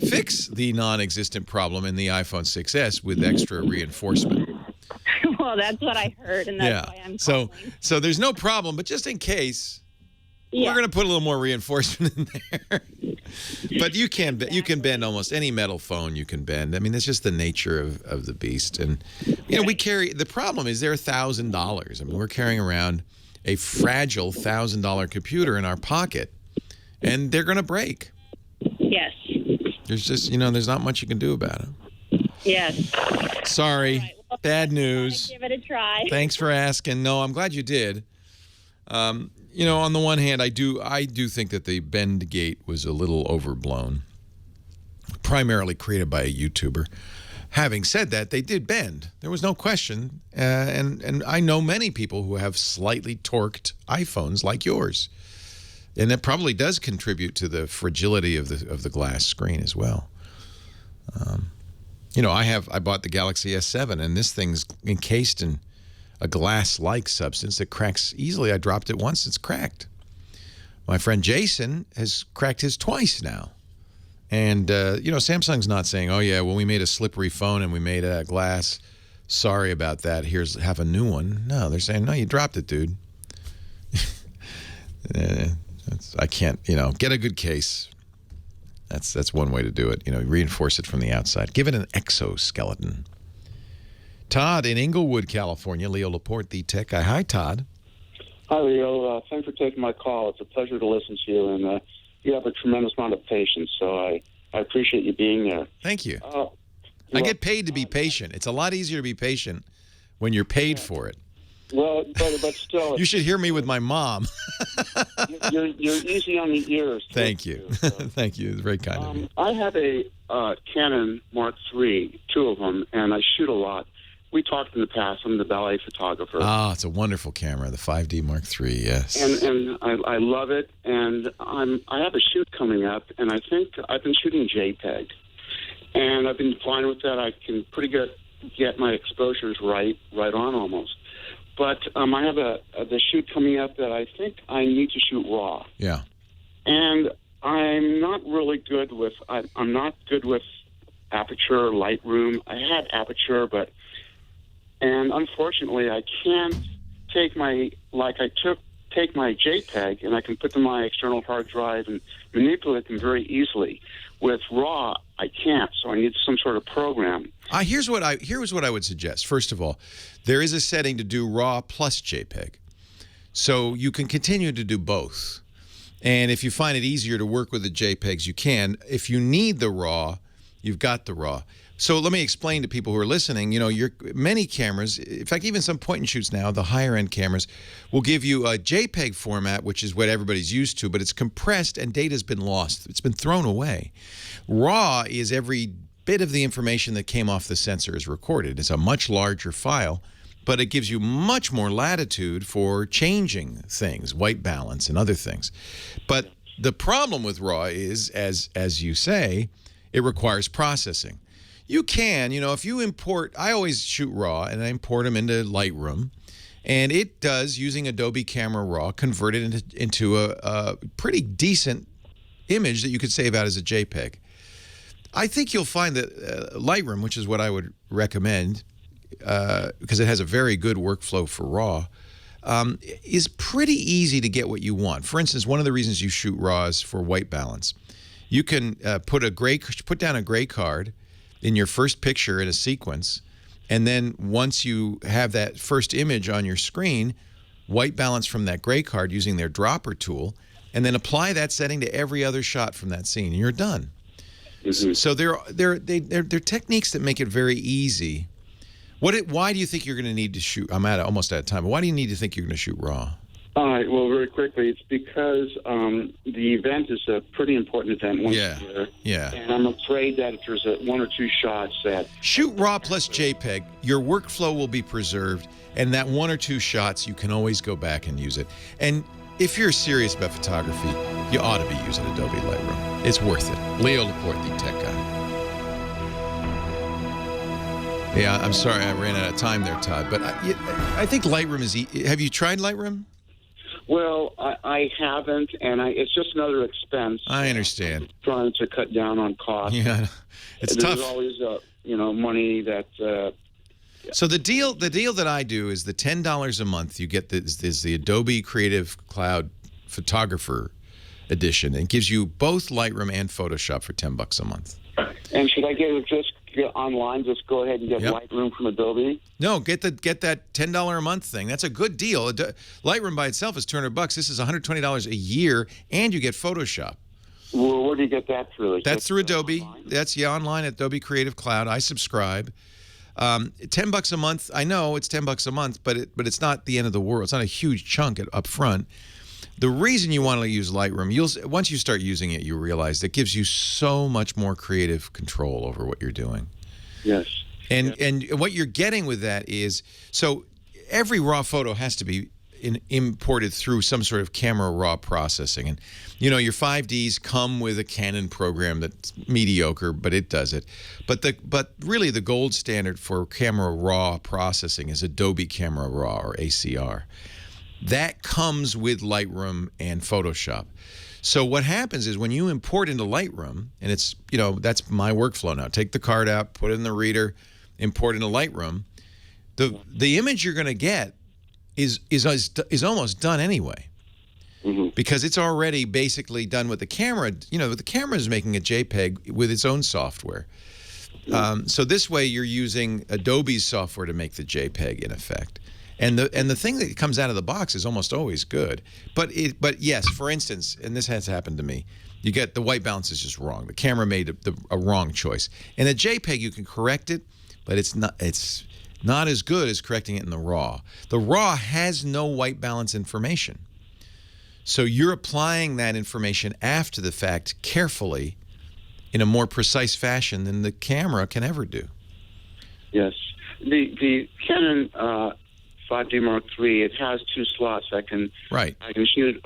Speaker 3: fix the non-existent problem in the iPhone 6s with extra reinforcement.
Speaker 14: Well, that's what I heard, and that's why I'm calling.
Speaker 3: So there's no problem, but just in case,
Speaker 14: Yeah.
Speaker 3: we're going to put a little more reinforcement in there. But you can bend almost any metal phone you can bend. I mean, that's just the nature of the beast. And we carry, the problem is they're $1,000. I mean, we're carrying around a fragile $1,000 computer in our pocket, and they're going to break.
Speaker 14: Yes.
Speaker 3: There's just, there's not much you can do about it.
Speaker 14: Yes.
Speaker 3: Sorry.
Speaker 14: Right. Well,
Speaker 3: bad news.
Speaker 14: Give it a try.
Speaker 3: Thanks for asking. No, I'm glad you did. On the one hand, I do think that the bend gate was a little overblown, primarily created by a YouTuber. Having said that, they did bend. There was no question. And I know many people who have slightly torqued iPhones like yours. And that probably does contribute to the fragility of the glass screen as well. I bought the Galaxy S7, and this thing's encased in a glass-like substance that cracks easily. I dropped it once, it's cracked. My friend Jason has cracked his twice now. And, Samsung's not saying, oh, yeah, well, we made a slippery phone and we made a glass. Sorry about that. Have a new one. No, they're saying, no, you dropped it, dude. I can't, get a good case. That's one way to do it. Reinforce it from the outside. Give it an exoskeleton. Todd in Inglewood, California. Leo Laporte, the tech guy. Hi, Todd.
Speaker 15: Hi, Leo. Thanks for taking my call. It's a pleasure to listen to you, and you have a tremendous amount of patience, so I appreciate you being there.
Speaker 3: Thank you. I get paid to be patient. It's a lot easier to be patient when you're paid for it.
Speaker 15: Well, but still...
Speaker 3: You should hear me with my mom.
Speaker 15: you're easy on the ears.
Speaker 3: Thank you. So. Thank you. It's very kind of you.
Speaker 15: I have a Canon Mark III, 2 of them, and I shoot a lot. We talked in the past. I'm the ballet photographer.
Speaker 3: Ah, it's a wonderful camera, the 5D Mark III, yes.
Speaker 15: And I love it, and I have a shoot coming up, and I think I've been shooting JPEG. And I've been fine with that. I can pretty good get my exposures right on almost. But I have the shoot coming up that I think I need to shoot RAW.
Speaker 3: Yeah.
Speaker 15: And I'm not really good with I'm not good with Aperture, Lightroom. I had Aperture, and unfortunately I can't take my JPEG and I can put them on my external hard drive and manipulate them very easily. With RAW, I can't, so I need some sort of program.
Speaker 3: Here's what I would suggest. First of all, there is a setting to do RAW plus JPEG. So you can continue to do both. And if you find it easier to work with the JPEGs, you can. If you need the RAW, you've got the RAW. So let me explain to people who are listening, many cameras, in fact, even some point-and-shoots now, the higher-end cameras, will give you a JPEG format, which is what everybody's used to, but it's compressed and data's been lost. It's been thrown away. RAW is every bit of the information that came off the sensor is recorded. It's a much larger file, but it gives you much more latitude for changing things, white balance and other things. But the problem with RAW is, as you say, it requires processing. You can, if you import, I always shoot RAW and I import them into Lightroom, and it does, using Adobe Camera Raw, convert it into a pretty decent image that you could save out as a JPEG. I think you'll find that Lightroom, which is what I would recommend, because it has a very good workflow for RAW, is pretty easy to get what you want. For instance, one of the reasons you shoot RAW is for white balance. You can put down a gray card in your first picture in a sequence, and then once you have that first image on your screen, white balance from that gray card using their dropper tool, and then apply that setting to every other shot from that scene, and you're done. So they're techniques that make it very easy. Why do you think you're going to need to shoot? I'm almost out of time. But why do you need to think you're going to shoot RAW?
Speaker 15: All right. Well, very quickly, it's because the event is a pretty important event once a year.
Speaker 3: Yeah.
Speaker 15: And I'm afraid that if there's one or two shots that
Speaker 3: shoot RAW plus JPEG, your workflow will be preserved, and that one or two shots you can always go back and use it. And if you're serious about photography, you ought to be using Adobe Lightroom. It's worth it. Leo Laporte, the tech guy. Yeah, I'm sorry I ran out of time there, Todd, but I think Lightroom is. Have you tried Lightroom?
Speaker 15: Well, I haven't, and it's just another expense.
Speaker 3: I understand.
Speaker 15: I'm trying to cut down on costs.
Speaker 3: Yeah, it's
Speaker 15: There's
Speaker 3: tough.
Speaker 15: Always, money that.
Speaker 3: So the deal that I do is the $10 a month. You get the Adobe Creative Cloud Photographer Edition. It gives you both Lightroom and Photoshop for $10 a month.
Speaker 15: And should I get online? Just go ahead and get Lightroom from Adobe.
Speaker 3: No, get that $10 a month thing. That's a good deal. Lightroom by itself is $200. This is $120 a year, and you get Photoshop.
Speaker 15: Well, where do you get that through?
Speaker 3: That's through Adobe. Online? That's online at Adobe Creative Cloud. I subscribe. $10 a month. I know it's $10 a month, but it's not the end of the world. It's not a huge chunk up front. The reason you want to use Lightroom, once you start using it, you realize it gives you so much more creative control over what you're doing.
Speaker 15: Yes.
Speaker 3: And what you're getting with that is, so every RAW photo has to be imported through some sort of camera RAW processing. And, your 5Ds come with a Canon program that's mediocre, but it does it. But really the gold standard for camera RAW processing is Adobe Camera Raw, or ACR. That comes with Lightroom and Photoshop. So what happens is when you import into Lightroom, and it's, that's my workflow now. Take the card out, put it in the reader, import into Lightroom. The image you're going to get is almost done anyway. Because it's already basically done with the camera. The camera is making a JPEG with its own software. So this way you're using Adobe's software to make the JPEG in effect. And the thing that comes out of the box is almost always good. But yes, for instance, and this has happened to me, you get the white balance is just wrong. The camera made a wrong choice. In a JPEG you can correct it, but it's not as good as correcting it in the RAW. The RAW has no white balance information. So you're applying that information after the fact carefully in a more precise fashion than the camera can ever do.
Speaker 15: Yes. The Canon 5D Mark III, it has two slots. I can shoot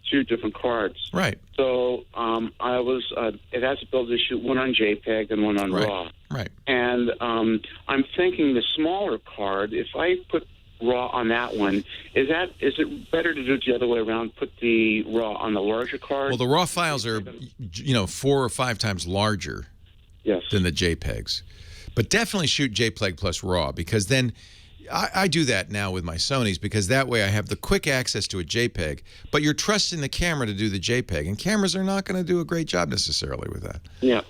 Speaker 15: two different cards.
Speaker 3: Right.
Speaker 15: So it has the ability to shoot one on JPEG and one on RAW.
Speaker 3: Right.
Speaker 15: And I'm thinking the smaller card, if I put RAW on that one, is it better to do it the other way around, put the RAW on the larger card?
Speaker 3: Well, the RAW files are 4 or 5 times larger than the JPEGs. But definitely shoot JPEG plus RAW, because then I do that now with my Sonys, because that way I have the quick access to a JPEG, but you're trusting the camera to do the JPEG, and cameras are not going to do a great job necessarily with that.
Speaker 15: Yeah.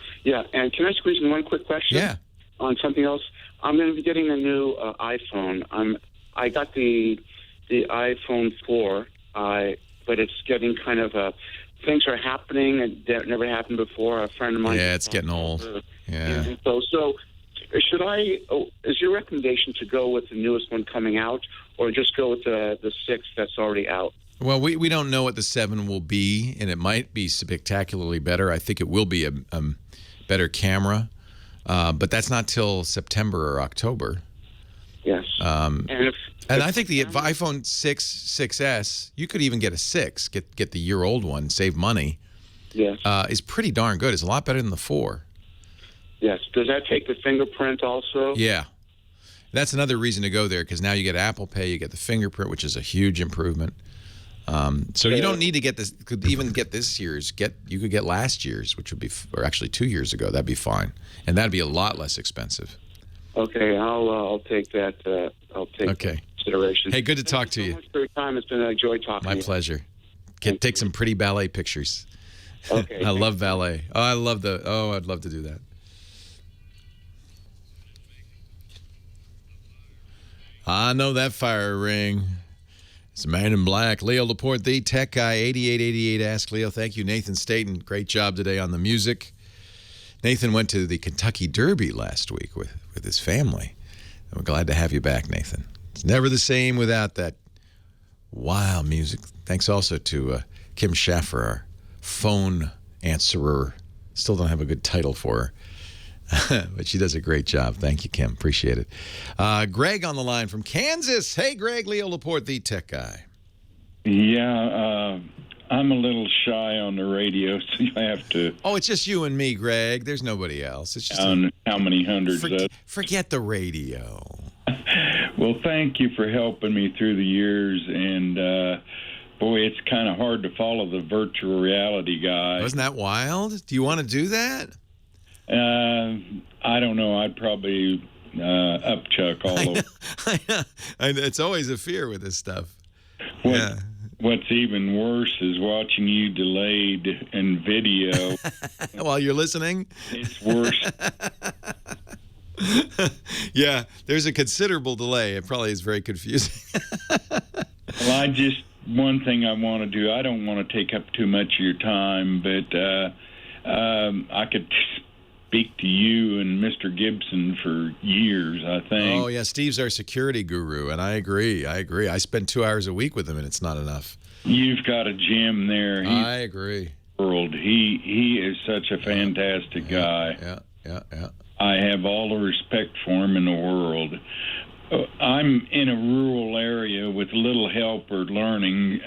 Speaker 15: And can I squeeze in one quick question?
Speaker 3: Yeah.
Speaker 15: On something else? I'm going to be getting a new iPhone. I got the iPhone 4, but it's getting kind of things are happening that never happened before. A friend of mine.
Speaker 3: Yeah, it's getting old. Yeah.
Speaker 15: And so is your recommendation to go with the newest one coming out, or just go with the 6 that's already out?
Speaker 3: Well, we don't know what the 7 will be, and it might be spectacularly better. I think it will be a better camera, but that's not till September or October.
Speaker 15: Yes.
Speaker 3: And I think the iPhone 6S, you could even get a 6, get the year-old one, save money.
Speaker 15: Yes.
Speaker 3: Is pretty darn good. It's a lot better than the 4.
Speaker 15: Yes. Does that take the fingerprint also?
Speaker 3: Yeah. That's another reason to go there, because now you get Apple Pay, you get the fingerprint, which is a huge improvement. So you don't need to get this. Could even get this year's. You could get last year's, which would be, or actually 2 years ago. That'd be fine, and that'd be a lot less expensive.
Speaker 15: Okay, I'll take that. I'll take consideration.
Speaker 3: Hey, good to talk to you.
Speaker 15: Thanks so much for your time. It's been a joy talking to you.
Speaker 3: My pleasure. Take some pretty ballet pictures.
Speaker 15: Okay.
Speaker 3: I love ballet. I'd love to do that. I know that fire ring. It's Man in Black. Leo Laporte, the tech guy, 8888 Ask Leo. Thank you, Nathan Staten. Great job today on the music. Nathan went to the Kentucky Derby last week with his family. And we're glad to have you back, Nathan. It's never the same without that wild music. Thanks also to Kim Schaffer, our phone answerer. Still don't have a good title for her. But she does a great job. Thank you, Kim. Appreciate it. Greg on the line from Kansas. Hey, Greg, Leo Laporte, the tech guy.
Speaker 16: Yeah, I'm a little shy on the radio, so I have to...
Speaker 3: Oh, it's just you and me, Greg. There's nobody else. It's just
Speaker 16: how many hundreds of...
Speaker 3: Forget the radio.
Speaker 16: Well, thank you for helping me through the years, and boy, it's kind of hard to follow the virtual reality guy.
Speaker 3: Wasn't that wild? Do you want to do that?
Speaker 16: I don't know. I'd probably upchuck all over.
Speaker 3: It's always a fear with this stuff.
Speaker 16: What's even worse is watching you delayed in video.
Speaker 3: While you're listening?
Speaker 16: It's worse.
Speaker 3: Yeah, there's a considerable delay. It probably is very confusing.
Speaker 16: Well, one thing I want to do, I don't want to take up too much of your time, but I could speak to you and Mr. Gibson for years, I think.
Speaker 3: Oh, yeah, Steve's our security guru, and I agree. I spend 2 hours a week with him, and it's not enough.
Speaker 16: You've got a gem there.
Speaker 3: I agree.
Speaker 16: He is such a fantastic guy.
Speaker 3: Yeah.
Speaker 16: I have all the respect for him in the world. I'm in a rural area with little help or learning.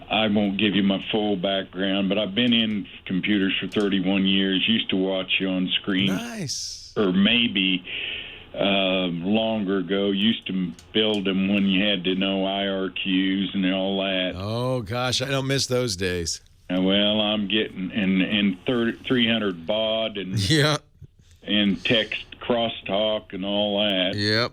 Speaker 16: I won't give you my full background, but I've been in computers for 31 years. Used to watch you on screen.
Speaker 3: Nice.
Speaker 16: Or maybe longer ago. Used to build them when you had to know IRQs and all that.
Speaker 3: Oh, gosh, I don't miss those days.
Speaker 16: Well, I'm getting in 300 baud and and text crosstalk and all that.
Speaker 3: Yep.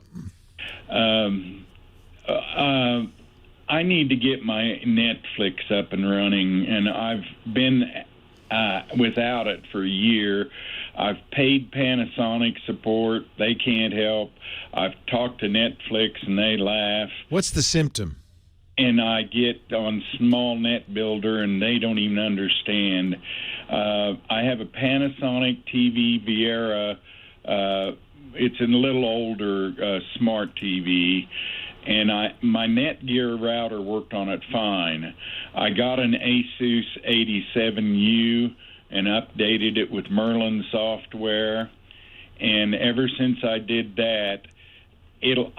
Speaker 16: I need to get my Netflix up and running, and I've been without it for a year. I've paid Panasonic support. They can't help. I've talked to Netflix, and they laugh.
Speaker 3: What's the symptom?
Speaker 16: And I get on Small Net Builder, and they don't even understand. I have a Panasonic TV Viera. It's a little older smart TV, and my Netgear router worked on it fine. I got an Asus 87U and updated it with Merlin software, and ever since I did that,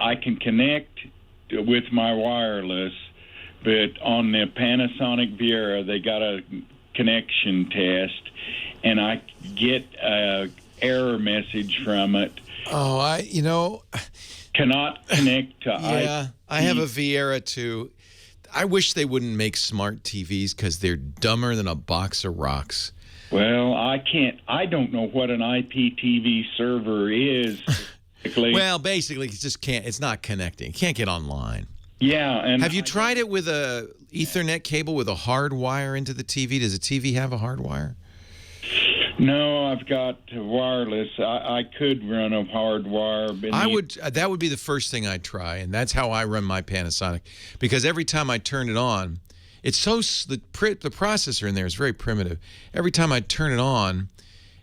Speaker 16: I can connect with my wireless, but on the Panasonic Viera, they got a connection test, and I get a error message from it.
Speaker 3: Oh,
Speaker 16: cannot connect to
Speaker 3: Yeah, I have a Viera too. I wish they wouldn't make smart TVs because they're dumber than a box of rocks.
Speaker 16: Well, I don't know what an IPTV server is.
Speaker 3: Well, basically, it's not connecting. It can't get online.
Speaker 16: Yeah, and
Speaker 3: have you tried it with a Ethernet cable with a hard wire into the TV? Does a TV have a hard wire?
Speaker 16: No, I've got wireless. I could run a hard wire.
Speaker 3: That would be the first thing I'd try, and that's how I run my Panasonic. Because every time I turn it on, the processor in there is very primitive. Every time I turn it on,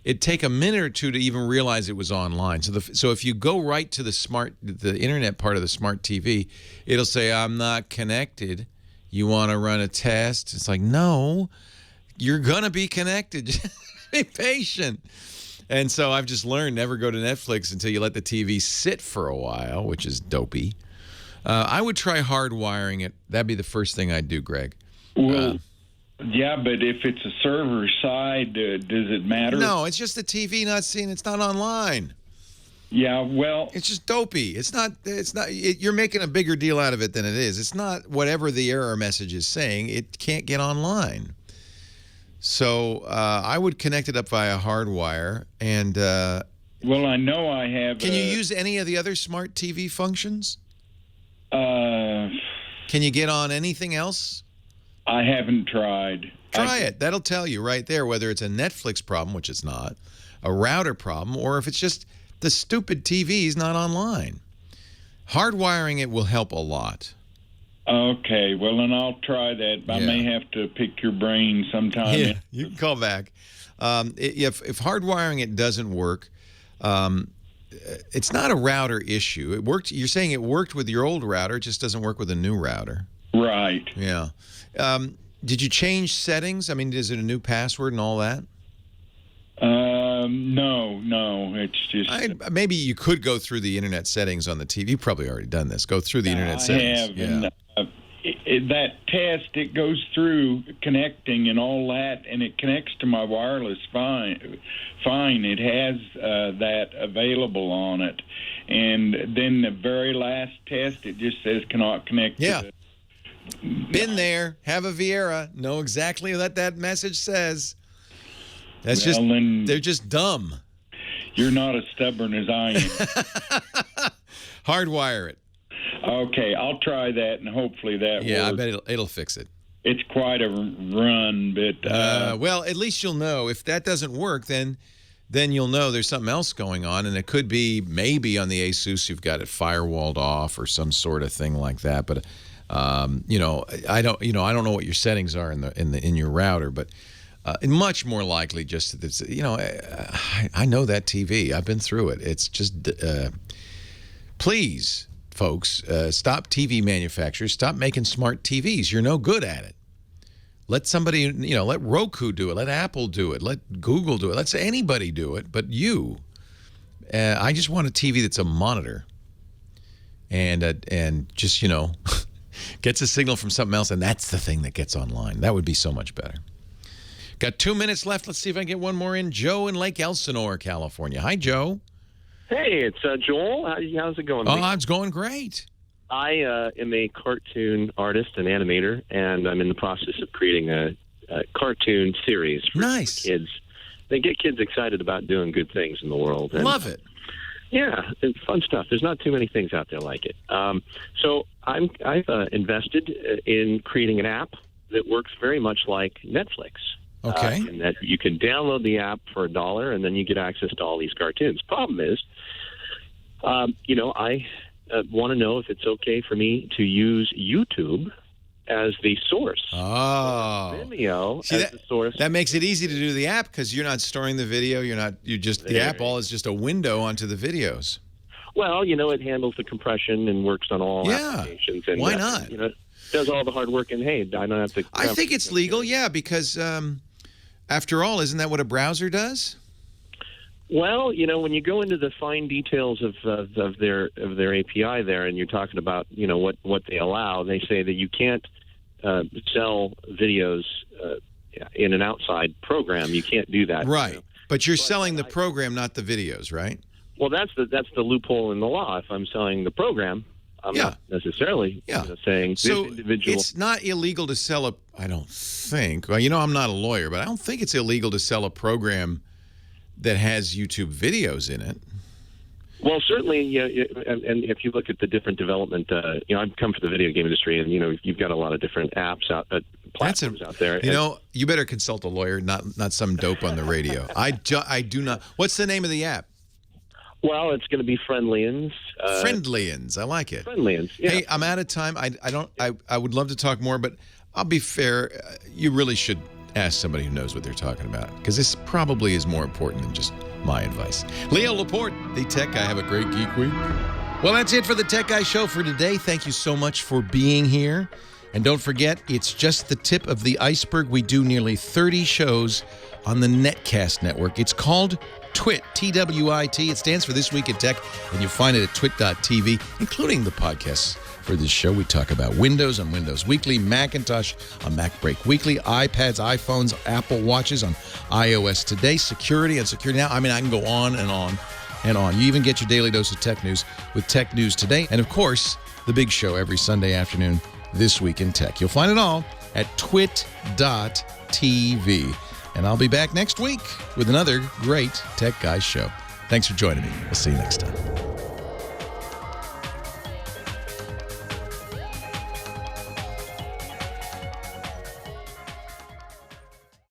Speaker 3: it'd take a minute or two to even realize it was online. So if you go right to the internet part of the smart TV, it'll say, "I'm not connected. You want to run a test?" It's like, no, you're gonna be connected. Be patient. And so I've just learned never go to Netflix until you let the TV sit for a while, which is dopey. I would try hardwiring it. That'd be the first thing I'd do, Greg.
Speaker 16: Well, yeah, but if it's a server side, does it matter?
Speaker 3: No, it's just the TV not seeing. It's not online.
Speaker 16: Yeah, well,
Speaker 3: it's just dopey. It's not. You're making a bigger deal out of it than it is. It's not whatever the error message is saying. It can't get online. So I would connect it up via hardwire. And
Speaker 16: well, I know I have.
Speaker 3: Can you use any of the other smart TV functions? Can you get on anything else?
Speaker 16: I haven't tried.
Speaker 3: Try it. That'll tell you right there whether it's a Netflix problem, which it's not, a router problem, or if it's just the stupid TV's not online. Hardwiring it will help a lot.
Speaker 16: Okay, well, then I'll try that. I may have to pick your brain sometime.
Speaker 3: Yeah, you can call back. If hardwiring it doesn't work, it's not a router issue. It worked. You're saying it worked with your old router, it just doesn't work with a new router.
Speaker 16: Right.
Speaker 3: Yeah. Did you change settings? I mean, is it a new password and all that?
Speaker 16: No. It's just
Speaker 3: maybe you could go through the internet settings on the TV. You've probably already done this. Go through the internet settings.
Speaker 16: I have. And, that test, it goes through connecting and all that, and it connects to my wireless fine. It has that available on it. And then the very last test, it just says cannot connect to the...
Speaker 3: Been there. Have a Viera. Know exactly what that message says. That's they're just dumb.
Speaker 16: You're not as stubborn as I am.
Speaker 3: Hardwire it.
Speaker 16: Okay, I'll try that, and hopefully that
Speaker 3: Yeah,
Speaker 16: works.
Speaker 3: I bet it'll fix it.
Speaker 16: It's quite a run, but...
Speaker 3: well, at least you'll know. If that doesn't work, then you'll know there's something else going on, and it could be maybe on the Asus you've got it firewalled off or some sort of thing like that. But I don't know what your settings are in your router, but much more likely just that I know that TV. I've been through it. It's just please, folks, stop TV manufacturers. Stop making smart TVs. You're no good at it. Let somebody, let Roku do it. Let Apple do it. Let Google do it. Let anybody do it. But you, I just want a TV that's a monitor, and just gets a signal from something else, and that's the thing that gets online. That would be so much better. Got 2 minutes left. Let's see if I can get one more in. Joe in Lake Elsinore, California. Hi, Joe.
Speaker 17: Hey, it's Joel. How's it going?
Speaker 3: Oh, it's going great.
Speaker 17: I am a cartoon artist and animator, and I'm in the process of creating a cartoon series for kids. They get kids excited about doing good things in the world. And,
Speaker 3: love it.
Speaker 17: Yeah, it's fun stuff. There's not too many things out there like it. So I've invested in creating an app that works very much like Netflix.
Speaker 3: Okay.
Speaker 17: And that you can download the app for $1, and then you get access to all these cartoons. Problem is, I want to know if it's okay for me to use YouTube as the source.
Speaker 3: Oh.
Speaker 17: Vimeo as the source.
Speaker 3: That makes it easy to do the app because you're not storing the video. The app all is just a window onto the videos.
Speaker 17: Well, it handles the compression and works on all applications. And
Speaker 3: why not?
Speaker 17: Does all the hard work, and hey, I don't have to.
Speaker 3: I think it's legal, because after all, isn't that what a browser does?
Speaker 17: Well, when you go into the fine details of their API there, and you're talking about what they allow, they say that you can't sell videos in an outside program. You can't do that.
Speaker 3: Right, but you're selling the program, not the videos, right?
Speaker 17: Well, that's the loophole in the law. If I'm selling the program, I'm not necessarily saying this individual.
Speaker 3: It's not illegal to sell I don't think. Well, I'm not a lawyer, but I don't think it's illegal to sell a program that has YouTube videos in it.
Speaker 17: Well, certainly, and if you look at the different development, I've come from the video game industry, and you've got a lot of different apps platforms out there.
Speaker 3: You better consult a lawyer, not some dope on the radio. I do not. What's the name of the app?
Speaker 17: Well, it's going to be Friendlians.
Speaker 3: Friendlians, I like it.
Speaker 17: Friendlians. Yeah.
Speaker 3: Hey, I'm out of time. I would love to talk more, but I'll be fair. You really should ask somebody who knows what they're talking about, because this probably is more important than just my advice. Leo Laporte, the Tech Guy. Have a great Geek Week. Well, that's it for the Tech Guy Show for today. Thank you so much for being here. And don't forget, it's just the tip of the iceberg. We do nearly 30 shows on the Netcast network. It's called TWIT, T-W-I-T. It stands for This Week in Tech, and you'll find it at twit.tv, including the podcasts for this show. We talk about Windows on Windows Weekly, Macintosh on Mac Break Weekly, iPads, iPhones, Apple Watches on iOS Today, security on Security Now. I mean, I can go on and on and on. You even get your daily dose of tech news with Tech News Today. And, of course, the big show every Sunday afternoon, This Week in Tech. You'll find it all at twit.tv. And I'll be back next week with another great Tech Guys show. Thanks for joining me. We'll see you next time.